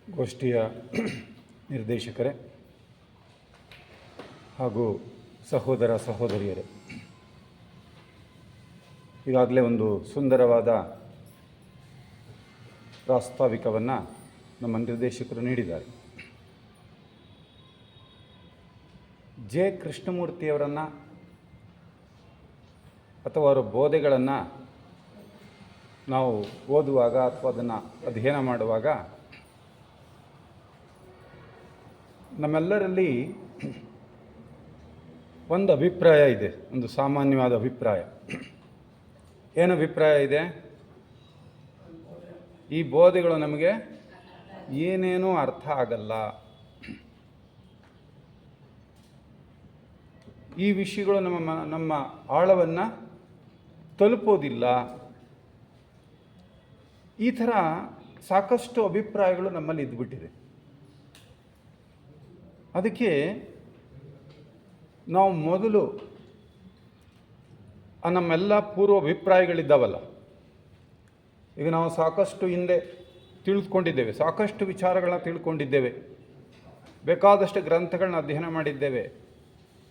ಗೋಷ್ಠಿಯ ನಿರ್ದೇಶಕರೇ ಹಾಗೂ ಸಹೋದರ ಸಹೋದರಿಯರೇ, ಈಗಾಗಲೇ ಒಂದು ಸುಂದರವಾದ ಪ್ರಾಸ್ತಾವಿಕವನ್ನು ನಮ್ಮ ನಿರ್ದೇಶಕರು ನೀಡಿದ್ದಾರೆ. ಜೆ ಕೃಷ್ಣಮೂರ್ತಿಯವರನ್ನು ಅಥವಾ ಅವರ ಬೋಧೆಗಳನ್ನು ನಾವು ಓದುವಾಗ ಅಥವಾ ಅದನ್ನು ಅಧ್ಯಯನ ಮಾಡುವಾಗ ನಮ್ಮೆಲ್ಲರಲ್ಲಿ ಒಂದು ಅಭಿಪ್ರಾಯ ಇದೆ, ಒಂದು ಸಾಮಾನ್ಯವಾದ ಅಭಿಪ್ರಾಯ. ಏನು ಅಭಿಪ್ರಾಯ ಇದೆ? ಈ ಬೋಧೆಗಳು ನಮಗೆ ಏನೇನೂ ಅರ್ಥ ಆಗಲ್ಲ, ಈ ವಿಷಯಗಳು ನಮ್ಮ ಆಳವನ್ನು ತಲುಪೋದಿಲ್ಲ. ಈ ಥರ ಸಾಕಷ್ಟು ಅಭಿಪ್ರಾಯಗಳು ನಮ್ಮಲ್ಲಿ ಇದ್ದುಬಿಟ್ಟಿದೆ. ಅದಕ್ಕೆ ನಾವು ಮೊದಲು ನಮ್ಮೆಲ್ಲ ಪೂರ್ವ ಅಭಿಪ್ರಾಯಗಳಿದ್ದಾವಲ್ಲ, ಈಗ ನಾವು ಸಾಕಷ್ಟು ಹಿಂದೆ ತಿಳಿದುಕೊಂಡಿದ್ದೇವೆ, ಸಾಕಷ್ಟು ವಿಚಾರಗಳನ್ನ ತಿಳ್ಕೊಂಡಿದ್ದೇವೆ, ಬೇಕಾದಷ್ಟು ಗ್ರಂಥಗಳನ್ನ ಅಧ್ಯಯನ ಮಾಡಿದ್ದೇವೆ,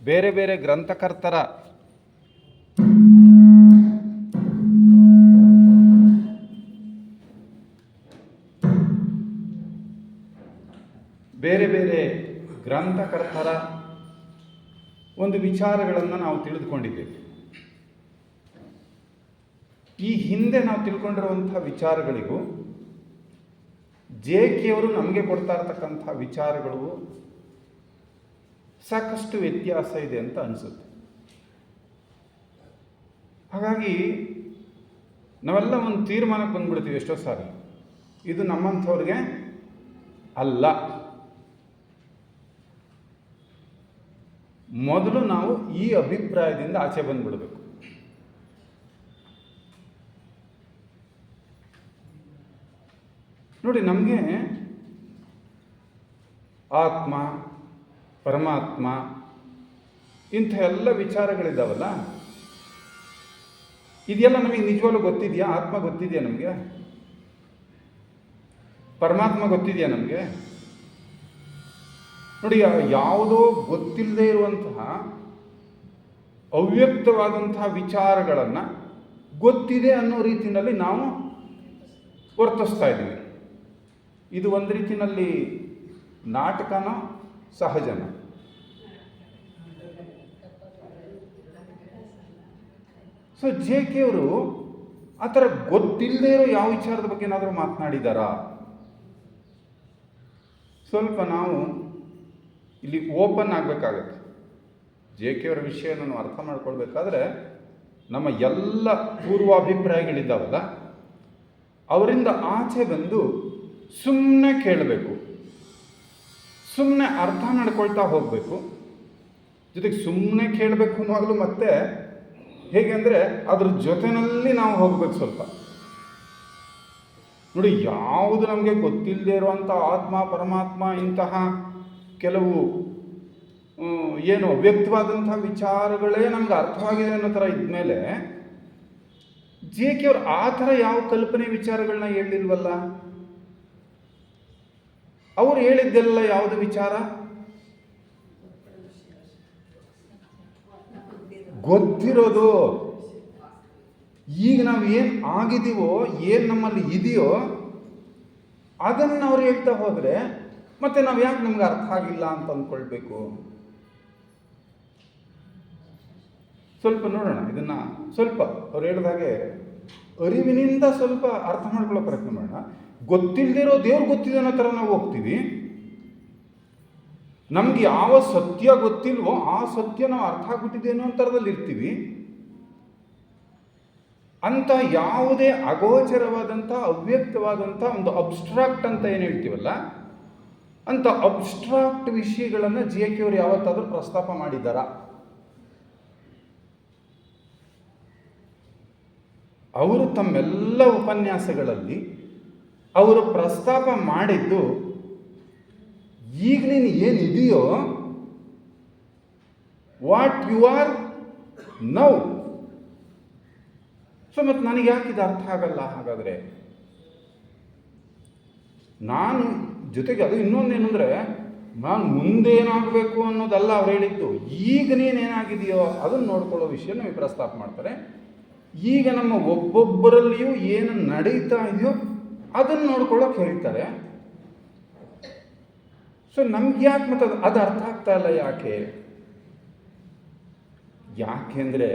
ಬೇರೆ ಬೇರೆ ಗ್ರಂಥಕರ್ತರ ಒಂದು ವಿಚಾರಗಳನ್ನು ನಾವು ತಿಳಿದುಕೊಂಡಿದ್ದೇವೆ. ಈ ಹಿಂದೆ ನಾವು ತಿಳ್ಕೊಂಡಿರುವಂಥ ವಿಚಾರಗಳಿಗೂ ಜೆ.ಕೆ. ನಮಗೆ ಕೊಡ್ತಾ ಇರತಕ್ಕಂಥ ವಿಚಾರಗಳಿಗೂ ಸಾಕಷ್ಟು ವ್ಯತ್ಯಾಸ ಇದೆ ಅಂತ ಅನಿಸುತ್ತೆ. ಹಾಗಾಗಿ ನಾವೆಲ್ಲ ಒಂದು ತೀರ್ಮಾನಕ್ಕೆ ಬಂದ್ಬಿಡ್ತೀವಿ ಎಷ್ಟೋ ಸಾರಿ, ಇದು ನಮ್ಮಂಥವ್ರಿಗೆ ಅಲ್ಲ. ಮೊದಲು ನಾವು ಈ ಅಭಿಪ್ರಾಯದಿಂದ ಆಚೆ ಬಂದ್ಬಿಡಬೇಕು. ನೋಡಿ, ನಮಗೆ ಆತ್ಮ, ಪರಮಾತ್ಮ ಇಂಥ ಎಲ್ಲ ವಿಚಾರಗಳಿದ್ದಾವಲ್ಲ, ಇದೆಲ್ಲ ನಮಗೆ ನಿಜವಾಗ್ಲೂ ಗೊತ್ತಿದೆಯಾ? ಆತ್ಮ ಗೊತ್ತಿದೆಯಾ ನಮಗೆ? ಪರಮಾತ್ಮ ಗೊತ್ತಿದೆಯಾ ನಮಗೆ? ನೋಡಿ, ಯಾವುದೋ ಗೊತ್ತಿಲ್ಲದೆ ಇರುವಂತಹ ಅವ್ಯಕ್ತವಾದಂತಹ ವಿಚಾರಗಳನ್ನು ಗೊತ್ತಿದೆ ಅನ್ನೋ ರೀತಿಯಲ್ಲಿ ನಾವು ವರ್ತಿಸ್ತಾ ಇದ್ದೀವಿ. ಇದು ಒಂದು ರೀತಿಯಲ್ಲಿ ನಾಟಕನೋ ಸಹಜನ? ಸೊ ಜೆ.ಕೆ. ಆ ಥರ ಗೊತ್ತಿಲ್ಲದೆ ಇರೋ ಯಾವ ವಿಚಾರದ ಬಗ್ಗೆ ಏನಾದರೂ ಮಾತನಾಡಿದಾರಾ? ಸ್ವಲ್ಪ ನಾವು ಇಲ್ಲಿ ಓಪನ್ ಆಗಬೇಕಾಗತ್ತೆ. ಜೆ.ಕೆ. ವಿಷಯನ ನಾವು ಅರ್ಥ ಮಾಡ್ಕೊಳ್ಬೇಕಾದ್ರೆ ನಮ್ಮ ಎಲ್ಲ ಪೂರ್ವಾಭಿಪ್ರಾಯಗಳಿದ್ದಾವಲ್ಲ, ಅವರಿಂದ ಆಚೆ ಬಂದು ಸುಮ್ಮನೆ ಕೇಳಬೇಕು, ಸುಮ್ಮನೆ ಅರ್ಥ ಮಾಡ್ಕೊಳ್ತಾ ಹೋಗಬೇಕು. ಜೊತೆಗೆ ಸುಮ್ಮನೆ ಕೇಳಬೇಕು ಅನ್ನುವಾಗಲೂ ಮತ್ತೆ ಹೇಗೆ ಅಂದರೆ ಅದ್ರ ಜೊತೆಯಲ್ಲಿ ನಾವು ಹೋಗ್ಬೇಕು ಸ್ವಲ್ಪ. ನೋಡಿ, ಯಾವುದು ನಮಗೆ ಗೊತ್ತಿಲ್ಲದೆ ಇರುವಂಥ ಆತ್ಮ, ಪರಮಾತ್ಮ ಇಂತಹ ಕೆಲವು ಏನು ಅವ್ಯಕ್ತವಾದಂಥ ವಿಚಾರಗಳೇ ನಮ್ಗೆ ಅರ್ಥವಾಗಿದೆ ಅನ್ನೋ ಥರ ಇದ್ಮೇಲೆ ಜೆ.ಕೆ. ಆ ಥರ ಯಾವ ಕಲ್ಪನೆ ವಿಚಾರಗಳನ್ನ ಹೇಳಿಲ್ವಲ್ಲ. ಅವರು ಹೇಳಿದ್ದೆಲ್ಲ ಯಾವುದು ವಿಚಾರ? ಗೊತ್ತಿರೋದು. ಈಗ ನಾವು ಏನು ಆಗಿದ್ದೀವೋ, ಏನು ನಮ್ಮಲ್ಲಿ ಇದೆಯೋ ಅದನ್ನು ಅವ್ರು ಹೇಳ್ತಾ ಹೋದರೆ ಮತ್ತೆ ನಾವು ಯಾಕೆ ನಮ್ಗೆ ಅರ್ಥ ಆಗಿಲ್ಲ ಅಂತ ಅಂದ್ಕೊಳ್ಬೇಕು? ಸ್ವಲ್ಪ ನೋಡೋಣ ಇದನ್ನು, ಸ್ವಲ್ಪ ಅವ್ರು ಹೇಳಿದಾಗೆ ಅರಿವಿನಿಂದ ಸ್ವಲ್ಪ ಅರ್ಥ ಮಾಡ್ಕೊಳ್ಳೋ ಪ್ರಯತ್ನ ಮಾಡೋಣ. ಗೊತ್ತಿಲ್ಲದಿರೋ ದೇವ್ರು ಗೊತ್ತಿದೆ ಅನ್ನೋ ಥರ ನಾವು ಹೋಗ್ತೀವಿ. ನಮ್ಗೆ ಯಾವ ಸತ್ಯ ಗೊತ್ತಿಲ್ವೋ ಆ ಸತ್ಯ ನಾವು ಅರ್ಥ ಆಗ್ಬಿಟ್ಟಿದೆ ಅನ್ನೋ ಥರದಲ್ಲಿ ಇರ್ತೀವಿ. ಅಂತ ಯಾವುದೇ ಅಗೋಚರವಾದಂಥ ಅವ್ಯಕ್ತವಾದಂಥ ಒಂದು ಅಬ್ಸ್ಟ್ರಾಕ್ಟ್ ಅಂತ ಏನು ಹೇಳ್ತೀವಲ್ಲ, ಅಂತ ಅಬ್ಸ್ಟ್ರಾಕ್ಟ್ ವಿಷಯಗಳನ್ನು ಜೆ.ಕೆ. ಯಾವತ್ತಾದರೂ ಪ್ರಸ್ತಾಪ ಮಾಡಿದ್ದಾರಾ? ಅವರು ತಮ್ಮೆಲ್ಲ ಉಪನ್ಯಾಸಗಳಲ್ಲಿ ಅವರು ಪ್ರಸ್ತಾಪ ಮಾಡಿದ್ದು ಈಗ ನೀನು ಏನಿದೆಯೋ, what you are now. So ಮತ್ತು ನನಗೆ ಯಾಕೆ ಇದು ಅರ್ಥ ಆಗಲ್ಲ? ಹಾಗಾದರೆ ನಾನು ಜೊತೆಗೆ ಅದು ಇನ್ನೊಂದೇನೆಂದರೆ, ನಾನು ಮುಂದೇನಾಗಬೇಕು ಅನ್ನೋದಲ್ಲ ಅವ್ರು ಹೇಳಿದ್ದು, ಈಗ ನೀನೇನಾಗಿದೆಯೋ ಅದನ್ನು ನೋಡ್ಕೊಳ್ಳೋ ವಿಷಯ ನಮಗೆ ಪ್ರಸ್ತಾಪ ಮಾಡ್ತಾರೆ. ಈಗ ನಮ್ಮ ಒಬ್ಬೊಬ್ಬರಲ್ಲಿಯೂ ಏನು ನಡೀತಾ ಇದೆಯೋ ಅದನ್ನು ನೋಡ್ಕೊಳ್ಳೋಕೆ ಹೇಳ್ತಾರೆ. ಸೊ ನಮ್ಗೆ ಯಾಕೆ ಮತ್ತು ಅದು ಅರ್ಥ ಆಗ್ತಾ ಇಲ್ಲ. ಯಾಕೆಂದರೆ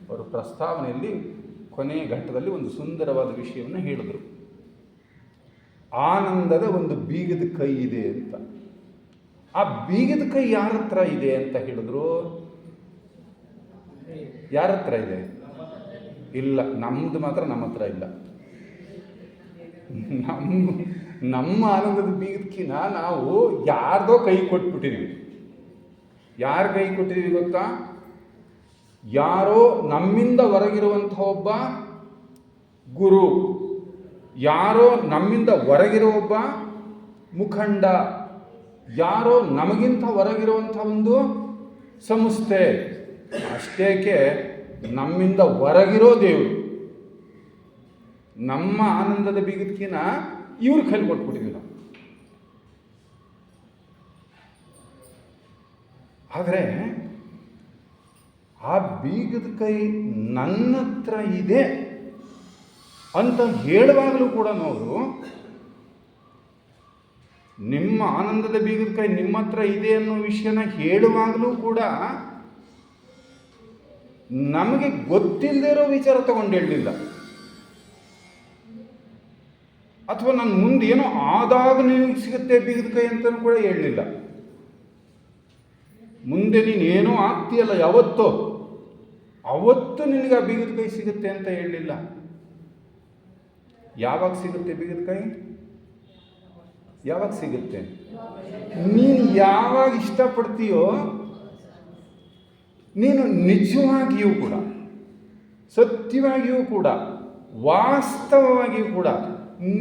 ಅವರು ಪ್ರಸ್ತಾವನೆಯಲ್ಲಿ ಕೊನೆಯ ಘಟ್ಟದಲ್ಲಿ ಒಂದು ಸುಂದರವಾದ ವಿಷಯವನ್ನು ಹೇಳಿದರು. ಆನಂದದ ಒಂದು ಬೀಗದ ಕೈ ಇದೆ ಅಂತ. ಆ ಬೀಗದ ಕೈ ಯಾರ ಹತ್ರ ಇದೆ ಅಂತ ಹೇಳಿದ್ರು? ಯಾರ ಹತ್ರ ಇದೆ? ಇಲ್ಲ, ನಮ್ದು ಮಾತ್ರ ನಮ್ಮ ಹತ್ರ ಇಲ್ಲ. ನಮ್ಮ ಆನಂದದ ಬೀಗದಕ್ಕಿಂತ ನಾವು ಯಾರ್ದೋ ಕೈ ಕೊಟ್ಬಿಟ್ಟಿದ್ವಿ. ಯಾರ ಕೈ ಕೊಟ್ಟಿದ್ದೀವಿ ಗೊತ್ತಾ? ಯಾರೋ ನಮ್ಮಿಂದ ಹೊರಗಿರುವಂಥ ಒಬ್ಬ ಗುರು, ಯಾರೋ ನಮ್ಮಿಂದ ಹೊರಗಿರೋ ಒಬ್ಬ ಮುಖಂಡ, ಯಾರೋ ನಮಗಿಂತ ಹೊರಗಿರುವಂಥ ಒಂದು ಸಂಸ್ಥೆ, ಅಷ್ಟೇಕೆ ನಮ್ಮಿಂದ ಹೊರಗಿರೋ ದೇವರು. ನಮ್ಮ ಆನಂದದ ಬೀಗದಕ್ಕಿಂತ ಇವ್ರ ಕೈ ಕೊಟ್ಬಿಟ್ಟಿದ್ವಿ ನಾವು. ಆದರೆ ಆ ಬೀಗದ ಕೈ ನನ್ನ ಹತ್ರ ಇದೆ ಅಂತ ಹೇಳುವಾಗಲೂ ಕೂಡ ನೋಡು, ನಿಮ್ಮ ಆನಂದದ ಬೀಗದ ಕೈ ನಿಮ್ಮ ಹತ್ರ ಇದೆ ಅನ್ನೋ ವಿಷಯನ ಹೇಳುವಾಗಲೂ ಕೂಡ ನಮಗೆ ಗೊತ್ತಿಲ್ಲದೆ ಇರೋ ವಿಚಾರ ತಗೊಂಡು ಹೇಳಲಿಲ್ಲ. ಅಥವಾ ನನ್ನ ಮುಂದೆ ಏನೋ ಆದಾಗ ನಿನಗೆ ಸಿಗುತ್ತೆ ಬೀಗದ ಕೈ ಅಂತಲೂ ಕೂಡ ಹೇಳಲಿಲ್ಲ. ಮುಂದೆ ನೀನೇನೋ ಆಗ್ತೀಯಲ್ಲ ಅವತ್ತು ನಿನಗೆ ಆ ಬೀಗದ ಕೈ ಸಿಗುತ್ತೆ ಅಂತ ಹೇಳಲಿಲ್ಲ. ಯಾವಾಗ ಸಿಗುತ್ತೆ ಬೀಗದ ಕೈ? ಯಾವಾಗ ಸಿಗುತ್ತೆ? ನೀನು ಯಾವಾಗ ಇಷ್ಟಪಡ್ತೀಯೋ, ನೀನು ನಿಜವಾಗಿಯೂ ಕೂಡ, ಸತ್ಯವಾಗಿಯೂ ಕೂಡ, ವಾಸ್ತವವಾಗಿಯೂ ಕೂಡ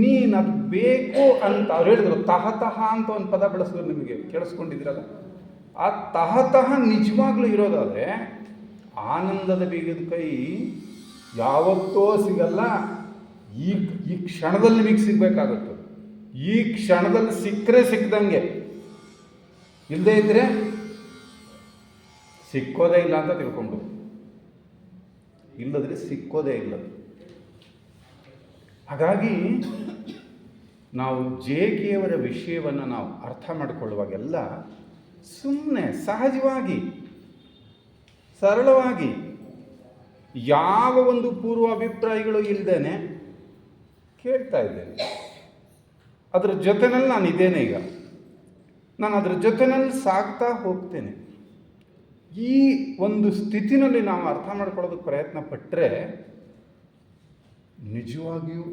ನೀನು ಅದು ಬೇಕು ಅಂತ ಅವ್ರು ಹೇಳಿದ್ರು. ತಹತಃ ಅಂತ ಒಂದು ಪದ ಬಳಸಿದ್ರು, ನಿಮಗೆ ಕೇಳಿಸ್ಕೊಂಡಿದ್ರಲ್ಲ. ಆ ತಹತಃ ನಿಜವಾಗ್ಲೂ ಇರೋದಾದರೆ ಆನಂದದ ಬೀಗದ ಕೈ ಯಾವತ್ತೋ ಸಿಗಲ್ಲ. ಈ ಕ್ಷಣದಲ್ಲಿ ನಿಮಗೆ ಸಿಗಬೇಕಾಗುತ್ತೆ. ಈ ಕ್ಷಣದಲ್ಲಿ ಸಿಕ್ಕರೆ ಸಿಕ್ಕದಂಗೆ, ಇಲ್ಲದೇ ಇದ್ರೆ ಸಿಕ್ಕೋದೇ ಇಲ್ಲ ಅಂತ ತಿಳ್ಕೊಂಡು, ಇಲ್ಲದ್ರೆ ಸಿಕ್ಕೋದೇ ಇಲ್ಲ. ಹಾಗಾಗಿ ನಾವು ಜೆ.ಕೆ.ಅವರ ವಿಷಯವನ್ನು ನಾವು ಅರ್ಥ ಮಾಡಿಕೊಳ್ಳುವಾಗೆಲ್ಲ ಸುಮ್ಮನೆ ಸಹಜವಾಗಿ, ಸರಳವಾಗಿ, ಯಾವ ಒಂದು ಪೂರ್ವಾಭಿಪ್ರಾಯಗಳು ಇಲ್ಲದೇನೆ ಕೇಳ್ತಾ ಇದ್ದೇನೆ. ಅದರ ಜೊತೆನಲ್ಲಿ ನಾನು ಇದ್ದೇನೆ. ಈಗ ನಾನು ಅದರ ಜೊತೆನಲ್ಲಿ ಸಾಗ್ತಾ ಹೋಗ್ತೇನೆ. ಈ ಒಂದು ಸ್ಥಿತಿನಲ್ಲಿ ನಾವು ಅರ್ಥ ಮಾಡ್ಕೊಳ್ಳೋದಕ್ಕೆ ಪ್ರಯತ್ನ ಪಟ್ಟರೆ ನಿಜವಾಗಿಯೂ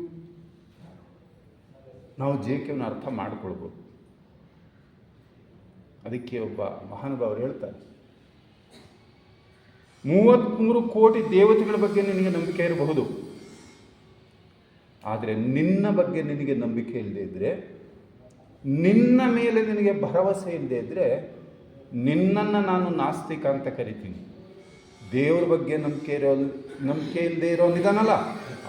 ನಾವು ಜೆ.ಕೆ.ಯನ್ನು ಅರ್ಥ ಮಾಡಿಕೊಳ್ಬೋದು. ಅದಕ್ಕೆ ಒಬ್ಬ ಮಹಾನುಭಾವರು ಹೇಳ್ತಾರೆ, 33 ಕೋಟಿ ದೇವತೆಗಳ ಬಗ್ಗೆ ನಿನಗೆ ನಂಬಿಕೆ ಇರಬಹುದು, ಆದರೆ ನಿನ್ನ ಬಗ್ಗೆ ನಿನಗೆ ನಂಬಿಕೆ ಇಲ್ಲದೆ ಇದ್ದರೆ, ನಿನ್ನ ಮೇಲೆ ನಿನಗೆ ಭರವಸೆ ಇಲ್ಲದೆ ಇದ್ದರೆ, ನಿನ್ನನ್ನು ನಾನು ನಾಸ್ತಿಕ ಅಂತ ಕರಿತೀನಿ. ದೇವ್ರ ಬಗ್ಗೆ ನಂಬಿಕೆ ಇಲ್ಲದೆ ಇರೋ ನಿಧಾನಲ್ಲ,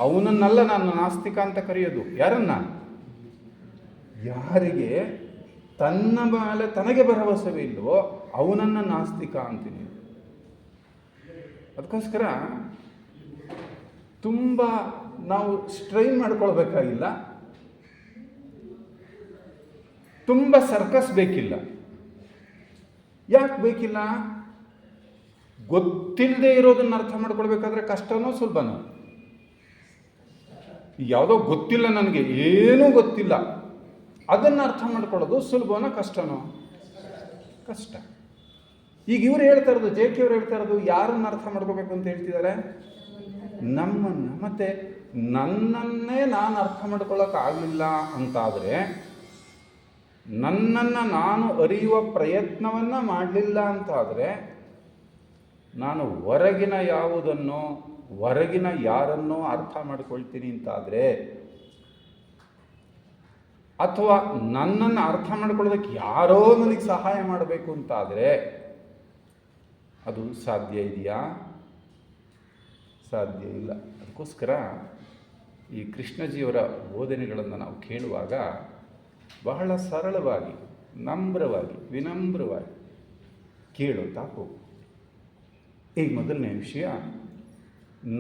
ಅವನನ್ನೆಲ್ಲ ನಾನು ನಾಸ್ತಿಕ ಅಂತ ಕರೆಯೋದು. ಯಾರನ್ನ? ಯಾರಿಗೆ ತನ್ನ ಮೇಲೆ ತನಗೆ ಭರವಸೆವೇ ಇಲ್ಲವೋ ಅವನನ್ನು ನಾಸ್ತಿಕ ಅಂತೀನಿ. ಅದಕ್ಕೋಸ್ಕರ ತುಂಬ ನಾವು ಸ್ಟ್ರೈನ್ ಮಾಡ್ಕೊಳ್ಬೇಕಾಗಿಲ್ಲ, ತುಂಬ ಸರ್ಕಸ್ ಬೇಕಿಲ್ಲ. ಯಾಕೆ ಬೇಕಿಲ್ಲ? ಗೊತ್ತಿಲ್ಲದೆ ಇರೋದನ್ನು ಅರ್ಥ ಮಾಡ್ಕೊಳ್ಬೇಕಾದ್ರೆ ಕಷ್ಟನೋ ಸುಲಭನೋ? ಯಾವುದೋ ಗೊತ್ತಿಲ್ಲ, ನನಗೆ ಏನೂ ಗೊತ್ತಿಲ್ಲ, ಅದನ್ನು ಅರ್ಥ ಮಾಡ್ಕೊಳ್ಳೋದು ಸುಲಭನೋ ಕಷ್ಟನೋ? ಕಷ್ಟ. ಈಗ ಇವ್ರು ಹೇಳ್ತಾ ಇರೋದು, ಜೆ.ಕೆ.ಅವರು ಹೇಳ್ತಾ ಇರೋದು ಯಾರನ್ನು ಅರ್ಥ ಮಾಡ್ಕೋಬೇಕು ಅಂತ ಹೇಳ್ತಿದ್ದಾರೆ? ನಮ್ಮನ್ನು. ಮತ್ತೆ ನನ್ನನ್ನೇ ನಾನು ಅರ್ಥ ಮಾಡ್ಕೊಳ್ಳೋಕ್ಕಾಗಲಿಲ್ಲ ಅಂತಾದರೆ, ನನ್ನನ್ನು ನಾನು ಅರಿಯುವ ಪ್ರಯತ್ನವನ್ನು ಮಾಡಲಿಲ್ಲ ಅಂತಾದರೆ, ನಾನು ಹೊರಗಿನ ಯಾವುದನ್ನೋ ಹೊರಗಿನ ಯಾರನ್ನೋ ಅರ್ಥ ಮಾಡ್ಕೊಳ್ತೀನಿ ಅಂತಾದರೆ, ಅಥವಾ ನನ್ನನ್ನು ಅರ್ಥ ಮಾಡ್ಕೊಳ್ಳೋದಕ್ಕೆ ಯಾರೋ ನನಗೆ ಸಹಾಯ ಮಾಡಬೇಕು ಅಂತಾದರೆ, ಅದು ಸಾಧ್ಯ ಇದೆಯಾ? ಸಾಧ್ಯ ಇಲ್ಲ. ಅದಕ್ಕೋಸ್ಕರ ಈ ಕೃಷ್ಣಜಿಯವರ ಬೋಧನೆಗಳನ್ನು ನಾವು ಕೇಳುವಾಗ ಬಹಳ ಸರಳವಾಗಿ, ನಮ್ರವಾಗಿ, ವಿನಮ್ರವಾಗಿ ಕೇಳುತ್ತಾ ಹೋಗು. ಈಗ ಮೊದಲನೇ ವಿಷಯ,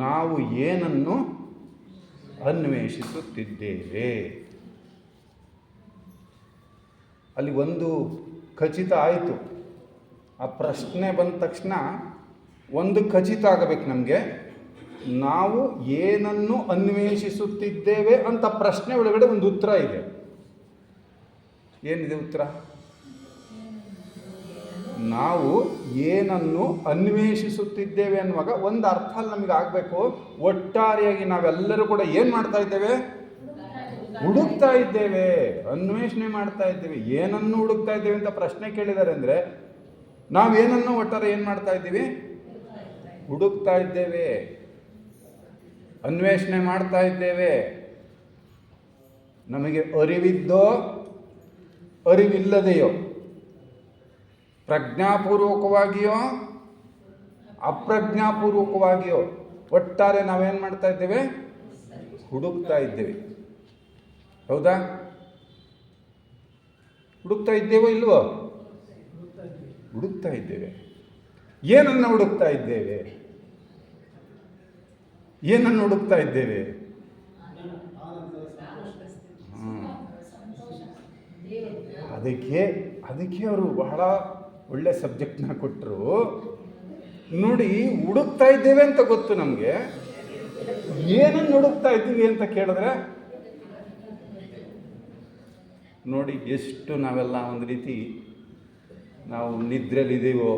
ನಾವು ಏನನ್ನು ಅನ್ವೇಷಿಸುತ್ತಿದ್ದೇವೆ. ಅಲ್ಲಿ ಒಂದು ಖಚಿತ ಆಯಿತು. ಆ ಪ್ರಶ್ನೆ ಬಂದ ತಕ್ಷಣ ಒಂದು ಖಚಿತ ಆಗಬೇಕು ನಮಗೆ, ನಾವು ಏನನ್ನು ಅನ್ವೇಷಿಸುತ್ತಿದ್ದೇವೆ ಅಂತ ಪ್ರಶ್ನೆ ಒಳಗಡೆ ಒಂದು ಉತ್ತರ ಇದೆ. ಏನಿದೆ ಉತ್ತರ? ನಾವು ಏನನ್ನು ಅನ್ವೇಷಿಸುತ್ತಿದ್ದೇವೆ ಅನ್ನುವಾಗ ಒಂದು ಅರ್ಥ ಅಲ್ಲಿ ನಮಗೆ ಆಗಬೇಕು. ಒಟ್ಟಾರೆಯಾಗಿ ನಾವೆಲ್ಲರೂ ಕೂಡ ಏನು ಮಾಡ್ತಾ ಇದ್ದೇವೆ? ಹುಡುಕ್ತಾ ಇದ್ದೇವೆ, ಅನ್ವೇಷಣೆ ಮಾಡ್ತಾ ಇದ್ದೇವೆ. ಏನನ್ನು ಹುಡುಕ್ತಾ ಇದ್ದೇವೆ ಅಂತ ಪ್ರಶ್ನೆ ಕೇಳಿದ್ದಾರೆ ಅಂದರೆ ನಾವೇನನ್ನು ಒಟ್ಟಾರೆ ಏನು ಮಾಡ್ತಾ ಇದ್ದೀವಿ? ಹುಡುಕ್ತಾ ಇದ್ದೇವೆ, ಅನ್ವೇಷಣೆ ಮಾಡ್ತಾ ಇದ್ದೇವೆ. ನಮಗೆ ಅರಿವಿದ್ದೋ ಅರಿವಿಲ್ಲದೆಯೋ, ಪ್ರಜ್ಞಾಪೂರ್ವಕವಾಗಿಯೋ ಅಪ್ರಜ್ಞಾಪೂರ್ವಕವಾಗಿಯೋ, ಒಟ್ಟಾರೆ ನಾವೇನು ಮಾಡ್ತಾ ಇದ್ದೇವೆ? ಹುಡುಕ್ತಾ ಇದ್ದೇವೆ. ಹೌದಾ? ಹುಡುಕ್ತಾ ಇದ್ದೇವೋ ಇಲ್ವೋ? ಹುಡುಕ್ತಾ ಇದ್ದೇವೆ. ಏನನ್ನು ಹುಡುಕ್ತಾ ಇದ್ದೇವೆ? ಏನನ್ನು ಹುಡುಕ್ತಾ ಇದ್ದೇವೆ? ಅದಕ್ಕೆ ಅವರು ಬಹಳ ಒಳ್ಳೆ ಸಬ್ಜೆಕ್ಟ್ನ ಕೊಟ್ಟರು. ನೋಡಿ, ಹುಡುಕ್ತಾ ಇದ್ದೇವೆ ಅಂತ ಗೊತ್ತು ನಮಗೆ, ಏನನ್ನು ಹುಡುಕ್ತಾ ಇದ್ದೀವಿ ಅಂತ ಕೇಳಿದ್ರೆ ನೋಡಿ ಎಷ್ಟು ನಾವೆಲ್ಲ ಒಂದು ರೀತಿ ನಾವು ನಿದ್ರೆಯಲ್ಲಿದ್ದೀವೋ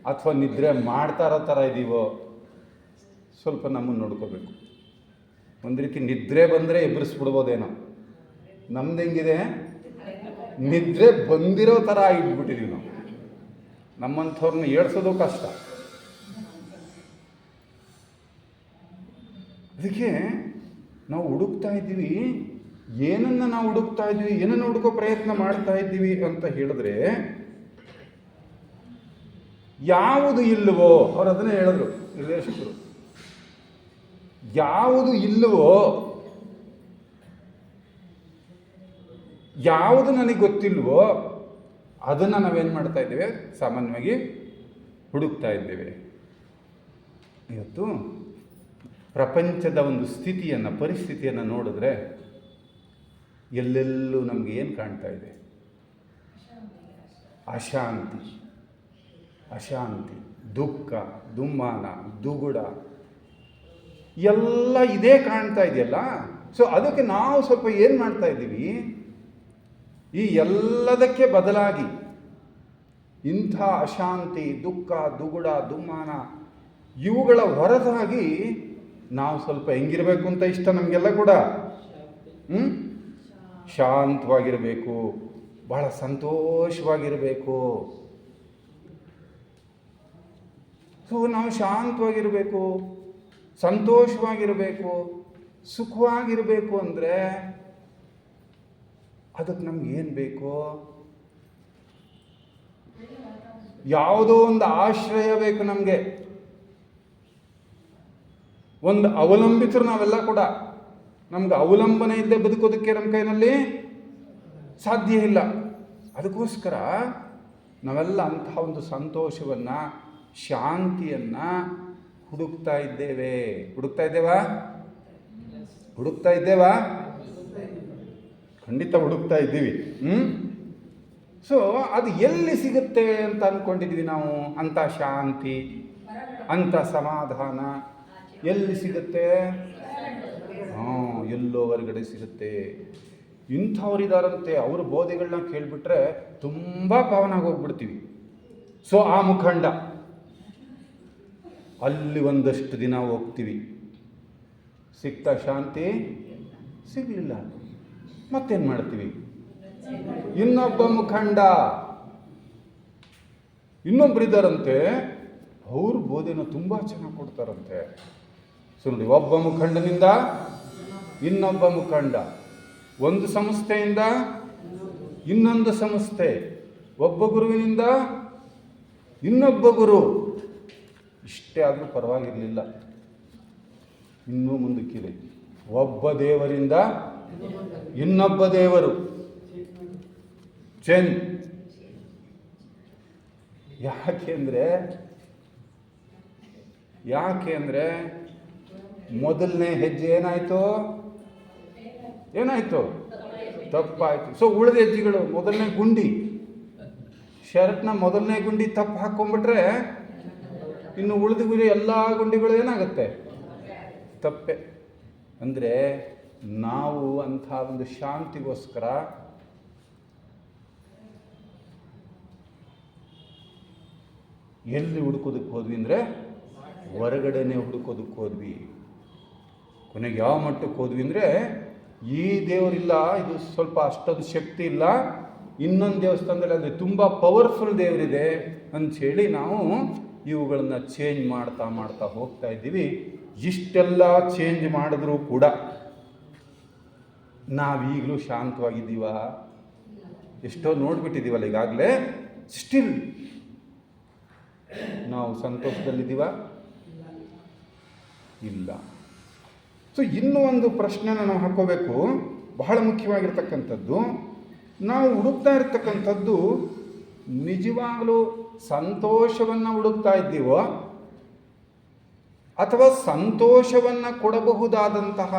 ಅಥವಾ ನಿದ್ರೆ ಮಾಡ್ತಾ ಇರೋ ಥರ ಇದ್ದೀವೋ ಸ್ವಲ್ಪ ನಮ್ಮನ್ನು ನೋಡ್ಕೋಬೇಕು. ಒಂದು ರೀತಿ ನಿದ್ರೆ ಬಂದರೆ ಎಬ್ಬರಿಸ್ಬಿಡ್ಬೋದೇನೋ. ನಮ್ದು ಹೆಂಗಿದೆ? ನಿದ್ರೆ ಬಂದಿರೋ ಥರ ಇಟ್ಬಿಟ್ಟಿದ್ದೀವಿ ನಾವು. ನಮ್ಮಂಥವ್ರನ್ನ ಏಳ್ಸೋದು ಕಷ್ಟ. ಅದಕ್ಕೆ ನಾವು ಹುಡುಕ್ತಾ ಇದ್ದೀವಿ. ಏನನ್ನು ನಾವು ಹುಡುಕ್ತಾ ಇದ್ದೀವಿ, ಏನನ್ನು ಹುಡುಕೋ ಪ್ರಯತ್ನ ಮಾಡ್ತಾ ಇದ್ದೀವಿ ಅಂತ ಹೇಳಿದ್ರೆ, ಯಾವುದು ಇಲ್ಲವೋ, ಅವ್ರು ಅದನ್ನೇ ಹೇಳಿದ್ರು ನಿರ್ದೇಶಕರು, ಯಾವುದು ಇಲ್ಲವೋ, ಯಾವುದು ನನಗೆ ಗೊತ್ತಿಲ್ವೋ ಅದನ್ನು ನಾವೇನು ಮಾಡ್ತಾ ಇದ್ದೇವೆ? ಸಾಮಾನ್ಯವಾಗಿ ಹುಡುಕ್ತಾ ಇದ್ದೇವೆ. ಇವತ್ತು ಪ್ರಪಂಚದ ಒಂದು ಸ್ಥಿತಿಯನ್ನು, ಪರಿಸ್ಥಿತಿಯನ್ನು ನೋಡಿದ್ರೆ ಎಲ್ಲೆಲ್ಲೂ ನಮಗೆ ಏನು ಕಾಣ್ತಾ ಇದೆ? ಅಶಾಂತಿ, ಅಶಾಂತಿ, ದುಃಖ, ದುಮ್ಮಾನ, ದುಗುಡ ಎಲ್ಲ ಇದೇ ಕಾಣ್ತಾ ಇದೆಯಲ್ಲ. ಸೊ ಅದಕ್ಕೆ ನಾವು ಸ್ವಲ್ಪ ಏನು ಮಾಡ್ತಾ ಇದ್ದೀವಿ? ಈ ಎಲ್ಲದಕ್ಕೆ ಬದಲಾಗಿ ಇಂಥ ಅಶಾಂತಿ, ದುಃಖ, ದುಗುಡ, ದುಮ್ಮಾನ ಇವುಗಳ ಹೊರತಾಗಿ ನಾವು ಸ್ವಲ್ಪ ಹೆಂಗಿರಬೇಕು ಅಂತ ಇಷ್ಟ ನಮಗೆಲ್ಲ ಕೂಡ. ಶಾಂತವಾಗಿರಬೇಕು, ಬಹಳ ಸಂತೋಷವಾಗಿರಬೇಕು. ಸೊ ನಾವು ಶಾಂತವಾಗಿರಬೇಕು, ಸಂತೋಷವಾಗಿರಬೇಕು, ಸುಖವಾಗಿರಬೇಕು ಅಂದರೆ ಅದಕ್ಕೆ ನಮ್ಗೆ ಏನು ಬೇಕು? ಯಾವುದೋ ಒಂದು ಆಶ್ರಯ ಬೇಕು ನಮಗೆ. ಒಂದು ಅವಲಂಬಿತರು ನಾವೆಲ್ಲ ಕೂಡ. ನಮ್ಗೆ ಅವಲಂಬನೆ ಇಲ್ಲದೆ ಬದುಕೋದಕ್ಕೆ ನಮ್ಮ ಕೈನಲ್ಲಿ ಸಾಧ್ಯ ಇಲ್ಲ. ಅದಕ್ಕೋಸ್ಕರ ನಾವೆಲ್ಲ ಅಂತಹ ಒಂದು ಸಂತೋಷವನ್ನು, ಶಾಂತಿಯನ್ನು ಹುಡುಕ್ತಾ ಇದ್ದೇವೆ. ಹುಡುಕ್ತಾ ಇದ್ದೇವಾ? ಹುಡುಕ್ತಾ ಇದ್ದೇವಾ? ಖಂಡಿತ ಹುಡುಕ್ತಾ ಇದ್ದೀವಿ. ಸೊ ಅದು ಎಲ್ಲಿ ಸಿಗುತ್ತೆ ಅಂತ ಅಂದ್ಕೊಂಡಿದ್ವಿ ನಾವು? ಅಂಥ ಶಾಂತಿ, ಅಂಥ ಸಮಾಧಾನ ಎಲ್ಲಿ ಸಿಗುತ್ತೆ? ಎಲ್ಲೋ ಹೊರಗಡೆ ಸಿಗುತ್ತೆ. ಇಂಥವ್ರಿದಾರಂತೆ, ಅವ್ರ ಬೋಧೆಗಳನ್ನ ಕೇಳಿಬಿಟ್ರೆ ತುಂಬ ಪಾವನಾಗಿ ಹೋಗ್ಬಿಡ್ತೀವಿ. ಸೊ ಆ ಮುಖಂಡ ಅಲ್ಲಿ ಒಂದಷ್ಟು ದಿನ ಹೋಗ್ತೀವಿ, ಸಿಗ್ತಾ ಶಾಂತಿ? ಸಿಗಲಿಲ್ಲ. ಮತ್ತೇನು ಮಾಡ್ತೀವಿ? ಇನ್ನೊಬ್ಬ ಮುಖಂಡ, ಇನ್ನೊಬ್ಬರಿದ್ದಾರಂತೆ, ಅವ್ರ ಬೋಧೆನ ತುಂಬ ಚೆನ್ನಾಗಿ ಕೊಡ್ತಾರಂತೆ. ಸೊ ನೋಡಿ, ಒಬ್ಬ ಮುಖಂಡನಿಂದ ಇನ್ನೊಬ್ಬ ಮುಖಂಡ, ಒಂದು ಸಂಸ್ಥೆಯಿಂದ ಇನ್ನೊಂದು ಸಂಸ್ಥೆ, ಒಬ್ಬ ಗುರುವಿನಿಂದ ಇನ್ನೊಬ್ಬ ಗುರು. ಇಷ್ಟೇ ಆದರೂ ಪರವಾಗಿರಲಿಲ್ಲ, ಇನ್ನೂ ಮುಂದಕ್ಕಿದೆ. ಒಬ್ಬ ದೇವರಿಂದ ಇನ್ನೊಬ್ಬ ದೇವರು, ಚೇಂಜ್. ಯಾಕೆ ಅಂದರೆ ಮೊದಲನೇ ಹೆಜ್ಜೆ ಏನಾಯ್ತು? ತಪ್ಪಾಯ್ತು. ಸೊ ಉಳಿದ ಹೆಜ್ಜೆಗಳು, ಮೊದಲನೇ ಗುಂಡಿ, ಶರ್ಟ್ನ ಮೊದಲನೇ ಗುಂಡಿ ತಪ್ಪು ಹಾಕೊಂಡ್ಬಿಟ್ರೆ ಇನ್ನು ಉಳಿದ ಎಲ್ಲ ಗುಂಡಿಗಳು ಏನಾಗುತ್ತೆ? ತಪ್ಪೆ. ಅಂದರೆ ನಾವು ಅಂಥ ಒಂದು ಶಾಂತಿಗೋಸ್ಕರ ಎಲ್ಲಿ ಹುಡುಕೋದಕ್ಕೆ ಹೋದ್ವಿ ಅಂದರೆ ಹೊರಗಡೆನೆ ಹುಡುಕೋದಕ್ಕೆ ಹೋದ್ವಿ. ಕೊನೆಗೆ ಯಾವ ಮಟ್ಟಕ್ಕೆ ಹೋದ್ವಿ ಅಂದರೆ, ಈ ದೇವರಿಲ್ಲ, ಇದು ಸ್ವಲ್ಪ ಅಷ್ಟೊಂದು ಶಕ್ತಿ ಇಲ್ಲ, ಇನ್ನೊಂದು ದೇವಸ್ಥಾನದಲ್ಲಿ ಅಂದರೆ ತುಂಬ ಪವರ್ಫುಲ್ ದೇವರಿದೆ ಅಂಥೇಳಿ ನಾವು ಇವುಗಳನ್ನು ಚೇಂಜ್ ಮಾಡ್ತಾ ಹೋಗ್ತಾ ಇದ್ದೀವಿ. ಇಷ್ಟೆಲ್ಲ ಚೇಂಜ್ ಮಾಡಿದ್ರೂ ಕೂಡ ನಾವೀಗಲೂ ಶಾಂತವಾಗಿದ್ದೀವ? ಎಷ್ಟೋ ನೋಡ್ಬಿಟ್ಟಿದ್ದೀವಲ್ಲ ಈಗಾಗಲೇ. ಸ್ಟಿಲ್ ನಾವು ಸಂತೋಷದಲ್ಲಿದ್ದೀವ? ಇಲ್ಲ. ಸೊ ಇನ್ನೂ ಒಂದು ಪ್ರಶ್ನೆನ ನಾವು ಹಾಕೋಬೇಕು, ಬಹಳ ಮುಖ್ಯವಾಗಿರ್ತಕ್ಕಂಥದ್ದು. ನಾವು ಹುಡುಕ್ತಾ ಇರ್ತಕ್ಕಂಥದ್ದು ನಿಜವಾಗಲೂ ಸಂತೋಷವನ್ನು ಹುಡುಕ್ತಾ ಇದ್ದೀವೋ ಅಥವಾ ಸಂತೋಷವನ್ನು ಕೊಡಬಹುದಾದಂತಹ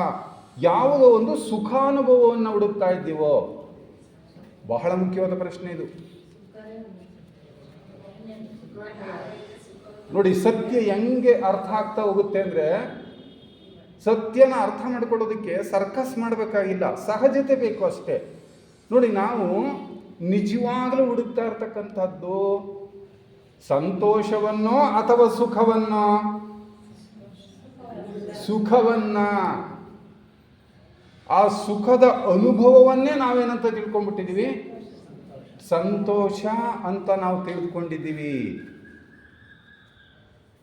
ಯಾವುದೋ ಒಂದು ಸುಖಾನುಭವವನ್ನು ಹುಡುಕ್ತಾ ಇದ್ದೀವೋ? ಬಹಳ ಮುಖ್ಯವಾದ ಪ್ರಶ್ನೆ ಇದು. ನೋಡಿ, ಸತ್ಯ ಹೆಂಗೆ ಅರ್ಥ ಆಗ್ತಾ ಹೋಗುತ್ತೆ ಅಂದರೆ, ಸತ್ಯನ ಅರ್ಥ ಮಾಡ್ಕೊಳ್ಳೋದಕ್ಕೆ ಸರ್ಕಸ್ ಮಾಡಬೇಕಾಗಿಲ್ಲ, ಸಹಜತೆ ಬೇಕು ಅಷ್ಟೇ. ನೋಡಿ, ನಾವು ನಿಜವಾಗಲೂ ಹುಡುಕ್ತಾ ಇರ್ತಕ್ಕಂಥದ್ದು ಸಂತೋಷವನ್ನೋ ಅಥವಾ ಸುಖವನ್ನ. ಆ ಸುಖದ ಅನುಭವವನ್ನೇ ನಾವೇನಂತ ತಿಳ್ಕೊಂಡ್ಬಿಟ್ಟಿದ್ದೀವಿ? ಸಂತೋಷ ಅಂತ ನಾವು ತಿಳಿದುಕೊಂಡಿದ್ದೀವಿ.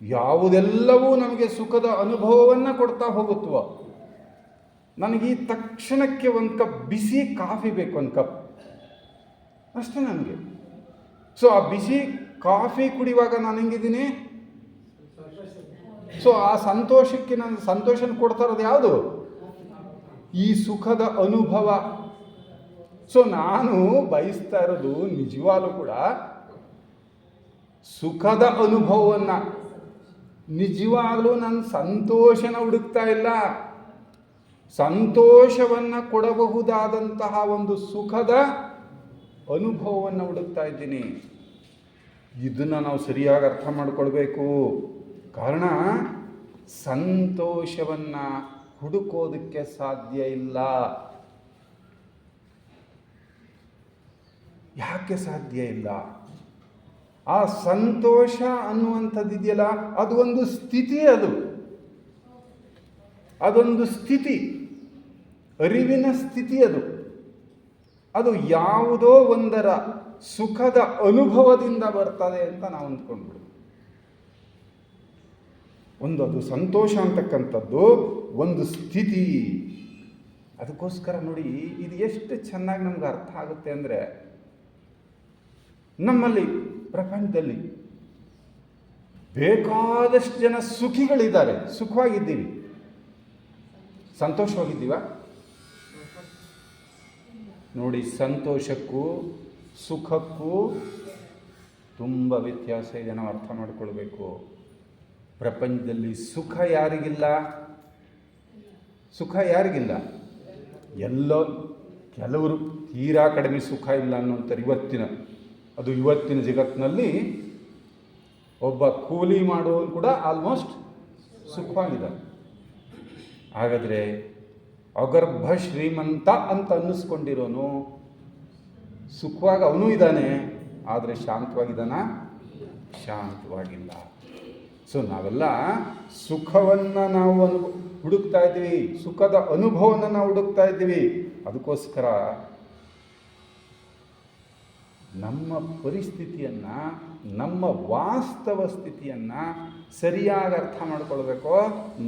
ಯಾವುದೆಲ್ಲವೂ ನಮಗೆ ಸುಖದ ಅನುಭವವನ್ನು ಕೊಡ್ತಾ ಹೋಗುತ್ತೋ, ನನಗೆ ಈ ತಕ್ಷಣಕ್ಕೆ ಒಂದು ಕಪ್ ಬಿಸಿ ಕಾಫಿ ಬೇಕು, ಒಂದು ಕಪ್ ಅಷ್ಟೇ ನನಗೆ. ಸೊ ಆ ಬಿಸಿ ಕಾಫಿ ಕುಡಿಯುವಾಗ ನಾನು ಹೆಂಗಿದ್ದೀನಿ? ಸೊ ಆ ಸಂತೋಷಕ್ಕೆ ನಾನು ಸಂತೋಷನ ಕೊಡ್ತಾ ಇರೋದು ಯಾವುದು? ಈ ಸುಖದ ಅನುಭವ. ಸೊ ನಾನು ಬಯಸ್ತಾ ಇರೋದು ನಿಜವಾಗ್ಲೂ ಕೂಡ ಸುಖದ ಅನುಭವವನ್ನು. ನಿಜವಾಗ್ಲೂ ನಾನು ಸಂತೋಷನ ಹುಡುಕ್ತಾ ಇಲ್ಲ, ಸಂತೋಷವನ್ನು ಕೊಡಬಹುದಾದಂತಹ ಒಂದು ಸುಖದ ಅನುಭವವನ್ನು ಹುಡುಕ್ತಾ ಇದ್ದೀನಿ. ಇದನ್ನು ನಾವು ಸರಿಯಾಗಿ ಅರ್ಥ ಮಾಡಿಕೊಳ್ಬೇಕು. ಕಾರಣ, ಸಂತೋಷವನ್ನು ಹುಡುಕೋದಕ್ಕೆ ಸಾಧ್ಯ ಇಲ್ಲ. ಯಾಕೆ ಸಾಧ್ಯ ಇಲ್ಲ? ಆ ಸಂತೋಷ ಅನ್ನುವಂಥದ್ದು ಇದೆಯಲ್ಲ, ಅದು ಒಂದು ಸ್ಥಿತಿ. ಅದೊಂದು ಸ್ಥಿತಿ, ಅರಿವಿನ ಸ್ಥಿತಿ. ಅದು ಯಾವುದೋ ಒಂದರ ಸುಖದ ಅನುಭವದಿಂದ ಬರ್ತದೆ ಅಂತ ನಾವು ಅಂದ್ಕೊಂಡ್ಬಿಡು. ಅದು ಸಂತೋಷ ಅಂತಕ್ಕಂಥದ್ದು ಒಂದು ಸ್ಥಿತಿ. ಅದಕ್ಕೋಸ್ಕರ ನೋಡಿ, ಇದು ಎಷ್ಟು ಚೆನ್ನಾಗಿ ನಮ್ಗೆ ಅರ್ಥ ಆಗುತ್ತೆ ಅಂದರೆ, ನಮ್ಮಲ್ಲಿ ಪ್ರಪಂಚದಲ್ಲಿ ಬೇಕಾದಷ್ಟು ಜನ ಸುಖಿಗಳಿದ್ದಾರೆ, ಸುಖವಾಗಿದ್ದೀವಿ. ಸಂತೋಷವಾಗಿದ್ದೀವ? ನೋಡಿ, ಸಂತೋಷಕ್ಕೂ ಸುಖಕ್ಕೂ ತುಂಬ ವ್ಯತ್ಯಾಸ ಇದೆ, ನಾವು ಅರ್ಥ ಮಾಡಿಕೊಳ್ಬೇಕು. ಪ್ರಪಂಚದಲ್ಲಿ ಸುಖ ಯಾರಿಗಿಲ್ಲ? ಎಲ್ಲೋ ಕೆಲವರು ತೀರಾ ಕಡಿಮೆ ಸುಖ ಇಲ್ಲ ಅನ್ನೋಂಥವ್ರು ಇವತ್ತಿನ ಜಗತ್ತಿನಲ್ಲಿ ಒಬ್ಬ ಕೂಲಿ ಮಾಡುವವನು ಕೂಡ ಆಲ್ಮೋಸ್ಟ್ ಸುಖವಾಗಿದ್ದಾನೆ. ಹಾಗಾದರೆ ಅಗರ್ಭ ಶ್ರೀಮಂತ ಅಂತ ಅನ್ನಿಸ್ಕೊಂಡಿರೋನು ಸುಖವಾಗಿ ಅವನೂ ಇದ್ದಾನೆ, ಆದರೆ ಶಾಂತವಾಗಿಲ್ಲ. ಸೊ ನಾವೆಲ್ಲ ಸುಖವನ್ನು ನಾವು ಹುಡುಕ್ತಾ ಇದ್ದೀವಿ, ಸುಖದ ಅನುಭವವನ್ನು ನಾವು ಹುಡುಕ್ತಾ ಇದ್ದೀವಿ. ಅದಕ್ಕೋಸ್ಕರ ನಮ್ಮ ಪರಿಸ್ಥಿತಿಯನ್ನು, ನಮ್ಮ ವಾಸ್ತವ ಸ್ಥಿತಿಯನ್ನು ಸರಿಯಾಗಿ ಅರ್ಥ ಮಾಡ್ಕೊಳ್ಬೇಕು.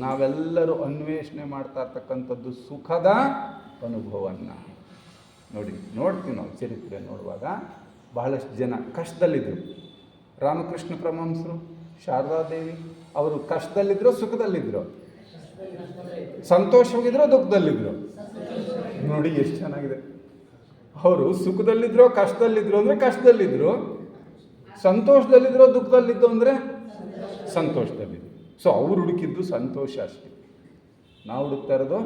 ನಾವೆಲ್ಲರೂ ಅನ್ವೇಷಣೆ ಮಾಡ್ತಾ ಇರ್ತಕ್ಕಂಥದ್ದು ಸುಖದ ಅನುಭವವನ್ನು. ನೋಡ್ತೀವಿ ನಾವು ಚರಿತ್ರೆ ನೋಡುವಾಗ ಬಹಳಷ್ಟು ಜನ ಕಷ್ಟದಲ್ಲಿದ್ದರು. ರಾಮಕೃಷ್ಣ ಪರಮಹಂಸರು, ಶಾರದಾದೇವಿ ಅವರು ಕಷ್ಟದಲ್ಲಿದ್ದರು, ಸುಖದಲ್ಲಿದ್ದರು, ಸಂತೋಷವಾಗಿದ್ದರು, ದುಃಖದಲ್ಲಿದ್ದರು. ನೋಡಿ ಎಷ್ಟು ಚೆನ್ನಾಗಿದೆ. ಅವರು ಸುಖದಲ್ಲಿದ್ರೋ ಕಷ್ಟದಲ್ಲಿದ್ರು ಅಂದರೆ ಕಷ್ಟದಲ್ಲಿದ್ದರು, ಸಂತೋಷದಲ್ಲಿದ್ರೋ ದುಃಖದಲ್ಲಿದ್ದು ಅಂದರೆ ಸಂತೋಷದಲ್ಲಿದ್ದರು. ಸೊ ಅವ್ರು ಹುಡುಕಿದ್ದು ಸಂತೋಷ ಅಷ್ಟೇ. ನಾವು ಹುಡುಕ್ತಾ ಇರೋದು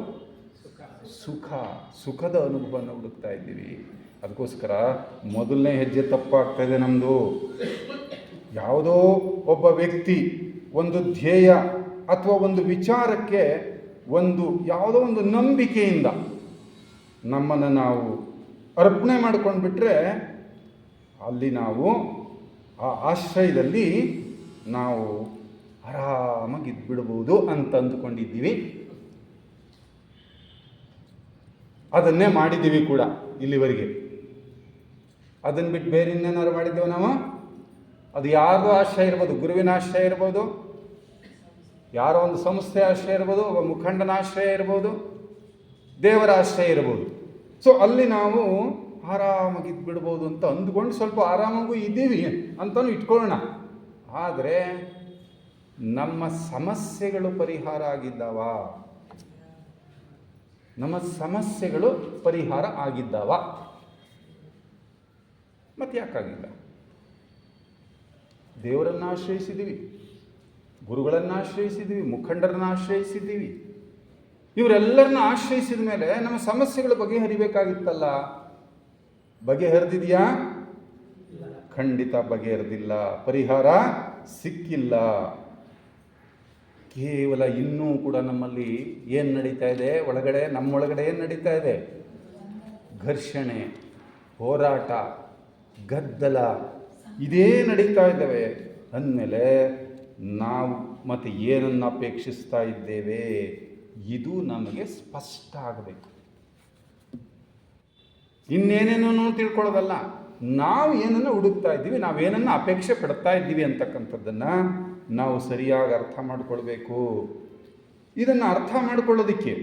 ಸುಖದ ಅನುಭವನ ಹುಡುಕ್ತಾ ಇದ್ದೀವಿ. ಅದಕ್ಕೋಸ್ಕರ ಮೊದಲನೇ ಹೆಜ್ಜೆ ತಪ್ಪಾಗ್ತಾಯಿದೆ ನಮ್ಮದು. ಯಾವುದೋ ಒಬ್ಬ ವ್ಯಕ್ತಿ ಒಂದು ಧ್ಯೇಯ ಅಥವಾ ಒಂದು ವಿಚಾರಕ್ಕೆ ಯಾವುದೋ ಒಂದು ನಂಬಿಕೆಯಿಂದ ನಮ್ಮನ್ನು ನಾವು ಅರ್ಪಣೆ ಮಾಡ್ಕೊಂಡ್ಬಿಟ್ರೆ ಅಲ್ಲಿ ನಾವು ಆ ಆಶ್ರಯದಲ್ಲಿ ನಾವು ಆರಾಮಾಗಿ ಇದ್ಬಿಡ್ಬೋದು ಅಂತ ಅಂದ್ಕೊಂಡಿದ್ದೀವಿ. ಅದನ್ನೇ ಮಾಡಿದ್ದೀವಿ ಕೂಡ ಇಲ್ಲಿವರೆಗೆ. ಅದನ್ನು ಬಿಟ್ಟು ಬೇರೆ ಇನ್ನೇನಾದ್ರು ಮಾಡಿದ್ದೇವೆ ನಾವು? ಅದು ಯಾರ್ದೋ ಆಶ್ರಯ ಇರ್ಬೋದು, ಗುರುವಿನ ಆಶ್ರಯ ಇರ್ಬೋದು, ಯಾರೋ ಒಂದು ಸಂಸ್ಥೆ ಆಶ್ರಯ ಇರ್ಬೋದು, ಒಬ್ಬ ಮುಖಂಡನ ಆಶ್ರಯ ಇರ್ಬೋದು, ದೇವರ ಆಶ್ರಯ ಇರ್ಬೋದು. ಸೊ ಅಲ್ಲಿ ನಾವು ಆರಾಮಾಗಿ ಇದ್ಬಿಡ್ಬೋದು ಅಂತ ಅಂದ್ಕೊಂಡು ಸ್ವಲ್ಪ ಆರಾಮಾಗೂ ಇದ್ದೀವಿ ಅಂತಲೂ ಇಟ್ಕೊಳ್ಳೋಣ. ಆದರೆ ನಮ್ಮ ಸಮಸ್ಯೆಗಳು ಪರಿಹಾರ ಆಗಿದ್ದಾವ? ನಮ್ಮ ಸಮಸ್ಯೆಗಳು ಪರಿಹಾರ ಆಗಿದ್ದಾವ? ಮತ್ತೆ ಯಾಕಾಗಿಲ್ಲ? ದೇವರನ್ನು ಆಶ್ರಯಿಸಿದ್ದೀವಿ, ಗುರುಗಳನ್ನು ಆಶ್ರಯಿಸಿದ್ದೀವಿ, ಮುಖಂಡರನ್ನು ಆಶ್ರಯಿಸಿದ್ದೀವಿ. ಇವರೆಲ್ಲರನ್ನ ಆಶ್ರಯಿಸಿದ ಮೇಲೆ ನಮ್ಮ ಸಮಸ್ಯೆಗಳು ಬಗೆಹರಿಬೇಕಾಗಿತ್ತಲ್ಲ. ಬಗೆಹರಿದಿದೆಯಾ? ಖಂಡಿತ ಬಗೆಹರಿದಿಲ್ಲ, ಪರಿಹಾರ ಸಿಕ್ಕಿಲ್ಲ. ಕೇವಲ ಇನ್ನೂ ಕೂಡ ನಮ್ಮಲ್ಲಿ ಏನು ನಡೀತಾ ಇದೆ, ನಮ್ಮೊಳಗಡೆ ಏನು ನಡೀತಾ ಇದೆ? ಘರ್ಷಣೆ, ಹೋರಾಟ, ಗದ್ದಲ ಇದೇ ನಡೀತಾ ಇದ್ದಾವೆ. ಅಂದಮೇಲೆ ನಾವು ಮತ್ತೆ ಏನನ್ನು ಅಪೇಕ್ಷಿಸ್ತಾ ಇದ್ದೇವೆ ಇದು ನಮಗೆ ಸ್ಪಷ್ಟ ಆಗಬೇಕು. ಇನ್ನೇನೇನೋ ತಿಳ್ಕೊಳ್ಳೋದಲ್ಲ, ನಾವು ಏನನ್ನು ಹುಡುಕ್ತಾ ಇದ್ದೀವಿ, ನಾವೇನನ್ನು ಅಪೇಕ್ಷೆ ಪಡ್ತಾ ಇದ್ದೀವಿ ಅಂತಕ್ಕಂಥದ್ದನ್ನು ನಾವು ಸರಿಯಾಗಿ ಅರ್ಥ ಮಾಡಿಕೊಳ್ಬೇಕು. ಇದನ್ನು ಅರ್ಥ ಮಾಡಿಕೊಳ್ಳೋದಕ್ಕೆ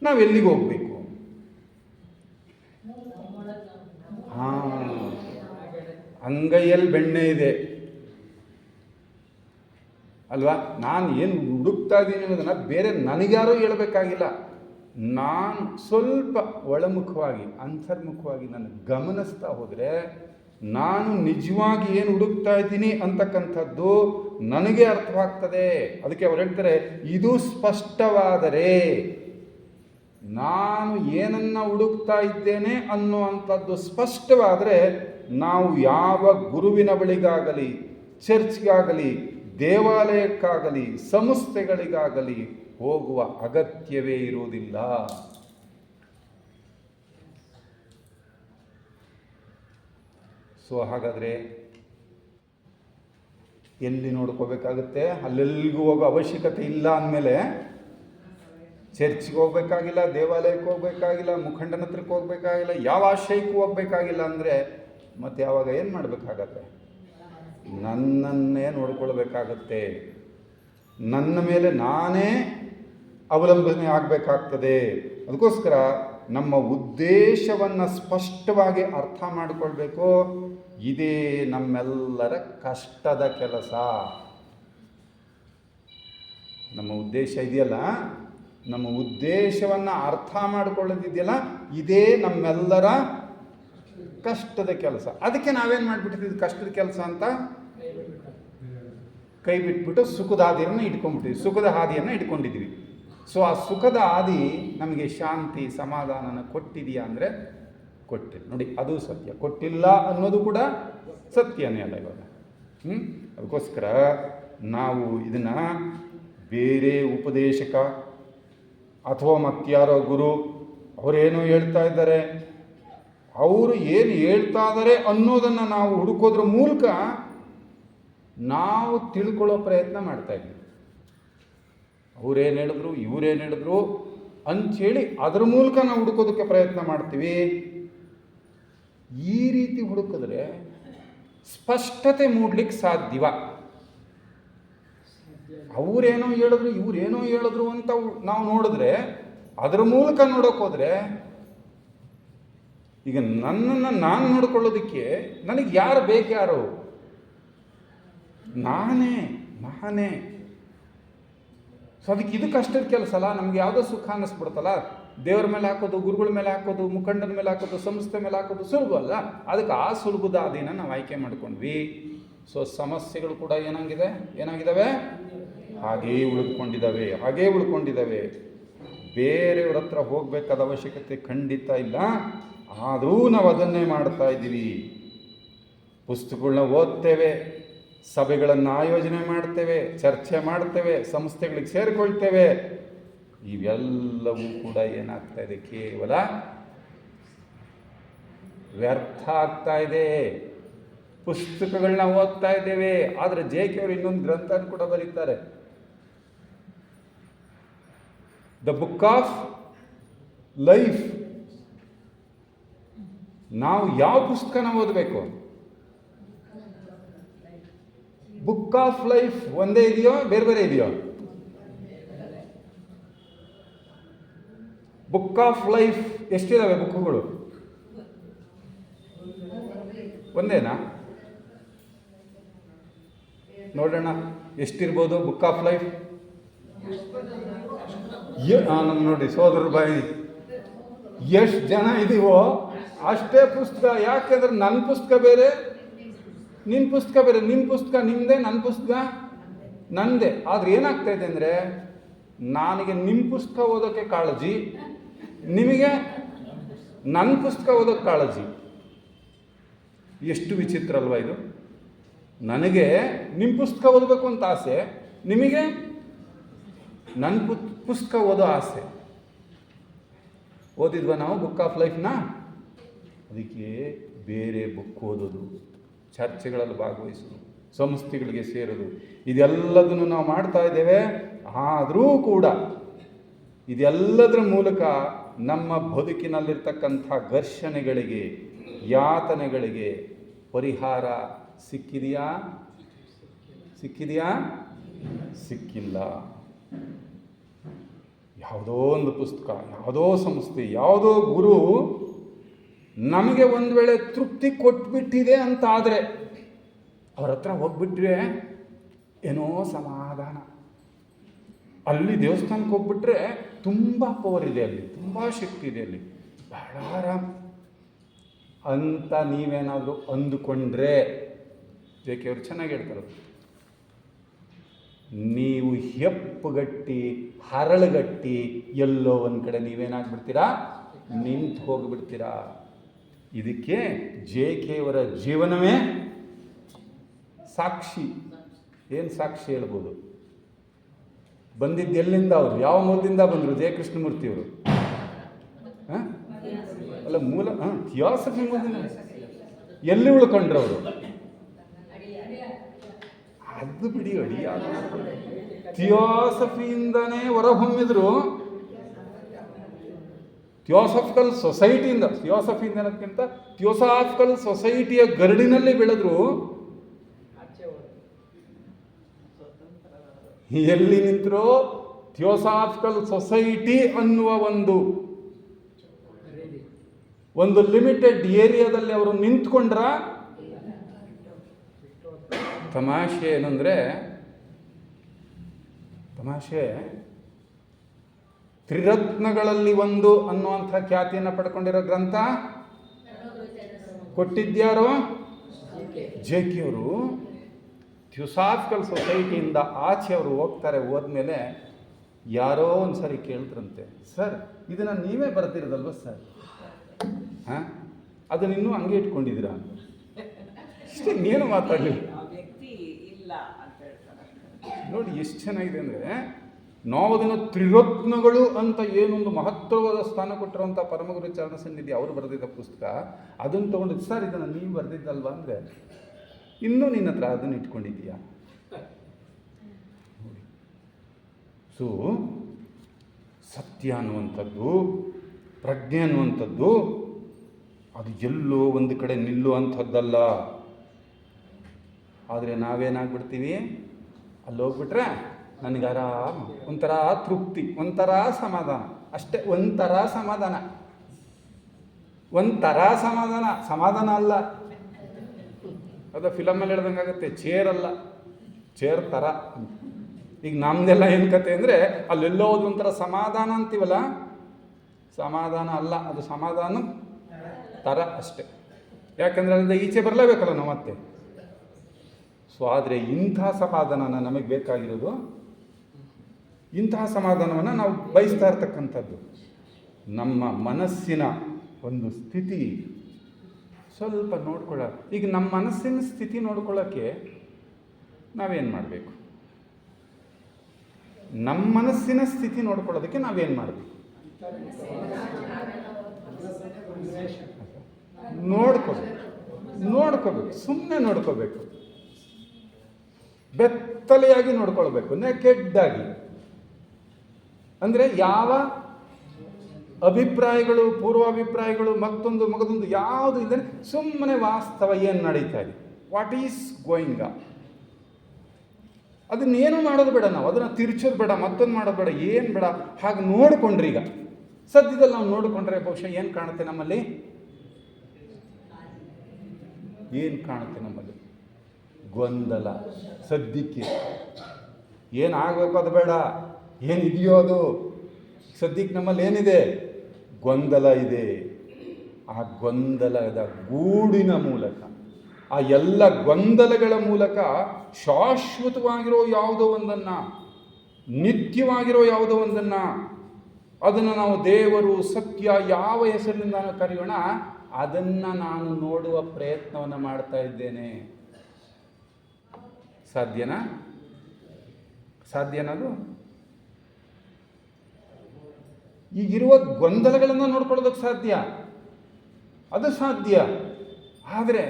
ನಾವು ಎಲ್ಲಿಗೆ ಹೋಗಬೇಕು? ಅಂಗೈಯಲ್ಲಿ ಬೆಣ್ಣೆ ಇದೆ ಅಲ್ವಾ? ನಾನು ಏನು ಹುಡುಕ್ತಾ ಇದ್ದೀನಿ ಅನ್ನೋದನ್ನು ಬೇರೆ ನನಗ್ಯಾರೂ ಹೇಳಬೇಕಾಗಿಲ್ಲ. ನಾನು ಸ್ವಲ್ಪ ಒಳಮುಖವಾಗಿ, ಅಂತರ್ಮುಖವಾಗಿ ನಾನು ಗಮನಿಸ್ತಾ ಹೋದರೆ ನಾನು ನಿಜವಾಗಿ ಏನು ಹುಡುಕ್ತಾ ಇದ್ದೀನಿ ಅಂತಕ್ಕಂಥದ್ದು ನನಗೆ ಅರ್ಥವಾಗ್ತದೆ. ಅದಕ್ಕೆ ಅವ್ರು ಹೇಳ್ತಾರೆ, ಇದು ಸ್ಪಷ್ಟವಾದರೆ, ನಾನು ಏನನ್ನು ಹುಡುಕ್ತಾ ಇದ್ದೇನೆ ಅನ್ನುವಂಥದ್ದು ಸ್ಪಷ್ಟವಾದರೆ ನಾವು ಯಾವ ಗುರುವಿನ ಬಳಿಗಾಗಲಿ, ಚರ್ಚ್ಗಾಗಲಿ, ದೇವಾಲಯಕ್ಕಾಗಲಿ, ಸಂಸ್ಥೆಗಳಿಗಾಗಲಿ ಹೋಗುವ ಅಗತ್ಯವೇ ಇರುವುದಿಲ್ಲ. ಸೊ ಹಾಗಾದರೆ ಎಲ್ಲಿ ನೋಡ್ಕೋಬೇಕಾಗುತ್ತೆ? ಅಲ್ಲೆಲ್ಲಿಗೂ ಹೋಗೋ ಅವಶ್ಯಕತೆ ಇಲ್ಲ ಅಂದಮೇಲೆ ಚರ್ಚ್ಗೆ ಹೋಗ್ಬೇಕಾಗಿಲ್ಲ, ದೇವಾಲಯಕ್ಕೆ ಹೋಗ್ಬೇಕಾಗಿಲ್ಲ, ಮುಖಂಡನ ಹತ್ರಕ್ಕೆ ಹೋಗ್ಬೇಕಾಗಿಲ್ಲ, ಯಾವ ಆಶ್ರಯಕ್ಕೂ ಹೋಗ್ಬೇಕಾಗಿಲ್ಲ ಅಂದರೆ ಮತ್ತೆ ಯಾವಾಗ ಏನು ಮಾಡಬೇಕಾಗತ್ತೆ? ನನ್ನನ್ನೇ ನೋಡ್ಕೊಳ್ಬೇಕಾಗತ್ತೆ. ನನ್ನ ಮೇಲೆ ನಾನೇ ಅವಲಂಬನೆ ಆಗಬೇಕಾಗ್ತದೆ. ಅದಕ್ಕೋಸ್ಕರ ನಮ್ಮ ಉದ್ದೇಶವನ್ನು ಸ್ಪಷ್ಟವಾಗಿ ಅರ್ಥ ಮಾಡಿಕೊಳ್ಬೇಕು. ಇದೇ ನಮ್ಮೆಲ್ಲರ ಕಷ್ಟದ ಕೆಲಸ. ನಮ್ಮ ಉದ್ದೇಶ ಇದೆಯಲ್ಲ, ನಮ್ಮ ಉದ್ದೇಶವನ್ನು ಅರ್ಥ ಮಾಡಿಕೊಳ್ಳೋದಿದೆಯಲ್ಲ, ಇದೇ ನಮ್ಮೆಲ್ಲರ ಕಷ್ಟದ ಕೆಲಸ. ಅದಕ್ಕೆ ನಾವೇನು ಮಾಡಿಬಿಟ್ಟಿದ್ದೀವಿ? ಕಷ್ಟದ ಕೆಲಸ ಅಂತ ಕೈ ಬಿಟ್ಬಿಟ್ಟು ಸುಖದ ಹಾದಿಯನ್ನು ಇಟ್ಕೊಂಡಿದ್ದೀವಿ. ಸೊ ಆ ಸುಖದ ಹಾದಿ ನಮಗೆ ಶಾಂತಿ, ಸಮಾಧಾನನ ಕೊಟ್ಟಿದೆಯಾ ಅಂದರೆ ಕೊಟ್ಟಿಲ್ಲ. ನೋಡಿ, ಅದು ಸತ್ಯ. ಕೊಟ್ಟಿಲ್ಲ ಅನ್ನೋದು ಕೂಡ ಸತ್ಯನೇ ಅಲ್ಲ ಇವಾಗ. ಅದಕ್ಕೋಸ್ಕರ ನಾವು ಇದನ್ನು ಬೇರೆ ಉಪದೇಶಕ ಅಥವಾ ಮತ್ತಾರೋ ಗುರು ಅವರೇನೋ ಹೇಳ್ತಾ ಇದ್ದಾರೆ, ಅವರು ಏನು ಹೇಳ್ತಾ ಇದ್ದಾರೆ ಅನ್ನೋದನ್ನು ನಾವು ಹುಡುಕೋದ್ರ ಮೂಲಕ ನಾವು ತಿಳ್ಕೊಳ್ಳೋ ಪ್ರಯತ್ನ ಮಾಡ್ತಾಯಿದ್ವಿ. ಅವರೇನು ಹೇಳಿದ್ರು, ಇವರೇನು ಹೇಳಿದ್ರು ಅಂಥೇಳಿ ಅದರ ಮೂಲಕ ನಾವು ಹುಡುಕೋದಕ್ಕೆ ಪ್ರಯತ್ನ ಮಾಡ್ತೀವಿ. ಈ ರೀತಿ ಹುಡುಕಿದ್ರೆ ಸ್ಪಷ್ಟತೆ ಮೂಡಲಿಕ್ಕೆ ಸಾಧ್ಯವ? ಅವರೇನೋ ಹೇಳಿದ್ರು, ಇವರೇನೋ ಹೇಳಿದ್ರು ಅಂತ ನಾವು ನೋಡಿದ್ರೆ, ಅದರ ಮೂಲಕ ನೋಡೋಕ್ಕೋದ್ರೆ, ಈಗ ನನ್ನನ್ನು ನಾನು ನೋಡ್ಕೊಳ್ಳೋದಕ್ಕೆ ನನಗೆ ಯಾರು ಬೇಕ್ಯಾರು? ನಾನೇ. ಸೊ ಅದಕ್ಕೆ ಇದು ಕಷ್ಟದ ಕೆಲಸ ಅಲ್ಲ. ನಮ್ಗೆ ಯಾವುದೋ ಸುಖ ಅನ್ನಿಸ್ಬಿಡ್ತಲ್ಲ, ದೇವ್ರ ಮೇಲೆ ಹಾಕೋದು, ಗುರುಗಳ ಮೇಲೆ ಹಾಕೋದು, ಮುಖಂಡನ ಮೇಲೆ ಹಾಕೋದು, ಸಂಸ್ಥೆ ಮೇಲೆ ಹಾಕೋದು ಸುಲಭ ಅಲ್ಲ. ಅದಕ್ಕೆ ಆ ಸುಲಭದ ಹಾದಿನ ನಾವು ಆಯ್ಕೆ ಮಾಡ್ಕೊಂಡ್ವಿ. ಸೊ ಸಮಸ್ಯೆಗಳು ಕೂಡ ಏನಾಗಿದ್ದಾವೆ? ಹಾಗೇ ಉಳ್ಕೊಂಡಿದ್ದಾವೆ. ಬೇರೆಯವ್ರ ಹತ್ರ ಹೋಗಬೇಕಾದ ಅವಶ್ಯಕತೆ ಖಂಡಿತ ಇಲ್ಲ. ಆದರೂ ನಾವು ಅದನ್ನೇ ಮಾಡ್ತಾ ಇದ್ದೀವಿ. ಪುಸ್ತಕಗಳನ್ನ ಓದ್ತೇವೆ, ಸಭೆಗಳನ್ನು ಆಯೋಜನೆ ಮಾಡ್ತೇವೆ, ಚರ್ಚೆ ಮಾಡ್ತೇವೆ, ಸಂಸ್ಥೆಗಳಿಗೆ ಸೇರಿಕೊಳ್ತೇವೆ. ಇವೆಲ್ಲವೂ ಕೂಡ ಏನಾಗ್ತಾ ಇದೆ? ಕೇವಲ ವ್ಯರ್ಥ ಆಗ್ತಾ ಇದೆ. ಪುಸ್ತಕಗಳನ್ನ ಓದ್ತಾ ಇದ್ದೇವೆ, ಆದರೆ JK ಅವರು ಇನ್ನೊಂದು ಗ್ರಂಥ ಕೂಡ ಬರೀತಾರೆ, ದ ಬುಕ್ ಆಫ್ ಲೈಫ್. ನಾವು ಯಾವ ಪುಸ್ತಕನ ಓದಬೇಕು? ಬುಕ್ ಆಫ್ ಲೈಫ್ ಒಂದೇ ಇದೆಯೋ ಬೇರೆ ಬೇರೆ ಇದೆಯೋ? ಬುಕ್ ಆಫ್ ಲೈಫ್ ಎಷ್ಟಿದಾವೆ ಬುಕ್ಗಳು? ಒಂದೇನಾ? ನೋಡೋಣ ಎಷ್ಟಿರ್ಬೋದು ಬುಕ್ ಆಫ್ ಲೈಫ್. ನಮ್ಮ ನೋಡಿ ಸೋದರ ಬಾಯಿ, ಎಷ್ಟು ಜನ ಇದೀವೋ ಅಷ್ಟೇ ಪುಸ್ತಕ. ಯಾಕೆಂದ್ರೆ ನನ್ನ ಪುಸ್ತಕ ಬೇರೆ, ನಿನ್ನ ಪುಸ್ತಕ ಬೇರೆ. ನಿಮ್ಮ ಪುಸ್ತಕ ನಿಮ್ಮದೇ, ನನ್ನ ಪುಸ್ತಕ ನನ್ನದೇ. ಆದ್ರೆ ಏನಾಗ್ತಾ ಇದೆ ಅಂದರೆ, ನನಗೆ ನಿಮ್ಮ ಪುಸ್ತಕ ಓದೋಕ್ಕೆ ಕಾಳಜಿ, ನಿಮಗೆ ನನ್ನ ಪುಸ್ತಕ ಓದೋಕ್ಕೆ ಕಾಳಜಿ. ಎಷ್ಟು ವಿಚಿತ್ರ ಅಲ್ವಾ ಇದು? ನನಗೆ ನಿಮ್ಮ ಪುಸ್ತಕ ಓದಬೇಕು ಅಂತ ಆಸೆ, ನಿಮಗೆ ನನ್ನ ಪುಸ್ತಕ ಓದೋ ಆಸೆ. ಓದಿದ್ವಾ ನಾವು ಬುಕ್ ಆಫ್ ಲೈಫ್ನ? ಅದಕ್ಕೆ ಬೇರೆ ಬುಕ್ ಓದೋದು, ಚರ್ಚೆಗಳಲ್ಲಿ ಭಾಗವಹಿಸೋದು, ಸಂಸ್ಥೆಗಳಿಗೆ ಸೇರೋದು, ಇದೆಲ್ಲದನ್ನು ನಾವು ಮಾಡ್ತಾ ಇದ್ದೇವೆ. ಆದರೂ ಕೂಡ ಇದೆಲ್ಲದರ ಮೂಲಕ ನಮ್ಮ ಬದುಕಿನಲ್ಲಿರ್ತಕ್ಕಂಥ ಘರ್ಷಣೆಗಳಿಗೆ, ಯಾತನೆಗಳಿಗೆ ಪರಿಹಾರ ಸಿಕ್ಕಿದೆಯಾ? ಸಿಕ್ಕಿಲ್ಲ. ಯಾವುದೋ ಒಂದು ಪುಸ್ತಕ, ಯಾವುದೋ ಸಂಸ್ಥೆ, ಯಾವುದೋ ಗುರು ನಮಗೆ ಒಂದು ವೇಳೆ ತೃಪ್ತಿ ಕೊಟ್ಬಿಟ್ಟಿದೆ ಅಂತ ಆದರೆ ಅವ್ರ ಹತ್ರ ಹೋಗ್ಬಿಟ್ರೆ ಏನೋ ಸಮಾಧಾನ. ಅಲ್ಲಿ ದೇವಸ್ಥಾನಕ್ಕೆ ಹೋಗ್ಬಿಟ್ರೆ ತುಂಬ ಪವರ್ ಇದೆ, ಅಲ್ಲಿ ತುಂಬ ಶಕ್ತಿ ಇದೆ, ಅಲ್ಲಿ ಬಹಳ ಆರಾಮ್ ಅಂತ ನೀವೇನಾದರೂ ಅಂದುಕೊಂಡ್ರೆ, JK ಅವರು ಚೆನ್ನಾಗಿ ಹೇಳ್ತಾರೆ, ನೀವು ಹೆಪ್ಪುಗಟ್ಟಿ ಹರಳುಗಟ್ಟಿ ಎಲ್ಲೋ ಒಂದು ಕಡೆ ನೀವೇನಾಗ್ಬಿಡ್ತೀರಾ? ನಿಂತು ಹೋಗ್ಬಿಡ್ತೀರಾ. ಇದಕ್ಕೆ JK ಅವರ ಜೀವನವೇ ಸಾಕ್ಷಿ. ಏನು ಸಾಕ್ಷಿ ಹೇಳ್ಬೋದು? ಬಂದಿದ್ದು ಎಲ್ಲಿಂದ? ಅವರು ಯಾವ ಮೂಲದಿಂದ ಬಂದರು? ಜಯಕೃಷ್ಣಮೂರ್ತಿಯವರು ಅಲ್ಲ, ಮೂಲ ಥಿಯಾಸಫಿ ಮೂಲದಿಂದ. ಎಲ್ಲಿ ಉಳ್ಕೊಂಡ್ರು ಅವರು? ಅದು ಬಿಡಿ, ಅಡಿ ಥಿಯಾಸಫಿಯಿಂದನೇ ಹೊರಹೊಮ್ಮಿದ್ರು. ಥಿಯೋಸಾಫಿಕಲ್ ಸೊಸೈಟಿಯಿಂದ, ಥಿಯೋಸಫಿಯಿಂದ ಅನ್ನೋದಕ್ಕಿಂತ ಥಿಯೋಸಾಫಿಕಲ್ ಸೊಸೈಟಿಯ ಗರಡಿನಲ್ಲಿ ಬೆಳೆದ್ರು. ಎಲ್ಲಿ ನಿಂತರೋ ಥಿಯೋಸಾಫಿಕಲ್ ಸೊಸೈಟಿ ಅನ್ನುವ ಒಂದು ಲಿಮಿಟೆಡ್ ಏರಿಯಾದಲ್ಲಿ ಅವರು ನಿಂತ್ಕೊಂಡ್ರ. ತಮಾಷೆ ಏನಂದ್ರೆ, ತ್ರಿರತ್ನಗಳಲ್ಲಿ ಒಂದು ಅನ್ನುವಂಥ ಖ್ಯಾತಿಯನ್ನು ಪಡ್ಕೊಂಡಿರೋ ಗ್ರಂಥ ಕೊಟ್ಟಿದ್ಯಾರೋ? JK ಅವರು. ಥಿಯೋಸಾಫಿಕಲ್ ಸೊಸೈಟಿಯಿಂದ ಆಚೆ ಅವರು ಹೋಗ್ತಾರೆ. ಹೋದ್ಮೇಲೆ ಯಾರೋ ಒಂದು ಸರಿ ಕೇಳ್ತಾರಂತೆ, ಸರ್ ಇದನ್ನು ನೀವೇ ಬರ್ತಿರೋದಲ್ವ ಸರ್? ಅದನ್ನ ಇನ್ನೂ ಹಂಗೆ ಇಟ್ಕೊಂಡಿದ್ದೀರಾ? ಇಷ್ಟೇ, ಏನು ಮಾತಾಡಲಿಲ್ಲ. ನೋಡಿ ಎಷ್ಟು ಚೆನ್ನಾಗಿದೆ ಅಂದರೆ, ನಾವು ಅದನ್ನು ತ್ರಿರತ್ನಗಳು ಅಂತ ಏನೊಂದು ಮಹತ್ವವಾದ ಸ್ಥಾನ ಕೊಟ್ಟಿರುವಂಥ ಪರಮಗುರು ಚರಣ ಸನ್ನಿಧಿ ಅವರು ಬರೆದಿದ್ದ ಪುಸ್ತಕ, ಅದನ್ನು ತೊಗೊಂಡಿದ್ದು, ಸರ್ ಇದನ್ನು ನೀವು ಬರೆದಿದ್ದಲ್ವಾ ಅಂದರೆ, ಇನ್ನೂ ನಿನ್ನ ಹತ್ರ ಅದನ್ನು ಇಟ್ಕೊಂಡಿದ್ದೀಯಾ? ಸೊ ಸತ್ಯ ಅನ್ನುವಂಥದ್ದು, ಪ್ರಜ್ಞೆ ಅನ್ನುವಂಥದ್ದು ಅದು ಎಲ್ಲೋ ಒಂದು ಕಡೆ ನಿಲ್ಲುವಂಥದ್ದಲ್ಲ. ಆದರೆ ನಾವೇನಾಗ್ಬಿಡ್ತೀವಿ, ಅಲ್ಲಿ ಹೋಗ್ಬಿಟ್ರೆ ನನಗೆ ಆರಾಮ, ಒಂಥರ ತೃಪ್ತಿ, ಒಂಥರ ಸಮಾಧಾನ, ಅಷ್ಟೇ. ಒಂಥರ ಸಮಾಧಾನ ಅಲ್ಲ. ಅದು ಫಿಲಮಲ್ಲಿ ಹೇಳ್ದಂಗೆ ಆಗುತ್ತೆ, ಚೇರ್ ಅಲ್ಲ, ಚೇರ್ ಥರ. ಈಗ ನಮ್ದೆಲ್ಲ ಏನು ಕತೆ ಅಂದರೆ, ಅಲ್ಲೆಲ್ಲೋ ಒಂಥರ ಸಮಾಧಾನ ಅಂತೀವಲ್ಲ, ಸಮಾಧಾನ ಅಲ್ಲ, ಅದು ಸಮಾಧಾನ ಥರ ಅಷ್ಟೆ. ಯಾಕಂದರೆ ಅಲ್ಲಿಂದ ಈಚೆ ಬರಲೇಬೇಕಲ್ಲ ನಾವು ಮತ್ತೆ. ಸೊ ಆದರೆ ಇಂಥ ಸಮಾಧಾನ ನಮಗೆ ಬೇಕಾಗಿರೋದು, ಇಂತಹ ಸಮಾಧಾನವನ್ನು ನಾವು ಬಯಸ್ತಾ ಇರ್ತಕ್ಕಂಥದ್ದು. ನಮ್ಮ ಮನಸ್ಸಿನ ಒಂದು ಸ್ಥಿತಿ ಸ್ವಲ್ಪ ಈಗ ನಮ್ಮ ಮನಸ್ಸಿನ ಸ್ಥಿತಿ ನೋಡ್ಕೊಳ್ಳೋಕ್ಕೆ ನಾವೇನು ಮಾಡಬೇಕು? ನಮ್ಮ ಮನಸ್ಸಿನ ಸ್ಥಿತಿ ನೋಡ್ಕೊಳ್ಳೋದಕ್ಕೆ ನಾವೇನು ಮಾಡಬೇಕು? ನೋಡ್ಕೋಬೇಕು, ಸುಮ್ಮನೆ ನೋಡ್ಕೋಬೇಕು, ಬೆತ್ತಲೆಯಾಗಿ ನೋಡ್ಕೊಳ್ಬೇಕು, ನೆಕೆಡ್ಡಾಗಿ. ಅಂದರೆ ಯಾವ ಅಭಿಪ್ರಾಯಗಳು, ಪೂರ್ವಾಭಿಪ್ರಾಯಗಳು, ಮಗದೊಂದು ಯಾವುದು ಇಲ್ಲದೆ ಸುಮ್ಮನೆ ವಾಸ್ತವ ಏನು ನಡೀತಾ ಇದೆ, ವಾಟ್ ಈಸ್ ಗೋಯಿಂಗ್ ಆನ್, ಅದನ್ನೇನು ಮಾಡೋದು ಬೇಡ, ನಾವು ಅದನ್ನು ತಿರ್ಚೋದು ಬೇಡ, ಮತ್ತೊಂದು ಮಾಡೋದು ಬೇಡ, ಏನು ಬೇಡ, ಹಾಗೆ ನೋಡಿಕೊಂಡ್ರಿ. ಈಗ ಸದ್ಯದಲ್ಲಿ ನಾವು ನೋಡಿಕೊಂಡ್ರೆ ಬಹುಶಃ ಏನು ಕಾಣುತ್ತೆ ನಮ್ಮಲ್ಲಿ? ಏನು ಕಾಣುತ್ತೆ ನಮ್ಮಲ್ಲಿ? ಗೊಂದಲ. ಸದ್ಯಕ್ಕೆ ಏನಾಗಬೇಕು ಅದು ಬೇಡ, ಏನಿದೆಯೋ ಅದು. ಸದ್ಯಕ್ಕೆ ನಮ್ಮಲ್ಲಿ ಏನಿದೆ? ಗೊಂದಲ ಇದೆ. ಆ ಗೊಂದಲದ ಗೂಡಿನ ಮೂಲಕ, ಆ ಎಲ್ಲ ಗೊಂದಲಗಳ ಮೂಲಕ ಶಾಶ್ವತವಾಗಿರೋ ಯಾವುದೋ ಒಂದನ್ನು, ನಿತ್ಯವಾಗಿರೋ ಯಾವುದೋ ಒಂದನ್ನು, ಅದನ್ನು ನಾವು ದೇವರು, ಸತ್ಯ, ಯಾವ ಹೆಸರಿನಿಂದ ನಾವು ಕರೆಯೋಣ, ಅದನ್ನು ನಾನು ನೋಡುವ ಪ್ರಯತ್ನವನ್ನು ಮಾಡ್ತಾ ಇದ್ದೇನೆ. ಸಾಧ್ಯನದು? ಈಗಿರುವ ಗೊಂದಲಗಳನ್ನು ನೋಡ್ಕೊಳ್ಳೋದಕ್ಕೆ ಸಾಧ್ಯ, ಅದು ಸಾಧ್ಯ. ಆದರೆ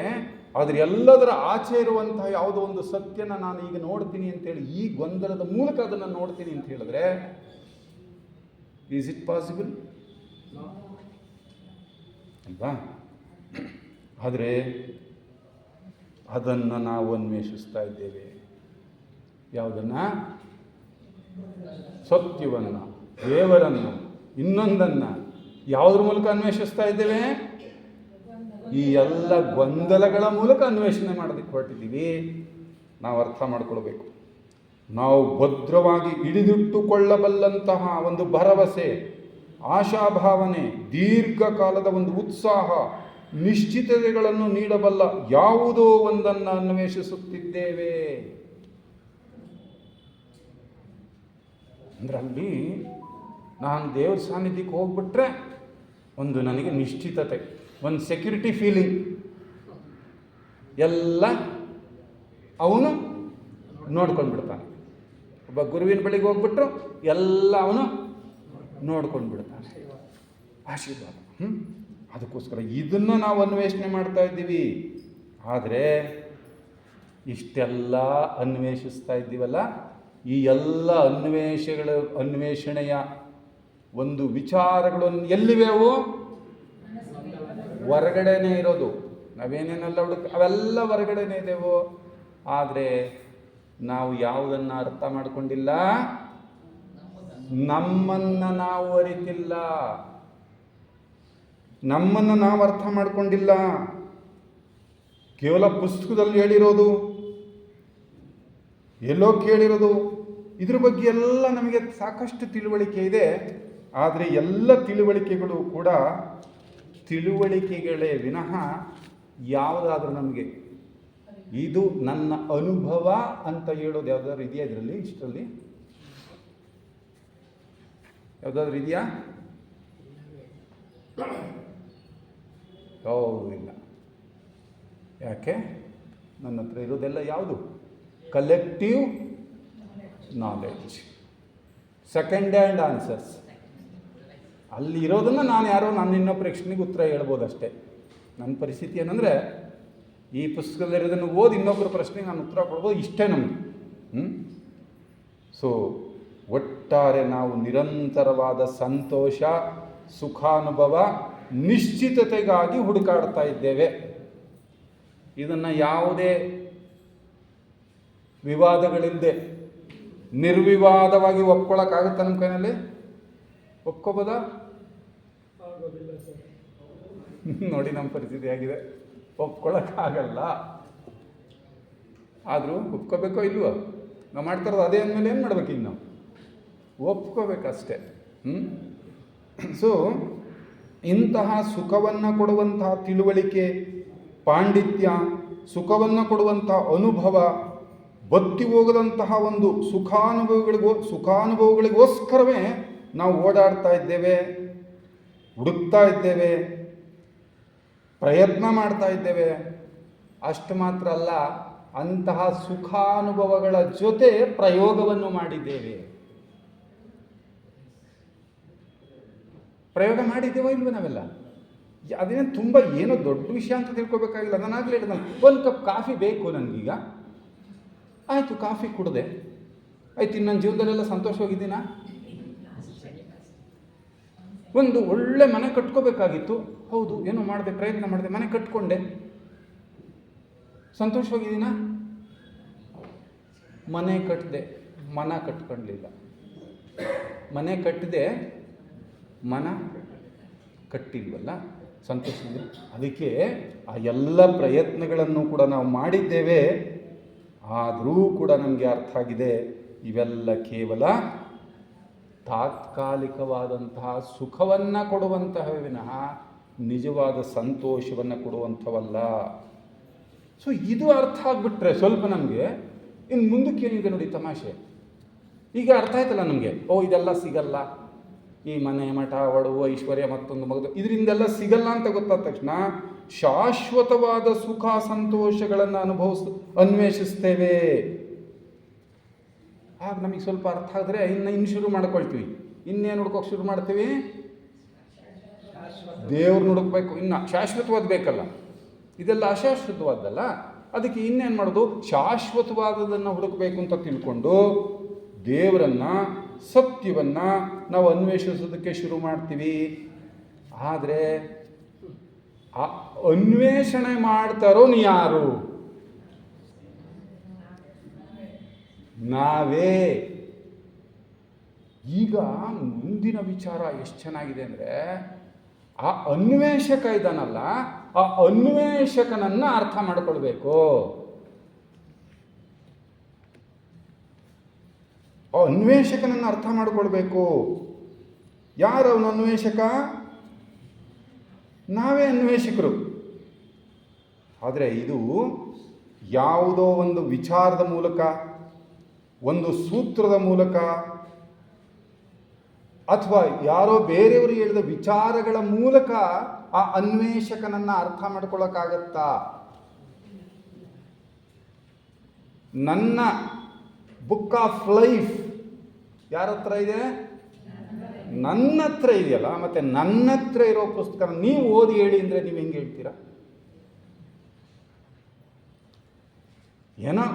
ಎಲ್ಲದರ ಆಚೆ ಇರುವಂತಹ ಯಾವುದೋ ಒಂದು ಸತ್ಯನ ನಾನು ಈಗ ನೋಡ್ತೀನಿ ಅಂತೇಳಿ, ಈ ಗೊಂದಲದ ಮೂಲಕ ಅದನ್ನು ನೋಡ್ತೀನಿ ಅಂತ ಹೇಳಿದ್ರೆ, ಈಸ್ ಇಟ್ ಪಾಸಿಬಲ್? ಅಲ್ವಾ? ಆದರೆ ಅದನ್ನು ನಾವು ಅನ್ವೇಷಿಸ್ತಾ ಇದ್ದೇವೆ. ಯಾವುದನ್ನು? ಸತ್ಯವನ್ನು, ದೇವರನ್ನು, ಇನ್ನೊಂದನ್ನು ಯಾವುದ್ರ ಮೂಲಕ ಅನ್ವೇಷಿಸ್ತಾ ಇದ್ದೇವೆ? ಈ ಎಲ್ಲ ಗೊಂದಲಗಳ ಮೂಲಕ ಅನ್ವೇಷಣೆ ಮಾಡೋದಕ್ಕೆ ಹೊರಟಿದ್ದೀವಿ. ನಾವು ಅರ್ಥ ಮಾಡ್ಕೊಳ್ಬೇಕು. ನಾವು ಭದ್ರವಾಗಿ ಹಿಡಿದಿಟ್ಟುಕೊಳ್ಳಬಲ್ಲಂತಹ ಒಂದು ಭರವಸೆ, ಆಶಾಭಾವನೆ, ದೀರ್ಘಕಾಲದ ಒಂದು ಉತ್ಸಾಹ, ನಿಶ್ಚಿತತೆಗಳನ್ನು ನೀಡಬಲ್ಲ ಯಾವುದೋ ಒಂದನ್ನು ಅನ್ವೇಷಿಸುತ್ತಿದ್ದೇವೆ. ಅಂದರೆ ಅಲ್ಲಿ ನಾನು ದೇವ್ರ ಸಾನ್ನಿಧ್ಯಕ್ಕೆ ಹೋಗ್ಬಿಟ್ರೆ ಒಂದು ನನಗೆ ನಿಶ್ಚಿತತೆ, ಒಂದು ಸೆಕ್ಯೂರಿಟಿ ಫೀಲಿಂಗ್. ಎಲ್ಲ ಅವನು ನೋಡ್ಕೊಂಡು ಬಿಡ್ತಾನೆ. ಒಬ್ಬ ಗುರುವಿನ ಬಳಿಗೆ ಹೋಗ್ಬಿಟ್ರು ಎಲ್ಲ ಅವನು ನೋಡ್ಕೊಂಡು ಬಿಡ್ತಾನೆ. ಆಶೀರ್ವಾದ. ಅದಕ್ಕೋಸ್ಕರ ಇದನ್ನು ನಾವು ಅನ್ವೇಷಣೆ ಮಾಡ್ತಾ ಇದ್ದೀವಿ. ಆದರೆ ಇಷ್ಟೆಲ್ಲ ಅನ್ವೇಷಿಸ್ತಾ ಇದ್ದೀವಲ್ಲ, ಈ ಎಲ್ಲ ಅನ್ವೇಷಣೆಯ ಒಂದು ವಿಚಾರಗಳು ಎಲ್ಲಿವೆ? ಅವು ಹೊರಗಡೆನೇ ಇರೋದು. ನಾವೇನೇನೆಲ್ಲ ಅವೆಲ್ಲ ಹೊರಗಡೆನೇ ಇದೆವೋ. ಆದರೆ ನಾವು ಯಾವುದನ್ನು ಅರ್ಥ ಮಾಡ್ಕೊಂಡಿಲ್ಲ, ನಮ್ಮನ್ನು ನಾವು ಅರಿತಿಲ್ಲ, ನಮ್ಮನ್ನು ನಾವು ಅರ್ಥ ಮಾಡ್ಕೊಂಡಿಲ್ಲ. ಕೇವಲ ಪುಸ್ತಕದಲ್ಲಿ ಹೇಳಿರೋದು, ಎಲ್ಲೋ ಕೇಳಿರೋದು, ಇದ್ರ ಬಗ್ಗೆ ಎಲ್ಲ ನಮಗೆ ಸಾಕಷ್ಟು ತಿಳುವಳಿಕೆ ಇದೆ. ಆದರೆ ಎಲ್ಲ ತಿಳುವಳಿಕೆಗಳು ಕೂಡ ತಿಳುವಳಿಕೆಗಳೇ ವಿನಃ ಯಾವುದಾದ್ರೂ ನಮಗೆ ಇದು ನನ್ನ ಅನುಭವ ಅಂತ ಹೇಳೋದು ಯಾವುದಾದ್ರು ಇದೆಯಾ? ಇದರಲ್ಲಿ ಇಷ್ಟರಲ್ಲಿ ಯಾವುದಾದ್ರೂ ಇದೆಯಾ? ಇಲ್ಲ. ಯಾಕೆ? ನನ್ನ ಹತ್ರ ಇರೋದೆಲ್ಲ ಯಾವುದು? Collective knowledge, second hand answers. ಅಲ್ಲಿ ಇರೋದನ್ನು ನಾನು ಇನ್ನೊಬ್ಬ ಪ್ರಶ್ನೆಗೆ ಉತ್ತರ ಹೇಳ್ಬೋದಷ್ಟೇ. ನನ್ನ ಪರಿಸ್ಥಿತಿ ಏನಂದರೆ, ಈ ಪುಸ್ತಕದಲ್ಲಿರೋದನ್ನು ಓದಿ ಇನ್ನೊಬ್ಬರ ಪ್ರಶ್ನೆಗೆ ನಾನು ಉತ್ತರ ಕೊಡ್ಬೋದು, ಇಷ್ಟೇ ನಮ್ಮದು. ಸೊ ಒಟ್ಟಾರೆ ನಾವು ನಿರಂತರವಾದ ಸಂತೋಷ, ಸುಖಾನುಭವ, ನಿಶ್ಚಿತತೆಗಾಗಿ ಹುಡುಕಾಡ್ತಾ ಇದ್ದೇವೆ. ಇದನ್ನು ಯಾವುದೇ ವಿವಾದಗಳಿಲ್ಲದೆ ನಿರ್ವಿವಾದವಾಗಿ ಒಪ್ಕೊಳ್ಳೋಕ್ಕಾಗುತ್ತಾ? ನಮ್ಮ ಕೈನಲ್ಲಿ ಒಪ್ಕೋಬೋದಾ? ನೋಡಿ ನಮ್ಮ ಪರಿಸ್ಥಿತಿ ಆಗಿದೆ, ಒಪ್ಕೊಳ್ಳೋಕ್ಕಾಗಲ್ಲ. ಆದರೂ ಒಪ್ಕೋಬೇಕೋ ಇಲ್ವೋ? ನಾವು ಮಾಡ್ತಾರೋದು ಅದೇ ಅಂದಮೇಲೆ ಏನು ಮಾಡ್ಬೇಕು? ಈಗ ನಾವು ಒಪ್ಕೋಬೇಕಷ್ಟೇ. ಸೊ ಇಂತಹ ಸುಖವನ್ನು ಕೊಡುವಂತಹ ತಿಳುವಳಿಕೆ, ಪಾಂಡಿತ್ಯ, ಸುಖವನ್ನು ಕೊಡುವಂತಹ ಅನುಭವ, ಬತ್ತಿ ಹೋಗದಂತಹ ಒಂದು ಸುಖಾನುಭವಗಳಿಗೋಸ್ಕರವೇ ನಾವು ಓಡಾಡ್ತಾ ಇದ್ದೇವೆ, ಹುಡುಕ್ತಾ ಇದ್ದೇವೆ, ಪ್ರಯತ್ನ ಮಾಡ್ತಾ ಇದ್ದೇವೆ. ಅಷ್ಟು ಮಾತ್ರ ಅಲ್ಲ, ಅಂತಹ ಸುಖಾನುಭವಗಳ ಜೊತೆ ಪ್ರಯೋಗವನ್ನು ಮಾಡಿದ್ದೇವೆ. ಪ್ರಯೋಗ ಮಾಡಿದ್ದೇವೋ ಇಲ್ವೋ ನಾವೆಲ್ಲ? ಅದೇನು ತುಂಬ ಏನೋ ದೊಡ್ಡ ವಿಷಯ ಅಂತ ತಿಳ್ಕೊಬೇಕಾಗಿಲ್ಲ. ನಾನಾಗಲೇ ಹೇಳಿದ, ಒಂದು ಕಪ್ ಕಾಫಿ ಬೇಕು ನನಗೀಗ, ಆಯಿತು ಕಾಫಿ ಕುಡಿದೆ, ಆಯ್ತು, ಇನ್ನು ನನ್ನ ಜೀವನದಲ್ಲೆಲ್ಲ ಸಂತೋಷವಾಗಿದ್ದೀನಾ? ಒಂದು ಒಳ್ಳೆ ಮನೆ ಕಟ್ಕೋಬೇಕಾಗಿತ್ತು, ಹೌದು, ಏನೋ ಮಾಡಿದೆ, ಪ್ರಯತ್ನ ಮಾಡಿದೆ, ಮನೆ ಕಟ್ಕೊಂಡೆ, ಸಂತೋಷವಾಗಿದ್ದೀನಾ? ಮನೆ ಕಟ್ಟಿದೆ, ಮನ ಕಟ್ಕೊಳ್ಳಲಿಲ್ಲ. ಮನೆ ಕಟ್ಟಿದೆ, ಮನ ಕಟ್ಟಿಲ್ವಲ್ಲ, ಸಂತೋಷ. ಅದಕ್ಕೆ ಆ ಎಲ್ಲ ಪ್ರಯತ್ನಗಳನ್ನು ಕೂಡ ನಾವು ಮಾಡಿದ್ದೇವೆ. ಆದರೂ ಕೂಡ ನಮಗೆ ಅರ್ಥ ಆಗಿದೆ, ಇವೆಲ್ಲ ಕೇವಲ ತಾತ್ಕಾಲಿಕವಾದಂತಹ ಸುಖವನ್ನು ಕೊಡುವಂತಹ ವಿನಃ ನಿಜವಾದ ಸಂತೋಷವನ್ನು ಕೊಡುವಂಥವಲ್ಲ. ಸೊ ಇದು ಅರ್ಥ ಆಗಿಬಿಟ್ರೆ ಸ್ವಲ್ಪ ನಮಗೆ ಇನ್ನು ಮುಂದಕ್ಕೆ ಏನಿದೆ ನೋಡಿ ತಮಾಷೆ. ಈಗ ಅರ್ಥ ಆಯ್ತಲ್ಲ ನಮಗೆ, ಇದೆಲ್ಲ ಸಿಗಲ್ಲ, ಈ ಮನೆ, ಮಠ, ಒಡವು, ಐಶ್ವರ್ಯ, ಮತ್ತೊಂದು ಮಗದು, ಇದರಿಂದೆಲ್ಲ ಸಿಗಲ್ಲ ಅಂತ ಗೊತ್ತಾದ ತಕ್ಷಣ ಶಾಶ್ವತವಾದ ಸುಖ ಸಂತೋಷಗಳನ್ನು ಅನ್ವೇಷಿಸ್ತೇವೆ. ಆಗ ನಮಗೆ ಸ್ವಲ್ಪ ಅರ್ಥ ಆದರೆ ಇನ್ನು ಶುರು ಮಾಡ್ಕೊಳ್ತೀವಿ. ಇನ್ನೇನು ಹುಡ್ಕೋಕೆ ಶುರು ಮಾಡ್ತೀವಿ? ದೇವ್ರನ್ನ ಹುಡುಕ್ಬೇಕು. ಇನ್ನು ಶಾಶ್ವತವಾದ ಬೇಕಲ್ಲ, ಇದೆಲ್ಲ ಅಶಾಶ್ವತವಾದಲ್ಲ. ಅದಕ್ಕೆ ಇನ್ನೇನು ಮಾಡೋದು? ಶಾಶ್ವತವಾದದನ್ನು ಹುಡುಕಬೇಕು ಅಂತ ತಿಳ್ಕೊಂಡು ದೇವರನ್ನು, ಸತ್ಯವನ್ನು ನಾವು ಅನ್ವೇಷಿಸೋದಕ್ಕೆ ಶುರು ಮಾಡ್ತೀವಿ. ಆದರೆ ಆ ಅನ್ವೇಷಣೆ ಮಾಡ್ತಾರೋ ಯಾರು? ನಾವೇ. ಈಗ ಮುಂದಿನ ವಿಚಾರ ಎಷ್ಟು ಚೆನ್ನಾಗಿದೆ ಅಂದರೆ, ಆ ಅನ್ವೇಷಕ ಇದ್ದಾನಲ್ಲ, ಆ ಅನ್ವೇಷಕನನ್ನು ಅರ್ಥ ಮಾಡಿಕೊಳ್ಬೇಕು. ಆ ಅನ್ವೇಷಕನನ್ನು ಅರ್ಥ ಮಾಡಿಕೊಳ್ಬೇಕು. ಯಾರು ಅವನು ಅನ್ವೇಷಕ? ನಾವೇ ಅನ್ವೇಷಕರು. ಆದರೆ ಇದು ಯಾವುದೋ ಒಂದು ವಿಚಾರದ ಮೂಲಕ, ಒಂದು ಸೂತ್ರದ ಮೂಲಕ, ಅಥವಾ ಯಾರೋ ಬೇರೆಯವರು ಹೇಳಿದ ವಿಚಾರಗಳ ಮೂಲಕ ಆ ಅನ್ವೇಷಕನನ್ನು ಅರ್ಥ ಮಾಡ್ಕೊಳ್ಳೋಕ್ಕಾಗತ್ತಾ? ನನ್ನ ಬುಕ್ ಆಫ್ ಲೈಫ್ ಯಾರ ಹತ್ರ ಇದೆ? ನನ್ನ ಹತ್ರ ಇದೆಯಲ್ಲ. ಮತ್ತೆ ನನ್ನ ಹತ್ರ ಇರೋ ಪುಸ್ತಕ ನೀವು ಓದಿ ಹೇಳಿ ಅಂದರೆ ನೀವು ಹೆಂಗೆ ಹೇಳ್ತೀರಾ? ಏನೋ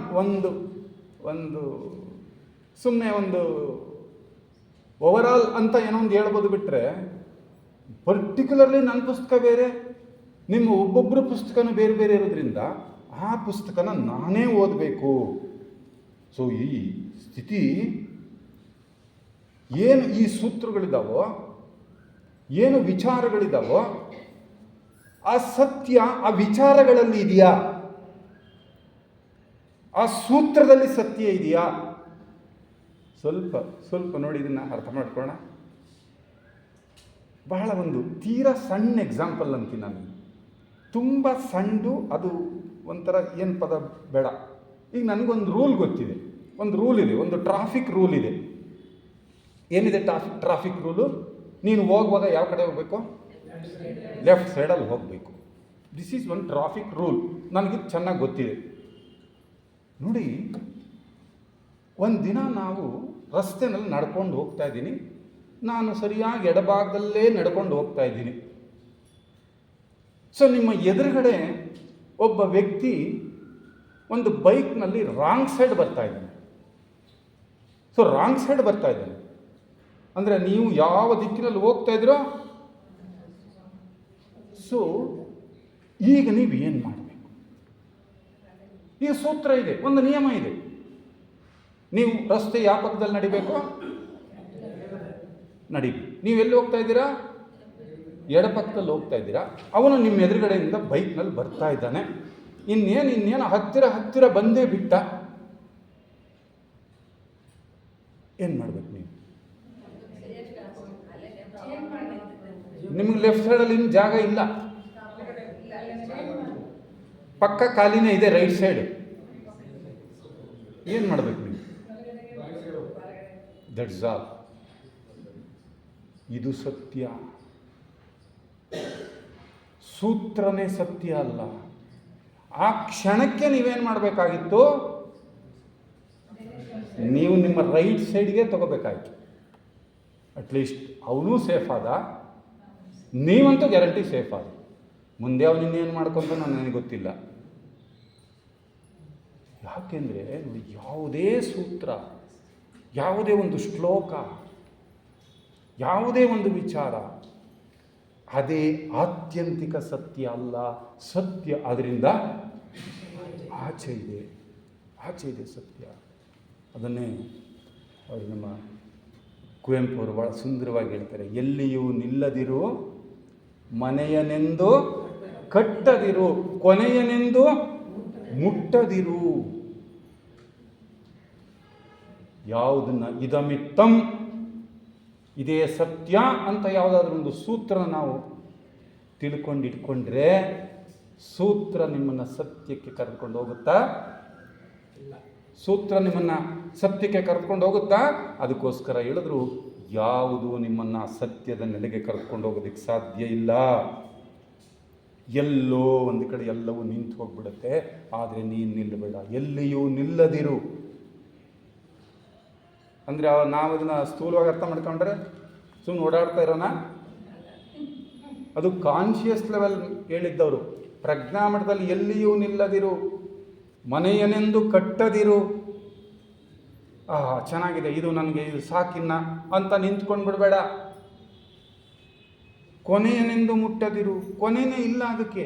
ಒಂದು ಸುಮ್ಮನೆ ಒಂದು ಓವರಾಲ್ ಅಂತ ಏನೋ ಒಂದು ಹೇಳ್ಬೋದು ಬಿಟ್ಟರೆ, ಪರ್ಟಿಕ್ಯುಲರ್ಲಿ ನನ್ನ ಪುಸ್ತಕ ಬೇರೆ, ನಿಮ್ಮ ಒಬ್ಬೊಬ್ಬರ ಪುಸ್ತಕನೂ ಬೇರೆ ಬೇರೆ ಇರೋದ್ರಿಂದ ಆ ಪುಸ್ತಕನ ನಾನೇ ಓದಬೇಕು. ಸೊ ಈ ಸ್ಥಿತಿ ಏನು ಈ ಸೂತ್ರಗಳಿದ್ದಾವೋ, ಏನು ವಿಚಾರಗಳಿದ್ದಾವೋ, ಆ ಸತ್ಯ ಆ ವಿಚಾರಗಳಲ್ಲಿ ಇದೆಯಾ? ಆ ಸೂತ್ರದಲ್ಲಿ ಸತ್ಯ ಇದೆಯಾ? ಸ್ವಲ್ಪ ನೋಡಿ, ಇದನ್ನು ಅರ್ಥ ಮಾಡ್ಕೊಳ್ಳೋಣ. ಬಹಳ ಒಂದು ತೀರಾ ಸಣ್ಣ ಎಕ್ಸಾಂಪಲ್ ಅಂತೀನಿ ನಾನು. ತುಂಬ ಸಣ್ಣದು, ಅದು ಒಂಥರ ಏನು ಪದ ಬೇಡ. ಈಗ ನನಗೊಂದು ರೂಲ್ ಗೊತ್ತಿದೆ, ಒಂದು ರೂಲ್ ಇದೆ, ಒಂದು ಟ್ರಾಫಿಕ್ ರೂಲ್ ಇದೆ. ಏನಿದೆ ಟ್ರಾಫಿಕ್ ರೂಲು? ನೀನು ಹೋಗುವಾಗ ಯಾವ ಕಡೆ ಹೋಗಬೇಕು? ಲೆಫ್ಟ್ ಸೈಡಲ್ಲಿ ಹೋಗಬೇಕು. This is one traffic rule. ನನಗಿದು ಚೆನ್ನಾಗಿ ಗೊತ್ತಿದೆ. ನೋಡಿ, ಒಂದು ದಿನ ನಾವು ರಸ್ತೆನಲ್ಲಿ ನಡ್ಕೊಂಡು ಹೋಗ್ತಾ ಇದ್ದೀನಿ. ನಾನು ಸರಿಯಾಗಿ ಎಡಭಾಗದಲ್ಲೇ ನಡ್ಕೊಂಡು ಹೋಗ್ತಾ ಇದ್ದೀನಿ. ಸೊ ನಿಮ್ಮ ಎದುರುಗಡೆ ಒಬ್ಬ ವ್ಯಕ್ತಿ ಒಂದು ಬೈಕ್ನಲ್ಲಿ ರಾಂಗ್ ಸೈಡ್ ಬರ್ತಾ ಇದ್ದಾನೆ. ಸೊ ರಾಂಗ್ ಸೈಡ್ ಬರ್ತಾ ಇದ್ದಾನೆ ಅಂದರೆ ನೀವು ಯಾವ ದಿಕ್ಕಿನಲ್ಲಿ ಹೋಗ್ತಾ ಇದ್ದೀರೋ, ಸೊ ಈಗ ನೀವು ಏನು ಮಾಡಬೇಕು? ಈಗ ಸೂತ್ರ ಇದೆ, ಒಂದು ನಿಯಮ ಇದೆ. ನೀವು ರಸ್ತೆ ಯಾವ ಪಕ್ಕದಲ್ಲಿ ನಡಿಬೇಕು? ನಡಿಬೇಕು. ನೀವು ಎಲ್ಲಿ ಹೋಗ್ತಾ ಇದ್ದೀರಾ? ಎಡಪಕ್ಕದಲ್ಲಿ ಹೋಗ್ತಾ ಇದ್ದೀರಾ. ಅವನು ನಿಮ್ಮ ಎದುರುಗಡೆಯಿಂದ ಬೈಕ್ನಲ್ಲಿ ಬರ್ತಾ ಇದ್ದಾನೆ. ಇನ್ನೇನು ಹತ್ತಿರ ಬಂದೇ ಬಿಟ್ಟ. ಏನು ಮಾಡ್ಬೇಕು ನೀವು? ನಿಮ್ಗೆ ಲೆಫ್ಟ್ ಸೈಡಲ್ಲಿ ಇನ್ನು ಜಾಗ ಇಲ್ಲ, ಪಕ್ಕ ಖಾಲಿನೇ ಇದೆ ರೈಟ್ ಸೈಡ್. ಏನು ಮಾಡಬೇಕು ನೀವು? That's all. ಇದು ಸತ್ಯ. ಸೂತ್ರನೇ ಸತ್ಯ ಅಲ್ಲ. ಆ ಕ್ಷಣಕ್ಕೆ ನೀವೇನು ಮಾಡಬೇಕಾಗಿತ್ತು? ನೀವು ನಿಮ್ಮ ರೈಟ್ ಸೈಡ್ಗೆ ತಗೋಬೇಕಾಯ್ತು. ಅಟ್ಲೀಸ್ಟ್ ಅವನೂ ಸೇಫ್ ಆದ, ನೀವಂತೂ ಗ್ಯಾರಂಟಿ ಸೇಫ್ ಆದ. ಮುಂದೆ ಅವನು ಇನ್ನೇನು ಮಾಡ್ಕೊಂತ ನನಗೆ ಗೊತ್ತಿಲ್ಲ. ಯಾಕೆಂದರೆ ಯಾವುದೇ ಸೂತ್ರ, ಯಾವುದೇ ಒಂದು ಶ್ಲೋಕ, ಯಾವುದೇ ಒಂದು ವಿಚಾರ ಅದೇ ಆತ್ಯಂತಿಕ ಸತ್ಯ ಅಲ್ಲ. ಸತ್ಯ ಅದರಿಂದ ಆಚೆ ಇದೆ, ಆಚೆ ಇದೆ ಸತ್ಯ. ಅದನ್ನೇ ಅವರು ನಮ್ಮ ಕುವೆಂಪು ಅವರು ಭಾಳ ಸುಂದರವಾಗಿ ಹೇಳ್ತಾರೆ, ಎಲ್ಲಿಯೂ ನಿಲ್ಲದಿರು, ಮನೆಯನೆಂದು ಕಟ್ಟದಿರು, ಕೊನೆಯನೆಂದು ಮುಟ್ಟದಿರು. ಯಾವುದನ್ನ ಇದಮಿತ್ತಂ, ಇದೇ ಸತ್ಯ ಅಂತ ಯಾವುದಾದ್ರೂ ಒಂದು ಸೂತ್ರನ ನಾವು ತಿಳ್ಕೊಂಡಿಟ್ಕೊಂಡ್ರೆ ಸೂತ್ರ ನಿಮ್ಮನ್ನು ಸತ್ಯಕ್ಕೆ ಕರೆದುಕೊಂಡು ಹೋಗುತ್ತಾ? ಸೂತ್ರ ನಿಮ್ಮನ್ನು ಸತ್ಯಕ್ಕೆ ಕರೆದುಕೊಂಡು ಹೋಗುತ್ತಾ? ಅದಕ್ಕೋಸ್ಕರ ಹೇಳಿದ್ರು, ಯಾವುದು ನಿಮ್ಮನ್ನು ಸತ್ಯದ ನೆಲೆಗೆ ಕರೆದುಕೊಂಡು ಹೋಗೋದಕ್ಕೆ ಸಾಧ್ಯ ಇಲ್ಲ. ಎಲ್ಲೋ ಒಂದು ಕಡೆ ಎಲ್ಲವೂ ನಿಂತು ಹೋಗ್ಬಿಡುತ್ತೆ, ಆದರೆ ನೀನು ನಿಲ್ಲಬೇಡ, ಎಲ್ಲಿಯೂ ನಿಲ್ಲದಿರು. ಅಂದರೆ ನಾವು ಅದನ್ನು ಸ್ಥೂಲವಾಗಿ ಅರ್ಥ ಮಾಡ್ಕೊಂಡ್ರೆ ಸುಮ್ಮನೆ ಓಡಾಡ್ತಾ ಇರೋಣ. ಅದು ಕಾನ್ಷಿಯಸ್ ಲೆವೆಲ್ ಹೇಳಿದ್ದವರು. ಪ್ರಜ್ಞಾಮಠದಲ್ಲಿ ಎಲ್ಲಿಯೂ ನಿಲ್ಲದಿರು, ಮನೆಯನೆಂದು ಕಟ್ಟದಿರು. ಚೆನ್ನಾಗಿದೆ, ಇದು ನನಗೆ ಇದು ಸಾಕಿನ್ನ ಅಂತ ನಿಂತ್ಕೊಂಡು ಬಿಡಬೇಡ. ಕೊನೆಯನೆಂದು ಮುಟ್ಟದಿರು, ಕೊನೆಯೇ ಇಲ್ಲ ಅದಕ್ಕೆ.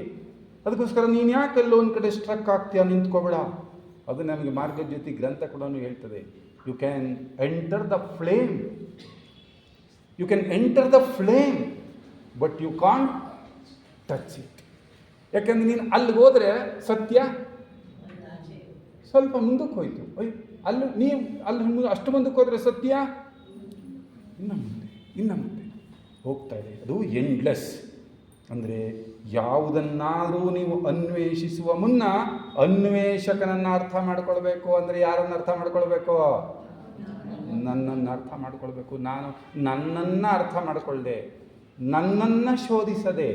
ಅದಕ್ಕೋಸ್ಕರ ನೀನು ಯಾಕೆ ಎಲ್ಲೋ ಒಂದು ಕಡೆ ಸ್ಟ್ರಕ್ ಆಗ್ತೀಯ, ನಿಂತ್ಕೋಬೇಡ. ಅದು ನಮಗೆ ಮಾರ್ಗಜ್ಯೋತಿ ಗ್ರಂಥ ಕೂಡ ಹೇಳ್ತದೆ. You can enter the flame, you can enter the flame, but you can't touch it. ಯಾಕೆಂದ್ರೆ ನೀನು ಅಲ್ಲಿಗೆ ಹೋದರೆ ಸತ್ಯ ಸ್ವಲ್ಪ ಮುಂದಕ್ಕೆ ಹೋಯ್ತು. ಅಲ್ಲಿ ನೀವು ಅಲ್ಲಿ ಅಷ್ಟು ಮುಂದಕ್ಕೆ ಹೋದರೆ ಸತ್ಯ ಇನ್ನು ಮುಂದೆ ಹೋಗ್ತಾ ಇದೆ. ಅದು ಎಂಡ್ಲೆಸ್. ಅಂದರೆ ಯಾವುದನ್ನಾದರೂ ನೀವು ಅನ್ವೇಷಿಸುವ ಮುನ್ನ ಅನ್ವೇಷಕನನ್ನು ಅರ್ಥ ಮಾಡ್ಕೊಳ್ಬೇಕು. ಅಂದರೆ ಯಾರನ್ನು ಅರ್ಥ ಮಾಡ್ಕೊಳ್ಬೇಕು? ನನ್ನನ್ನು ಅರ್ಥ ಮಾಡ್ಕೊಳ್ಬೇಕು. ನಾನು ನನ್ನನ್ನು ಅರ್ಥ ಮಾಡಿಕೊಳ್ಳದೆ, ನನ್ನನ್ನು ಶೋಧಿಸದೆ,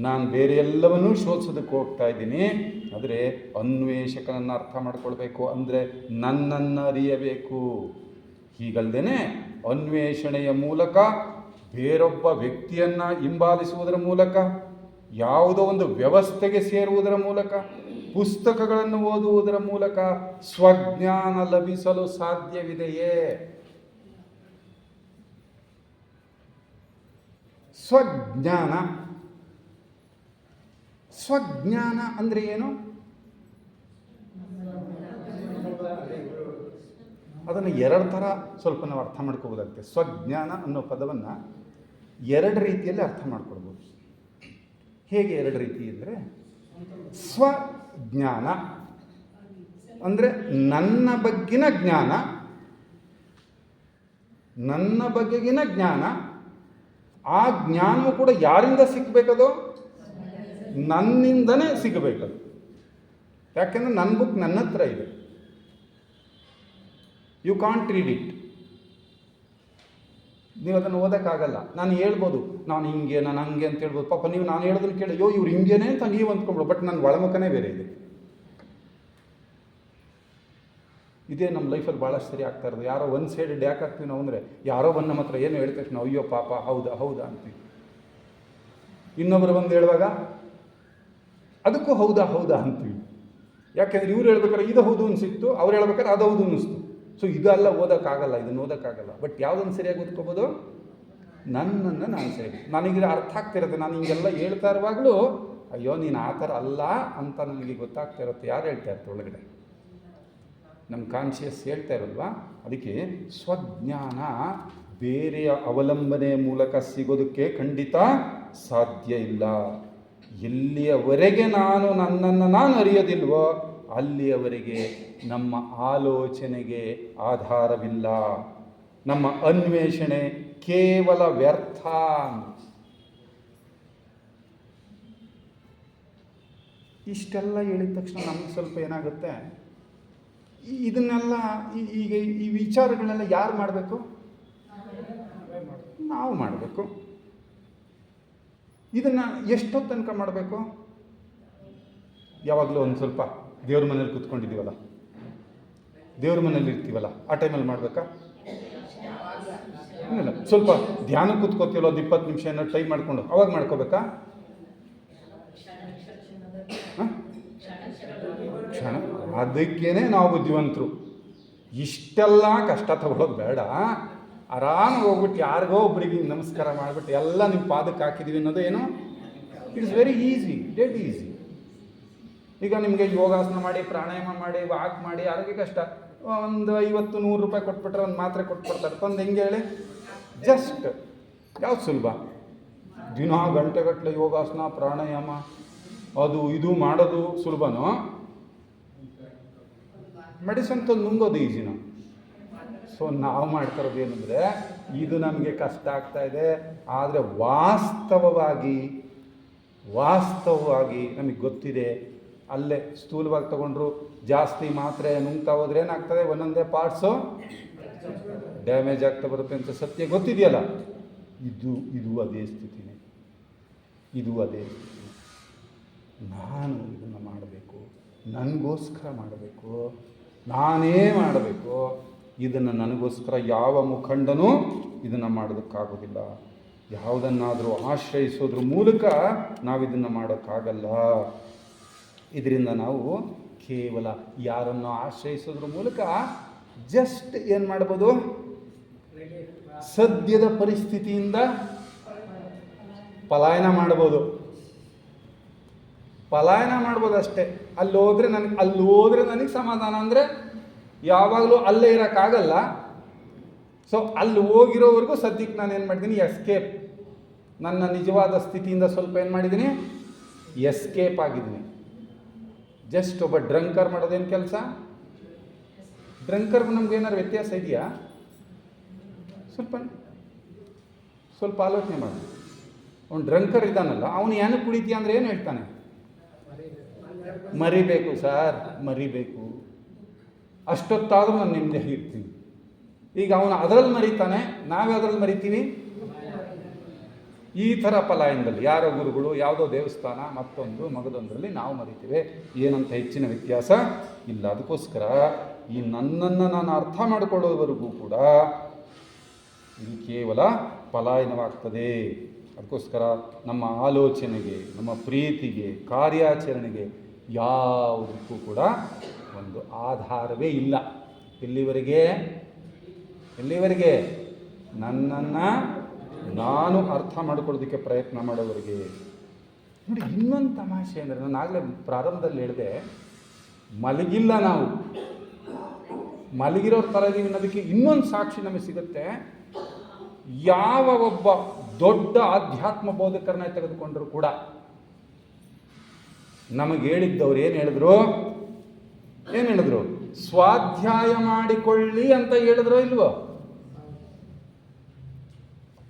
ನಾನು ಬೇರೆ ಎಲ್ಲವನ್ನೂ ಶೋಧಿಸೋದಕ್ಕೆ ಹೋಗ್ತಾ ಇದ್ದೀನಿ. ಆದರೆ ಅನ್ವೇಷಕನನ್ನು ಅರ್ಥ ಮಾಡ್ಕೊಳ್ಬೇಕು ಅಂದರೆ ನನ್ನನ್ನು ಅರಿಯಬೇಕು. ಹೀಗಲ್ದೇನೆ ಅನ್ವೇಷಣೆಯ ಮೂಲಕ ಬೇರೊಬ್ಬ ವ್ಯಕ್ತಿಯನ್ನು ಹಿಂಬಾಲಿಸುವುದರ ಮೂಲಕ, ಯಾವುದೋ ಒಂದು ವ್ಯವಸ್ಥೆಗೆ ಸೇರುವುದರ ಮೂಲಕ, ಪುಸ್ತಕಗಳನ್ನು ಓದುವುದರ ಮೂಲಕ ಸ್ವಜ್ಞಾನ ಲಭಿಸಲು ಸಾಧ್ಯವಿದೆಯೇ? ಸ್ವಜ್ಞಾನ, ಸ್ವಜ್ಞಾನ ಅಂದರೆ ಏನು? ಅದನ್ನು ಎರಡು ಥರ ಸ್ವಲ್ಪ ನಾವು ಅರ್ಥ ಮಾಡ್ಕೋಬೋದಾಗುತ್ತೆ. ಸ್ವಜ್ಞಾನ ಅನ್ನೋ ಪದವನ್ನು ಎರಡು ರೀತಿಯಲ್ಲಿ ಅರ್ಥ ಮಾಡ್ಕೊಳ್ಬೋದು. ಹೇಗೆ ಎರಡು ರೀತಿ ಅಂದರೆ, ಸ್ವಜ್ಞಾನ ಅಂದರೆ ನನ್ನ ಬಗ್ಗಿನ ಜ್ಞಾನ, ನನ್ನ ಬಗೆಗಿನ ಜ್ಞಾನ. ಆ ಜ್ಞಾನವು ಕೂಡ ಯಾರಿಂದ ಸಿಕ್ಕಬೇಕದು? ನನ್ನಿಂದನೇ ಸಿಗಬೇಕದು. ಯಾಕೆಂದರೆ ನನ್ನ ಬುಕ್ ನನ್ನ ಹತ್ರ ಇದೆ. You can't read it. ನೀವು ಅದನ್ನು ಓದೋಕ್ಕಾಗಲ್ಲ. ನಾನು ಹೇಳ್ಬೋದು, ನಾನು ಹಿಂಗೆ, ನಾನು ಹಂಗೆ ಅಂತ ಹೇಳ್ಬೋದು. ಪಾಪ ನೀವು ನಾನು ಹೇಳೋದನ್ನು ಕೇಳಿ, ಅಯ್ಯೋ ಇವ್ರು ಹಿಂಗೇನೆ ಅಂತ ನೀವು ಅಂದ್ಕೊಂಡ್ಬಿಡು. ಬಟ್ ನನ್ನ ಒಳಮುಖನೇ ಬೇರೆ ಇದೆ. ಇದೇ ನಮ್ಮ ಲೈಫಲ್ಲಿ ಭಾಳಷ್ಟು ಸರಿ ಆಗ್ತಾ ಇರೋದು. ಯಾರೋ ಒಂದು ಸೈಡ್ ಯಾಕೆ ಆಗ್ತೀವಿ ನಾವು ಅಂದರೆ, ಯಾರೋ ಬಂದು ನಮ್ಮ ಹತ್ರ ಏನು ಹೇಳಿದ ತಕ್ಷಣ ಅಯ್ಯೋ ಪಾಪ ಹೌದಾ ಹೌದಾ ಅಂತೀವಿ. ಇನ್ನೊಬ್ಬರು ಬಂದು ಹೇಳುವಾಗ ಅದಕ್ಕೂ ಹೌದಾ ಹೌದಾ ಅಂತೀವಿ. ಯಾಕೆಂದರೆ ಇವ್ರು ಹೇಳ್ಬೇಕಾದ್ರೆ ಇದು ಹೌದು ಅನಿಸಿತ್ತು, ಅವ್ರು ಹೇಳ್ಬೇಕಾದ್ರೆ ಅದು ಹೌದು ಅನ್ನಿಸ್ತು. ಸೊ ಇದೆಲ್ಲ ಓದೋಕ್ಕಾಗಲ್ಲ, ಇದನ್ನು ಓದೋಕ್ಕಾಗಲ್ಲ. ಬಟ್ ಯಾವುದನ್ನು ಸರಿಯಾಗಿ ಓದ್ಕೋಬೋದು? ನನ್ನನ್ನು ನಾನು ಸರಿ, ನನಗೆ ಅರ್ಥ ಆಗ್ತಿರುತ್ತೆ. ನಾನು ಹಿಂಗೆಲ್ಲ ಹೇಳ್ತಾ ಇರುವಾಗಲೂ ಅಯ್ಯೋ ನೀನು ಆ ಥರ ಅಲ್ಲ ಅಂತ ನನಗೆ ಗೊತ್ತಾಗ್ತಾ ಇರುತ್ತೆ. ಯಾರು ಹೇಳ್ತಾ ಇರ್ತಾರೆ ಒಳಗಡೆ? ನಮ್ಮ ಕಾನ್ಷಿಯಸ್ ಹೇಳ್ತಾ ಇರೋಲ್ವಾ? ಅದಕ್ಕೆ ಸ್ವಜ್ಞಾನ ಬೇರೆಯ ಅವಲಂಬನೆ ಮೂಲಕ ಸಿಗೋದಕ್ಕೆ ಖಂಡಿತ ಸಾಧ್ಯ ಇಲ್ಲ. ಎಲ್ಲಿಯವರೆಗೆ ನಾನು ನನ್ನನ್ನು ನಾನು ಅರಿಯೋದಿಲ್ವೋ ಅಲ್ಲಿಯವರೆಗೆ ನಮ್ಮ ಆಲೋಚನೆಗೆ ಆಧಾರವಿಲ್ಲ, ನಮ್ಮ ಅನ್ವೇಷಣೆ ಕೇವಲ ವ್ಯರ್ಥ. ಇಷ್ಟೆಲ್ಲ ಹೇಳಿದ ತಕ್ಷಣ ನಮ್ಗೆ ಸ್ವಲ್ಪ ಏನಾಗುತ್ತೆ, ಇದನ್ನೆಲ್ಲ ಈಗ ಈ ವಿಚಾರಗಳನ್ನೆಲ್ಲ ಯಾರು ಮಾಡಬೇಕು? ನಾವು ಮಾಡಬೇಕು. ಇದನ್ನು ಎಷ್ಟೊತ್ತು ತನಕ ಮಾಡಬೇಕು? ಯಾವಾಗಲೂ ಒಂದು ಸ್ವಲ್ಪ ದೇವ್ರ ಮನೇಲಿ ಕೂತ್ಕೊಂಡಿದ್ದೀವಲ್ಲ, ದೇವ್ರ ಮನೇಲಿ ಇರ್ತೀವಲ್ಲ, ಆ ಟೈಮಲ್ಲಿ ಮಾಡಬೇಕಾ? ಇಲ್ಲ, ಸ್ವಲ್ಪ ಧ್ಯಾನ ಕೂತ್ಕೋತೀವಲ್ಲ, ಒಂದು 20 ನಿಮಿಷ ಏನೋ ಟೈಮ್ ಮಾಡಿಕೊಂಡು ಅವಾಗ ಮಾಡ್ಕೋಬೇಕಾ? ಕ್ಷಣ. ಅದಕ್ಕೇನೆ ನಾವು ಬುದ್ಧಿವಂತರು. ಇಷ್ಟೆಲ್ಲ ಕಷ್ಟ ತಗೊಳ್ಳೋದು ಬೇಡ. ಆರಾಮಾಗಿ ಹೋಗ್ಬಿಟ್ಟು ಯಾರಿಗೋ ಒಬ್ರಿಗೆ ನಮಸ್ಕಾರ ಮಾಡಿಬಿಟ್ಟು ಎಲ್ಲ ನಿಮ್ಮ ಪಾದಕ್ಕೆ ಹಾಕಿದ್ದೀವಿ ಅನ್ನೋದು ಏನು, it's very easy, dead easy. ಈಗ ನಿಮಗೆ ಯೋಗಾಸನ ಮಾಡಿ, ಪ್ರಾಣಾಯಾಮ ಮಾಡಿ, ವಾಕ್ ಮಾಡಿ ಆರೋಗ್ಯ ಕಷ್ಟ. ಒಂದು 50-100 ರೂಪಾಯಿ ಕೊಟ್ಬಿಟ್ರೆ ಒಂದು ಮಾತ್ರೆ ಕೊಟ್ಬಿಡ್ತಾರೆ. ತಂದು ಹೆಂಗೆ ಹೇಳಿ? ಜಸ್ಟ್ ಯಾವ್ದು ಸುಲಭ? ದಿನ ಗಂಟೆಗಟ್ಟಲೆ ಯೋಗಾಸನ ಪ್ರಾಣಾಯಾಮ ಅದು ಇದು ಮಾಡೋದು ಸುಲಭನೋ? ಮೆಡಿಸಿನ್ ತಂದು ನುಂಗೋದು ಈಜಿನೋ? ಸೊ ನಾವು ಮಾಡ್ತಿರೋದು ಏನಂದರೆ, ಇದು ನಮಗೆ ಕಷ್ಟ ಆಗ್ತಾ ಇದೆ, ಆದರೆ ವಾಸ್ತವವಾಗಿ ನಮಗೆ ಗೊತ್ತಿದೆ. ಅಲ್ಲೇ ಸ್ಥೂಲವಾಗಿ ತಗೊಂಡ್ರು ಜಾಸ್ತಿ ಮಾತ್ರೆ ನುಂಗ್ತಾ ಹೋದ್ರೆ ಏನಾಗ್ತದೆ, ಒಂದೊಂದೇ ಪಾರ್ಟ್ಸು ಡ್ಯಾಮೇಜ್ ಆಗ್ತಾ ಬರುತ್ತೆ ಅಂತ ಸತ್ಯ ಗೊತ್ತಿದೆಯಲ್ಲ. ಇದು ಅದೇ ಸ್ಥಿತಿನೇ, ಇದು ಅದೇ ಸ್ಥಿತಿ. ನಾನು ಇದನ್ನು ಮಾಡಬೇಕು, ನನಗೋಸ್ಕರ ಮಾಡಬೇಕು, ನಾನೇ ಮಾಡಬೇಕು. ಇದನ್ನು ನನಗೋಸ್ಕರ ಯಾವ ಮುಖಂಡನೂ ಇದನ್ನು ಮಾಡೋದಕ್ಕಾಗೋದಿಲ್ಲ. ಯಾವುದನ್ನಾದರೂ ಆಶ್ರಯಿಸೋದ್ರ ಮೂಲಕ ನಾವಿದನ್ನು ಮಾಡೋಕ್ಕಾಗಲ್ಲ. ಇದರಿಂದ ನಾವು ಕೇವಲ ಯಾರನ್ನು ಆಶ್ರಯಿಸೋದ್ರ ಮೂಲಕ ಜಸ್ಟ್ ಏನು ಮಾಡ್ಬೋದು, ಸದ್ಯದ ಪರಿಸ್ಥಿತಿಯಿಂದ ಪಲಾಯನ ಮಾಡ್ಬೋದು ಅಷ್ಟೇ. ಅಲ್ಲಿ ಹೋದ್ರೆ ನನಗೆ ಸಮಾಧಾನ. ಅಂದರೆ ಯಾವಾಗಲೂ ಅಲ್ಲೇ ಇರೋಕ್ಕಾಗಲ್ಲ. ಸೊ ಅಲ್ಲಿ ಹೋಗಿರೋವರೆಗೂ ಸದ್ಯಕ್ಕೆ ನಾನು ಏನು ಮಾಡಿದ್ದೀನಿ, ಎಸ್ಕೇಪ್. ನನ್ನ ನಿಜವಾದ ಸ್ಥಿತಿಯಿಂದ ಸ್ವಲ್ಪ ಏನು ಮಾಡಿದ್ದೀನಿ, ಎಸ್ಕೇಪ್ ಆಗಿದ್ದೀನಿ. ಜಸ್ಟ್ ಒಬ್ಬ ಡ್ರಂಕರ್ ಮಾಡೋದೇನು ಕೆಲಸ? ಡ್ರಂಕರ್ಗೂ ನಮ್ಗೆ ಏನಾದ್ರು ವ್ಯತ್ಯಾಸ ಇದೆಯಾ? ಸ್ವಲ್ಪ ಆಲೋಚನೆ ಮಾಡಿ. ಅವ್ನು ಡ್ರಂಕರ್ ಇದ್ದಾನಲ್ಲ, ಅವನು ಏನಕ್ಕೆ ಕುಡಿತೀಯ ಅಂದರೆ ಏನು ಹೇಳ್ತಾನೆ? ಮರಿಬೇಕು ಸರ್, ಮರಿಬೇಕು. ಅಷ್ಟೊತ್ತಾದರೂ ನಾನು ನೆಮ್ಮದಿಯಾಗಿ ಇರ್ತೀನಿ. ಈಗ ಅವನು ಅದರಲ್ಲಿ ಮರಿತಾನೆ, ನಾವೇ ಅದರಲ್ಲಿ ಮರಿತೀವಿ. ಈ ಥರ ಪಲಾಯನದಲ್ಲಿ ಯಾರೋ ಗುರುಗಳು, ಯಾವುದೋ ದೇವಸ್ಥಾನ, ಮಗದೊಂದರಲ್ಲಿ ನಾವು ಮರಿತೀವಿ. ಏನಂತ ಹೆಚ್ಚಿನ ವ್ಯತ್ಯಾಸ ಇಲ್ಲ. ಅದಕ್ಕೋಸ್ಕರ ಈ ನನ್ನನ್ನು ನಾನು ಅರ್ಥ ಮಾಡಿಕೊಳ್ಳೋವರೆಗೂ ಕೂಡ ಇದು ಕೇವಲ ಪಲಾಯನವಾಗ್ತದೆ. ಅದಕ್ಕೋಸ್ಕರ ನಮ್ಮ ಆಲೋಚನೆಗೆ, ನಮ್ಮ ಪ್ರೀತಿಗೆ, ಕಾರ್ಯಾಚರಣೆಗೆ ಯಾವುದಕ್ಕೂ ಕೂಡ ಒಂದು ಆಧಾರವೇ ಇಲ್ಲ. ಎಲ್ಲಿವರೆಗೆ ನನ್ನನ್ನು ನಾನು ಅರ್ಥ ಮಾಡ್ಕೊಳ್ಳೋದಕ್ಕೆ ಪ್ರಯತ್ನ ಮಾಡೋವರೆಗೆ. ನೋಡಿ, ಇನ್ನೊಂದು ತಮಾಷೆ ಅಂದರೆ, ನಾನು ಆಗಲೇ ಪ್ರಾರಂಭದಲ್ಲಿ ಹೇಳಿದೆ, ಮಲಗಿಲ್ಲ, ನಾವು ಮಲಗಿರೋರ ಥರ ಇದೀವಿ ಅನ್ನೋದಕ್ಕೆ ಇನ್ನೊಂದು ಸಾಕ್ಷಿ ನಮಗೆ ಸಿಗುತ್ತೆ. ಯಾವ ಒಬ್ಬ ದೊಡ್ಡ ಆಧ್ಯಾತ್ಮ ಬೋಧಕರನ್ನ ತೆಗೆದುಕೊಂಡರು ಕೂಡ ನಮಗೆ ಹೇಳಿದ್ದವ್ರು ಏನು ಹೇಳಿದ್ರು? ಸ್ವಾಧ್ಯಾಯ ಮಾಡಿಕೊಳ್ಳಿ ಅಂತ ಹೇಳಿದ್ರೋ ಇಲ್ವೋ?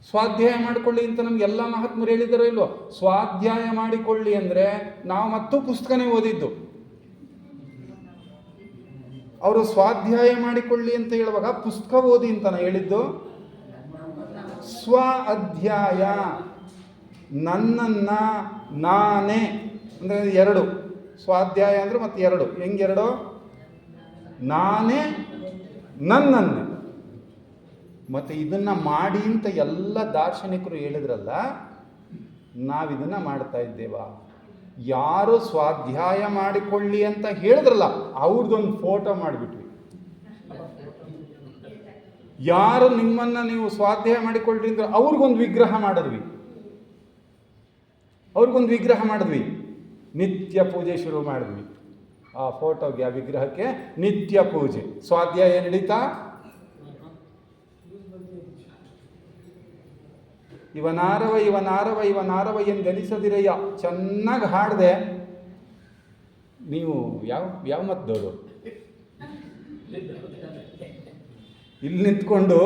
ಸ್ವಾಧ್ಯಾಯ ಮಾಡಿಕೊಳ್ಳಿ ಅಂತ ನಮ್ಗೆ ಎಲ್ಲ ಮಹಾತ್ಮರು ಹೇಳಿದಾರೋ ಇಲ್ವೋ? ಸ್ವಾಧ್ಯಾಯ ಮಾಡಿಕೊಳ್ಳಿ ಅಂದರೆ ನಾವು ಮತ್ತು ಪುಸ್ತಕನೇ ಓದಿದ್ದು. ಅವರು ಸ್ವಾಧ್ಯಾಯ ಮಾಡಿಕೊಳ್ಳಿ ಅಂತ ಹೇಳುವಾಗ ಪುಸ್ತಕ ಓದಿ ಅಂತ ಹೇಳಿದ್ದು. ಸ್ವ ಅಧ್ಯಾಯ, ನನ್ನನ್ನು ನಾನೇ ಅಂದರೆ 2 ಸ್ವಾಧ್ಯಾಯ ಅಂದರೆ ಮತ್ತೆ 2 ಹೆಂಗೆರಡು? ನಾನೇ ನನ್ನನ್ನೇ. ಮತ್ತು ಇದನ್ನು ಮಾಡಿ ಅಂತ ಎಲ್ಲ ದಾರ್ಶನಿಕರು ಹೇಳಿದ್ರಲ್ಲ, ನಾವಿದನ್ನು ಮಾಡ್ತಾ ಇದ್ದೇವಾ? ಯಾರು ಸ್ವಾಧ್ಯಾಯ ಮಾಡಿಕೊಳ್ಳಿ ಅಂತ ಹೇಳಿದ್ರಲ್ಲ, ಅವ್ರದ್ದೊಂದು ಫೋಟೋ ಮಾಡಿಬಿಟ್ವಿ. ಯಾರು ನಿಮ್ಮನ್ನು ನೀವು ಸ್ವಾಧ್ಯಾಯ ಮಾಡಿಕೊಳ್ಳ್ರಿ ಅಂದ್ರೆ ಅವ್ರಿಗೊಂದು ವಿಗ್ರಹ ಮಾಡಿದ್ವಿ. ನಿತ್ಯ ಪೂಜೆ ಶುರು ಮಾಡಿದ್ವಿ. ಆ ಫೋಟೋಗೆ, ಆ ವಿಗ್ರಹಕ್ಕೆ ನಿತ್ಯ ಪೂಜೆ. ಸ್ವಾಧ್ಯಾಯ ನಡೀತಾ? ಇವನಾರವ ಎಂದೆನಿಸದಿರಯ್ಯ. ಚೆನ್ನಾಗಿ ಹಾಡಿದೆ. ನೀವು ಯಾವ ಮತದವರು? ಇಲ್ಲಿ ನಿಂತ್ಕೊಂಡು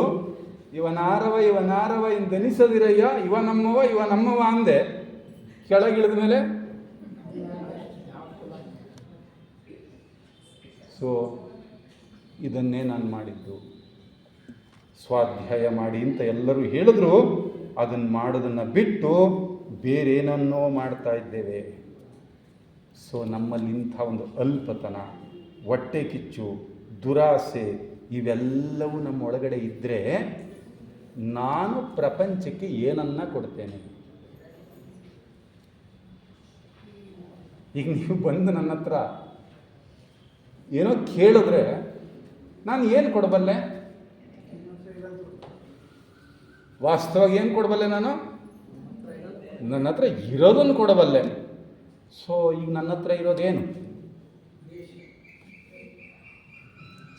ಇವನಾರವ ಇಂದೆನಿಸದಿರಯ್ಯ, ಇವ ನಮ್ಮವ ಅಂದೆ. ಕೆಳಗಿಳಿದ ಮೇಲೆ ಸೊ ಇದನ್ನೇ ನಾನು ಮಾಡಿದ್ದು. ಸ್ವಾಧ್ಯಾಯ ಮಾಡಿ ಅಂತ ಎಲ್ಲರೂ ಹೇಳಿದ್ರು, ಅದನ್ನು ಮಾಡೋದನ್ನು ಬಿಟ್ಟು ಬೇರೇನನ್ನೋ ಮಾಡ್ತಾ ಇದ್ದೇವೆ. ಸೊ ನಮ್ಮಲ್ಲಿ ಇಂಥ ಒಂದು ಅಲ್ಪತನ, ಹೊಟ್ಟೆ ಕಿಚ್ಚು, ದುರಾಸೆ ಇವೆಲ್ಲವೂ ನಮ್ಮ ಒಳಗಡೆ ಇದ್ದರೆ ನಾನು ಪ್ರಪಂಚಕ್ಕೆ ಏನನ್ನ ಕೊಡ್ತೇನೆ? ಈಗ ನೀವು ಬಂದು ನನ್ನ ಹತ್ರ ಏನೋ ಕೇಳಿದ್ರೆ ನಾನು ಏನು ಕೊಡಬಲ್ಲೆ? ವಾಸ್ತವವಾಗಿ ಏನು ಕೊಡಬಲ್ಲೆ? ನಾನು ನನ್ನ ಹತ್ರ ಇರೋದನ್ನು ಕೊಡಬಲ್ಲೆ. ಸೊ ಈಗ ನನ್ನ ಹತ್ರ ಇರೋದೇನು?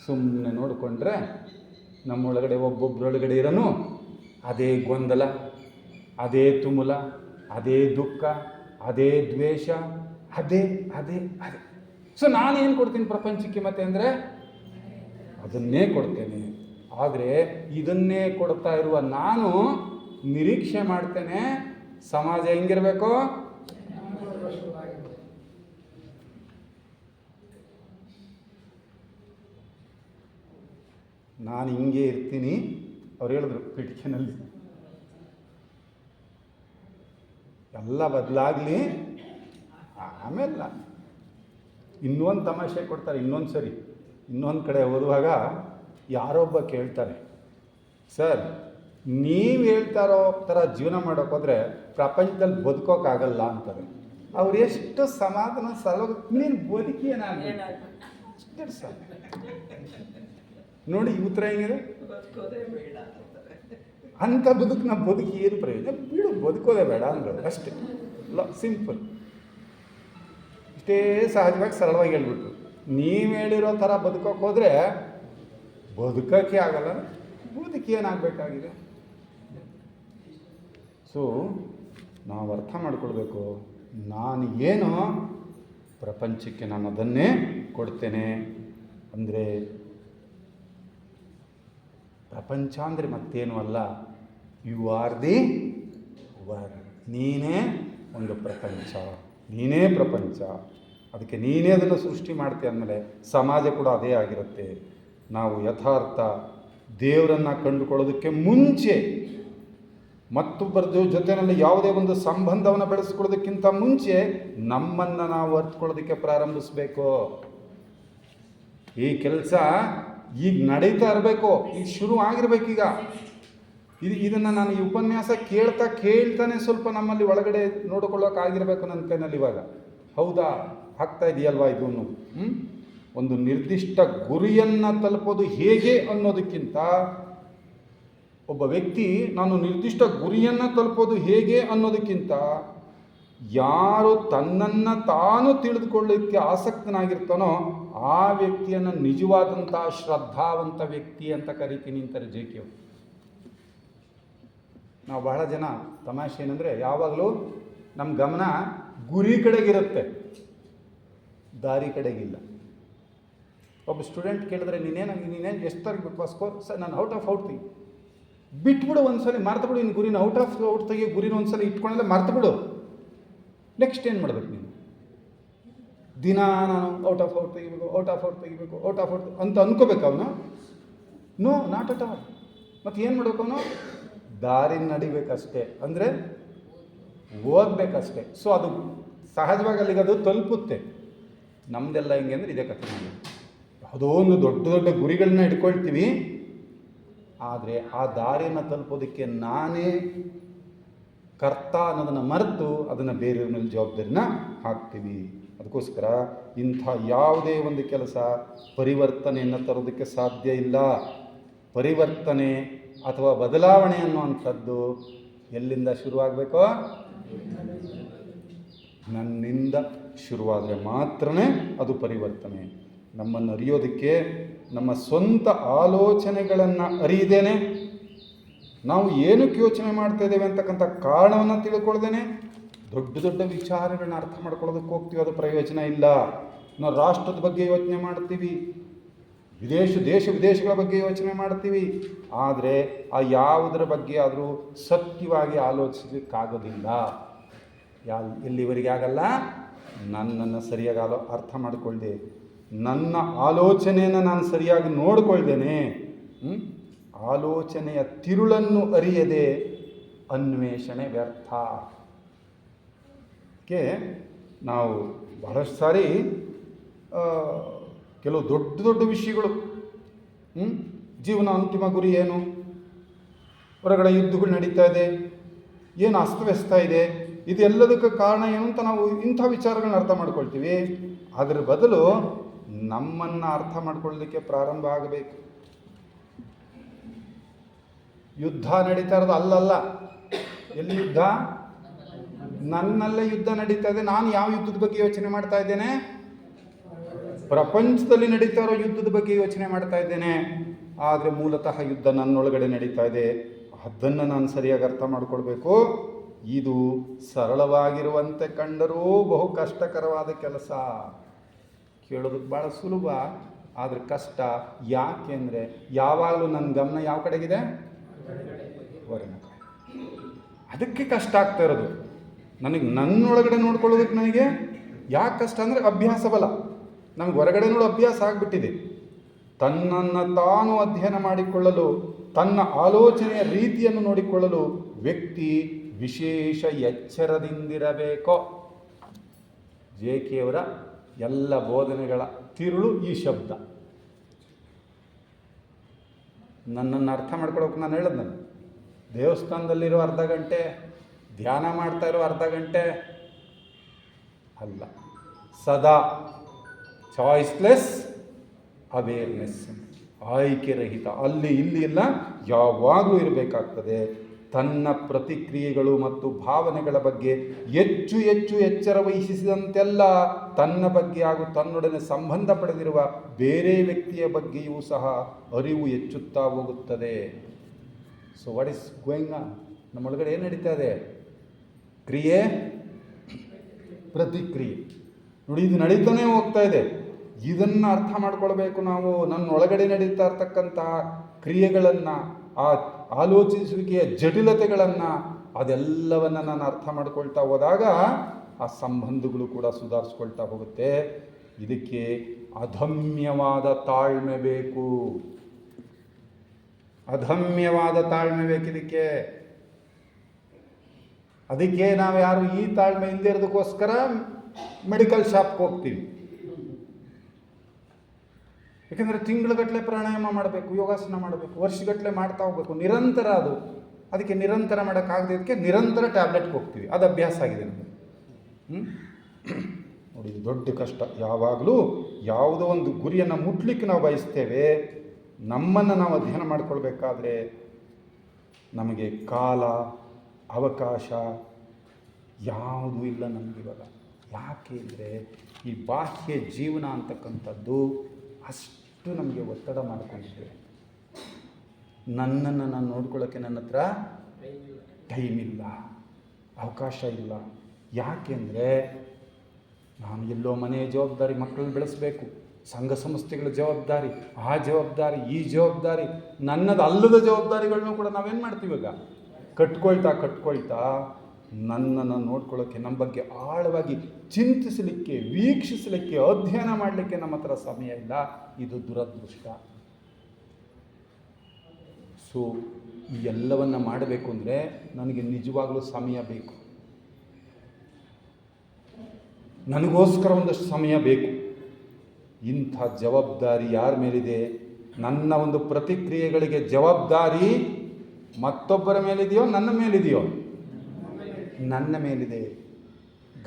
ಸುಮ್ಮನೆ ನೋಡಿಕೊಂಡ್ರೆ ನಮ್ಮೊಳಗಡೆ ಒಬ್ಬೊಬ್ಬರೊಳಗಡೆ ಇರೋನು ಅದೇ ಗೊಂದಲ, ಅದೇ ತುಮುಲ, ಅದೇ ದುಃಖ, ಅದೇ ದ್ವೇಷ, ಅದೇ ಅದೇ ಅದೇ. ಸೊ ನಾನೇನು ಕೊಡ್ತೀನಿ ಪ್ರಪಂಚಕ್ಕೆ ಮತ್ತೆ ಅಂದರೆ ಅದನ್ನೇ ಕೊಡ್ತೇನೆ. ಆದರೆ ಇದನ್ನೇ ಕೊಡ್ತಾ ಇರುವ ನಾನು ನಿರೀಕ್ಷೆ ಮಾಡ್ತೇನೆ ಸಮಾಜ ಹೆಂಗಿರಬೇಕು? ನಾನು ಹಿಂಗೆ ಇರ್ತೀನಿ. ಅವ್ರು ಹೇಳಿದ್ರು ಕಿಟಕಿನಲ್ಲಿ ಎಲ್ಲ ಬದಲಾಗಲಿ, ಆಮೇಲೆ ಇನ್ನೊಂದು ತಮಾಷೆ ಕೊಡ್ತಾರೆ. ಇನ್ನೊಂದು ಕಡೆ ಓದುವಾಗ ಯಾರೊಬ್ಬ ಕೇಳ್ತಾರೆ, ಸರ್ ನೀವು ಹೇಳ್ತಾರೋ ಥರ ಜೀವನ ಮಾಡೋಕ್ಕೋದ್ರೆ ಪ್ರಪಂಚದಲ್ಲಿ ಬದುಕೋಕ್ಕಾಗಲ್ಲ ಅಂತಾರೆ. ಅವ್ರು ಎಷ್ಟು ಸಮಾಧಾನ ಸಲುವಾಗಿ ನೀನು ಬದುಕಿ ಏನಾಗುತ್ತೆ ಸರ್ ನೋಡಿ, ಈ ಉತ್ತರ ಹೆಂಗಿದೆ? ಅಂಥ ಬದುಕು ಬದುಕಿ ಏನು ಪ್ರಯೋಜನ? ಬಿಡು, ಬದುಕೋದೇ ಬೇಡ ಅಂದರು ಅಷ್ಟೇ. ಸಿಂಪಲ್, ಇಷ್ಟೇ ಸಹಜವಾಗಿ ಸರಳವಾಗಿ ಹೇಳ್ಬಿಟ್ಟು. ನೀವು ಹೇಳಿರೋ ಥರ ಬದುಕೋಕೆ ಹೋದರೆ ಬದುಕೋಕ್ಕೆ ಆಗಲ್ಲ. ಬದುಕಿ ಏನಾಗಬೇಕಾಗಿದೆ? ಸೊ ನಾವು ಅರ್ಥ ಮಾಡ್ಕೊಳ್ಬೇಕು, ನಾನು ಏನು ಪ್ರಪಂಚಕ್ಕೆ ನಾನು ಅದನ್ನೇ ಕೊಡ್ತೇನೆ. ಅಂದರೆ ಪ್ರಪಂಚ ಅಂದರೆ ಮತ್ತೇನು ಅಲ್ಲ, ಯು ಆರ್ ದಿ ವರ್ಲ್ಡ್. ನೀನೇ ಒಂದು ಪ್ರಪಂಚ, ನೀನೇ ಪ್ರಪಂಚ. ಅದಕ್ಕೆ ನೀನೇ ಅದನ್ನು ಸೃಷ್ಟಿ ಮಾಡ್ತೀಯ ಅಂದಮೇಲೆ ಸಮಾಜ ಕೂಡ ಅದೇ ಆಗಿರುತ್ತೆ. ನಾವು ಯಥಾರ್ಥ ದೇವರನ್ನು ಕಂಡುಕೊಳ್ಳೋದಕ್ಕೆ ಮುಂಚೆ, ಮತ್ತೊಬ್ಬರ ಜೊತೆಯಲ್ಲಿ ಯಾವುದೇ ಒಂದು ಸಂಬಂಧವನ್ನು ಬೆಳೆಸ್ಕೊಳ್ಳೋದಕ್ಕಿಂತ ಮುಂಚೆ ನಮ್ಮನ್ನು ನಾವು ಅರ್ಥಕೊಳ್ಳೋದಕ್ಕೆ ಪ್ರಾರಂಭಿಸಬೇಕು. ಈ ಕೆಲಸ ಈಗ ನಡೀತಾ ಇರಬೇಕು, ಈಗ ಶುರು ಆಗಿರ್ಬೇಕೀಗ. ಇದನ್ನು ನಾನು ಈ ಉಪನ್ಯಾಸ ಕೇಳ್ತಾನೆ ಸ್ವಲ್ಪ ನಮ್ಮಲ್ಲಿ ಒಳಗಡೆ ನೋಡಿಕೊಳ್ಳೋಕ್ಕಾಗಿರ್ಬೇಕು ನನ್ನ ಕೈನಲ್ಲಿ. ಇವಾಗ ಹೌದಾ, ಆಗ್ತಾ ಇದೆಯಲ್ವಾ ಇದು? ಒಂದು ನಿರ್ದಿಷ್ಟ ಗುರಿಯನ್ನು ತಲುಪೋದು ಹೇಗೆ ಅನ್ನೋದಕ್ಕಿಂತ ಒಬ್ಬ ವ್ಯಕ್ತಿ ನಾನು ನಿರ್ದಿಷ್ಟ ಗುರಿಯನ್ನು ತಲುಪೋದು ಹೇಗೆ ಅನ್ನೋದಕ್ಕಿಂತ ಯಾರು ತನ್ನನ್ನು ತಾನು ತಿಳಿದುಕೊಳ್ಳಲಿಕ್ಕೆ ಆಸಕ್ತನಾಗಿರ್ತಾನೋ ಆ ವ್ಯಕ್ತಿಯನ್ನು ನಿಜವಾದಂಥ ಶ್ರದ್ಧಾವಂತ ವ್ಯಕ್ತಿ ಅಂತ ಕರಿತೀನಿ ಅಂತಾರೆ JK ಅವರು. ನಾವು ಬಹಳ ಜನ ತಮಾಷೆ ಏನಂದರೆ ಯಾವಾಗಲೂ ನಮ್ಮ ಗಮನ ಗುರಿ ಕಡೆಗಿರುತ್ತೆ, ದಾರಿ ಕಡೆಗಿಲ್ಲ. ಒಬ್ಬ ಸ್ಟೂಡೆಂಟ್ ಕೇಳಿದ್ರೆ ನೀನೇನು ಎಷ್ಟು ತರಬೇಕು ಸ್ಕೋರ್? ಸರ್ ನಾನು ಔಟ್ ಆಫ್ ಔಟ್ ತೆಗಿ. ಬಿಟ್ಬಿಡು, ಒಂದ್ಸಲ ಮರ್ತುಬಿಡು. ಇನ್ನು ಗುರಿನ ಔಟ್ ಆಫ್ ಔಟ್ ತೆಗಿ, ಗುರಿನ ಒಂದ್ಸಲ ಇಟ್ಕೊಂಡೆಲ್ಲ ಮರ್ತುಬಿಡು. ನೆಕ್ಸ್ಟ್ ಏನು ಮಾಡ್ಬೇಕು ನೀನು? ದಿನ ನಾನು ಔಟ್ ಆಫ್ ಔಟ್ ತೆಗಿಬೇಕು ಅಂತ ಅನ್ಕೋಬೇಕು ಅವನು? No, not at all. ಮತ್ತು ಏನು ಮಾಡ್ಬೇಕು ಅವನು? ದಾರಿ ನಡಿಬೇಕಷ್ಟೇ, ಅಂದರೆ ಓದಬೇಕಷ್ಟೇ. ಸೊ ಅದು ಸಹಜವಾಗಿ ಅಲ್ಲಿಗೆ ಅದು ತಲುಪುತ್ತೆ. ನಮ್ಮದೆಲ್ಲ ಹೆಂಗೆ ಅಂದರೆ ಇದೇ ಕಥೆ. ಯಾವುದೋ ಒಂದು ದೊಡ್ಡ ದೊಡ್ಡ ಗುರಿಗಳನ್ನ ಇಟ್ಕೊಳ್ತೀವಿ, ಆದರೆ ಆ ದಾರಿಯನ್ನು ತಲುಪೋದಕ್ಕೆ ನಾನೇ ಕರ್ತ ಅನ್ನೋದನ್ನು ಮರೆತು ಅದನ್ನು ಬೇರೆಯವ್ರ ಮೇಲೆ ಜವಾಬ್ದಾರಿನ ಹಾಕ್ತೀವಿ. ಅದಕ್ಕೋಸ್ಕರ ಇಂಥ ಯಾವುದೇ ಒಂದು ಕೆಲಸ ಪರಿವರ್ತನೆಯನ್ನು ತರೋದಕ್ಕೆ ಸಾಧ್ಯ ಇಲ್ಲ. ಪರಿವರ್ತನೆ ಅಥವಾ ಬದಲಾವಣೆ ಅನ್ನುವಂಥದ್ದು ಎಲ್ಲಿಂದ ಶುರುವಾಗಬೇಕೋ? ನನ್ನಿಂದ ಶುರುವಾದರೆ ಮಾತ್ರನೇ ಅದು ಪರಿವರ್ತನೆ. ನಮ್ಮನ್ನು ಅರಿಯೋದಕ್ಕೆ ನಮ್ಮ ಸ್ವಂತ ಆಲೋಚನೆಗಳನ್ನು ಅರಿಯದೇನೆ, ನಾವು ಏನಕ್ಕೆ ಯೋಚನೆ ಮಾಡ್ತಾ ಇದ್ದೇವೆ ಅಂತಕ್ಕಂಥ ಕಾರಣವನ್ನು ತಿಳ್ಕೊಳ್ದೇನೆ ದೊಡ್ಡ ದೊಡ್ಡ ವಿಚಾರಗಳನ್ನ ಅರ್ಥ ಮಾಡ್ಕೊಳ್ಳೋದಕ್ಕೆ ಹೋಗ್ತೀವಿ, ಅದು ಪ್ರಯೋಜನ ಇಲ್ಲ. ನಾವು ರಾಷ್ಟ್ರದ ಬಗ್ಗೆ ಯೋಚನೆ ಮಾಡ್ತೀವಿ, ದೇಶ ವಿದೇಶಗಳ ಬಗ್ಗೆ ಯೋಚನೆ ಮಾಡ್ತೀವಿ, ಆದರೆ ಆ ಯಾವುದರ ಬಗ್ಗೆ ಆದರೂ ಸತ್ಯವಾಗಿ ಆಲೋಚಿಸಲಿಕ್ಕಾಗೋದಿಲ್ಲ. ಎಲ್ಲಿವರೆಗೆ ಆಗಲ್ಲ? ನನ್ನನ್ನು ಸರಿಯಾಗಿ ಅರ್ಥ ಮಾಡಿಕೊಳ್ಳದೆ, ನನ್ನ ಆಲೋಚನೆಯನ್ನು ನಾನು ಸರಿಯಾಗಿ ನೋಡಿಕೊಳ್ದೇನೆ, ಆಲೋಚನೆಯ ತಿರುಳನ್ನು ಅರಿಯದೆ ಅನ್ವೇಷಣೆ ವ್ಯರ್ಥ. ನಾವು ಬಹಳಷ್ಟು ಸಾರಿ ಕೆಲವು ದೊಡ್ಡ ದೊಡ್ಡ ವಿಷಯಗಳು, ಜೀವನ ಅಂತಿಮ ಗುರಿ ಏನು, ಹೊರಗಡೆ ಯುದ್ಧಗಳು ನಡೀತಾ ಇದೆ, ಏನು ಅಸ್ತವ್ಯಸ್ತ ಇದೆ, ಇದೆಲ್ಲದಕ್ಕೆ ಕಾರಣ ಏನು ಅಂತ ನಾವು ಇಂಥ ವಿಚಾರಗಳನ್ನ ಅರ್ಥ ಮಾಡ್ಕೊಳ್ತೀವಿ. ಅದರ ಬದಲು ನಮ್ಮನ್ನು ಅರ್ಥ ಮಾಡ್ಕೊಳ್ಳಲಿಕ್ಕೆ ಪ್ರಾರಂಭ ಆಗಬೇಕು. ಯುದ್ಧ ನಡೀತಾ ಇರೋದು ಅಲ್ಲಲ್ಲ. ಎಲ್ಲಿ ಯುದ್ಧ? ನನ್ನಲ್ಲೇ ಯುದ್ಧ ನಡೀತಾ ಇದೆ. ನಾನು ಯಾವ ಯುದ್ಧದ ಬಗ್ಗೆ ಯೋಚನೆ ಮಾಡ್ತಾ ಇದ್ದೇನೆ? ಪ್ರಪಂಚದಲ್ಲಿ ನಡೀತಾ ಇರೋ ಯುದ್ಧದ ಬಗ್ಗೆ ಯೋಚನೆ ಮಾಡ್ತಾ ಇದ್ದೇನೆ. ಆದರೆ ಮೂಲತಃ ಯುದ್ಧ ನನ್ನೊಳಗಡೆ ನಡೀತಾ ಇದೆ. ಅದನ್ನು ನಾನು ಸರಿಯಾಗಿ ಅರ್ಥ ಮಾಡ್ಕೊಳ್ಬೇಕು. ಇದು ಸರಳವಾಗಿರುವಂತೆ ಕಂಡರೂ ಬಹು ಕಷ್ಟಕರವಾದ ಕೆಲಸ. ಕೇಳೋದಕ್ಕೆ ಭಾಳ ಸುಲಭ, ಆದರೆ ಕಷ್ಟ. ಯಾಕೆಂದರೆ ಯಾವಾಗಲೂ ನನ್ನ ಗಮನ ಯಾವ ಕಡೆಗಿದೆ? ಹೊರಗಿನ ಕಡೆ. ಅದಕ್ಕೆ ಕಷ್ಟ ಆಗ್ತಾ ಇರೋದು ನನಗೆ. ನನ್ನೊಳಗಡೆ ನೋಡ್ಕೊಳ್ಳೋದಕ್ಕೆ ನನಗೆ ಯಾಕೆ ಕಷ್ಟ ಅಂದರೆ ಅಭ್ಯಾಸ ಬಲ. ನಮ್ಗೆ ಹೊರಗಡೆ ನೋಡೋ ಅಭ್ಯಾಸ ಆಗಿಬಿಟ್ಟಿದೆ. ತನ್ನನ್ನು ತಾನು ಅಧ್ಯಯನ ಮಾಡಿಕೊಳ್ಳಲು, ತನ್ನ ಆಲೋಚನೆಯ ರೀತಿಯನ್ನು ನೋಡಿಕೊಳ್ಳಲು ವ್ಯಕ್ತಿ ವಿಶೇಷ ಎಚ್ಚರದಿಂದಿರಬೇಕೋ. JK ಅವರ ಎಲ್ಲ ಬೋಧನೆಗಳ ತಿರುಳು ಈ ಶಬ್ದ. ನನ್ನನ್ನು ಅರ್ಥ ಮಾಡ್ಕೊಳ್ಳೋಕೆ ನಾನು ಹೇಳೋದು, ನಾನು ದೇವಸ್ಥಾನದಲ್ಲಿರೋ ಅರ್ಧ ಗಂಟೆ, ಧ್ಯಾನ ಮಾಡ್ತಾ ಇರೋ ಅರ್ಧ ಗಂಟೆ ಅಲ್ಲ. ಸದಾ ಚಾಯ್ಸ್ಲೆಸ್ ಅವೇರ್ನೆಸ್, ಆಯ್ಕೆ ರಹಿತ, ಅಲ್ಲಿ ಇಲ್ಲಿ ಇಲ್ಲ, ಯಾವಾಗಲೂ ಇರಬೇಕಾಗ್ತದೆ. ತನ್ನ ಪ್ರತಿಕ್ರಿಯೆಗಳು ಮತ್ತು ಭಾವನೆಗಳ ಬಗ್ಗೆ ಹೆಚ್ಚು ಹೆಚ್ಚು ಎಚ್ಚರ ವಹಿಸಿದಂತೆಲ್ಲ ತನ್ನ ಬಗ್ಗೆ ಹಾಗೂ ತನ್ನೊಡನೆ ಸಂಬಂಧ ಪಡೆದಿರುವ ಬೇರೆ ವ್ಯಕ್ತಿಯ ಬಗ್ಗೆಯೂ ಸಹ ಅರಿವು ಹೆಚ್ಚುತ್ತಾ ಹೋಗುತ್ತದೆ. So what is going on? ನಮ್ಮೊಳಗಡೆ ಏನು ನಡೀತಾ ಇದೆ? ಕ್ರಿಯೆ, ಪ್ರತಿಕ್ರಿಯೆ. ನೋಡಿ, ಇದು ನಡೀತಾನೆ ಹೋಗ್ತಾ ಇದೆ. ಇದನ್ನು ಅರ್ಥ ಮಾಡ್ಕೊಳ್ಬೇಕು ನಾವು. ನನ್ನೊಳಗಡೆ ನಡೀತಾ ಇರ್ತಕ್ಕಂತಹ ಕ್ರಿಯೆಗಳನ್ನು, ಆ ಆಲೋಚಿಸುವಿಕೆಯ ಜಟಿಲತೆಗಳನ್ನು, ಅದೆಲ್ಲವನ್ನು ನಾನು ಅರ್ಥ ಮಾಡ್ಕೊಳ್ತಾ ಹೋದಾಗ ಆ ಸಂಬಂಧಗಳು ಕೂಡ ಸುಧಾರಿಸ್ಕೊಳ್ತಾ ಹೋಗುತ್ತೆ. ಇದಕ್ಕೆ ಅದಮ್ಯವಾದ ತಾಳ್ಮೆ ಬೇಕು. ಅದಮ್ಯವಾದ ತಾಳ್ಮೆ ಬೇಕು ಇದಕ್ಕೆ. ಅದಕ್ಕೆ ನಾವು ಯಾರು ಈ ತಾಳ್ಮೆ ಇಲ್ಲದೆ ಇರೋದಕ್ಕೋಸ್ಕರ ಮೆಡಿಕಲ್ ಶಾಪ್ಗೆ ಹೋಗ್ತೀವಿ. ಯಾಕೆಂದರೆ ತಿಂಗಳುಗಟ್ಟಲೆ ಪ್ರಾಣಾಯಾಮ ಮಾಡಬೇಕು, ಯೋಗಾಸನ ಮಾಡಬೇಕು, ವರ್ಷಗಟ್ಟಲೆ ಮಾಡ್ತಾ ಹೋಗ್ಬೇಕು, ನಿರಂತರ. ಅದಕ್ಕೆ ನಿರಂತರ ಮಾಡೋಕ್ಕಾಗದಕ್ಕೆ ನಿರಂತರ ಟ್ಯಾಬ್ಲೆಟ್ಗೆ ಹೋಗ್ತೀವಿ. ಅದು ಅಭ್ಯಾಸ ಆಗಿದೆ ನಮಗೆ. ನೋಡಿ, ಇದು ದೊಡ್ಡ ಕಷ್ಟ. ಯಾವಾಗಲೂ ಯಾವುದೋ ಒಂದು ಗುರಿಯನ್ನು ಮುಟ್ಲಿಕ್ಕೆ ನಾವು ಬಯಸ್ತೇವೆ. ನಮ್ಮನ್ನು ನಾವು ಅಧ್ಯಯನ ಮಾಡ್ಕೊಳ್ಬೇಕಾದ್ರೆ ನಮಗೆ ಕಾಲ, ಅವಕಾಶ ಯಾವುದೂ ಇಲ್ಲ ನಮಗಿವಾಗ. ಯಾಕೆ ಅಂದರೆ ಈ ಬಾಹ್ಯ ಜೀವನ ಅಂತಕ್ಕಂಥದ್ದು ಅಷ್ಟು ನಮಗೆ ಒತ್ತಡ ಮಾಡಿಕೊಂಡಿದ್ದೇವೆ. ನನ್ನನ್ನು ನಾನು ನೋಡ್ಕೊಳ್ಳೋಕ್ಕೆ ನನ್ನ ಹತ್ರ ಟೈಮ್ ಇಲ್ಲ, ಅವಕಾಶ ಇಲ್ಲ. ಯಾಕೆಂದರೆ ನಾನು ಎಲ್ಲೋ ಮನೆಯ ಜವಾಬ್ದಾರಿ, ಮಕ್ಕಳನ್ನ ಬೆಳೆಸಬೇಕು, ಸಂಘ ಸಂಸ್ಥೆಗಳ ಜವಾಬ್ದಾರಿ, ಆ ಜವಾಬ್ದಾರಿ, ಈ ಜವಾಬ್ದಾರಿ, ನನ್ನದು ಅಲ್ಲದ ಜವಾಬ್ದಾರಿಗಳನ್ನೂ ಕೂಡ ನಾವೇನು ಮಾಡ್ತೀವಿ ಇವಾಗ? ಕಟ್ಕೊಳ್ತಾ ನನ್ನನ್ನು ನೋಡ್ಕೊಳ್ಳೋಕ್ಕೆ, ನಮ್ಮ ಬಗ್ಗೆ ಆಳವಾಗಿ ಚಿಂತಿಸಲಿಕ್ಕೆ, ವೀಕ್ಷಿಸಲಿಕ್ಕೆ, ಅಧ್ಯಯನ ಮಾಡಲಿಕ್ಕೆ ನಮ್ಮ ಹತ್ರ ಸಮಯ ಇಲ್ಲ. ಇದು ದುರದೃಷ್ಟ. ಸೊ ಈ ಎಲ್ಲವನ್ನು ಮಾಡಬೇಕು ಅಂದರೆ ನನಗೆ ನಿಜವಾಗಲೂ ಸಮಯ ಬೇಕು. ನನಗೋಸ್ಕರ ಒಂದಷ್ಟು ಸಮಯ ಬೇಕು. ಇಂಥ ಜವಾಬ್ದಾರಿ ಯಾರ ಮೇಲಿದೆ? ನನ್ನ ಒಂದು ಪ್ರತಿಕ್ರಿಯೆಗಳಿಗೆ ಜವಾಬ್ದಾರಿ ಮತ್ತೊಬ್ಬರ ಮೇಲಿದೆಯೋ, ನನ್ನ ಮೇಲಿದೆಯೋ? ನನ್ನ ಮೇಲಿದೆ.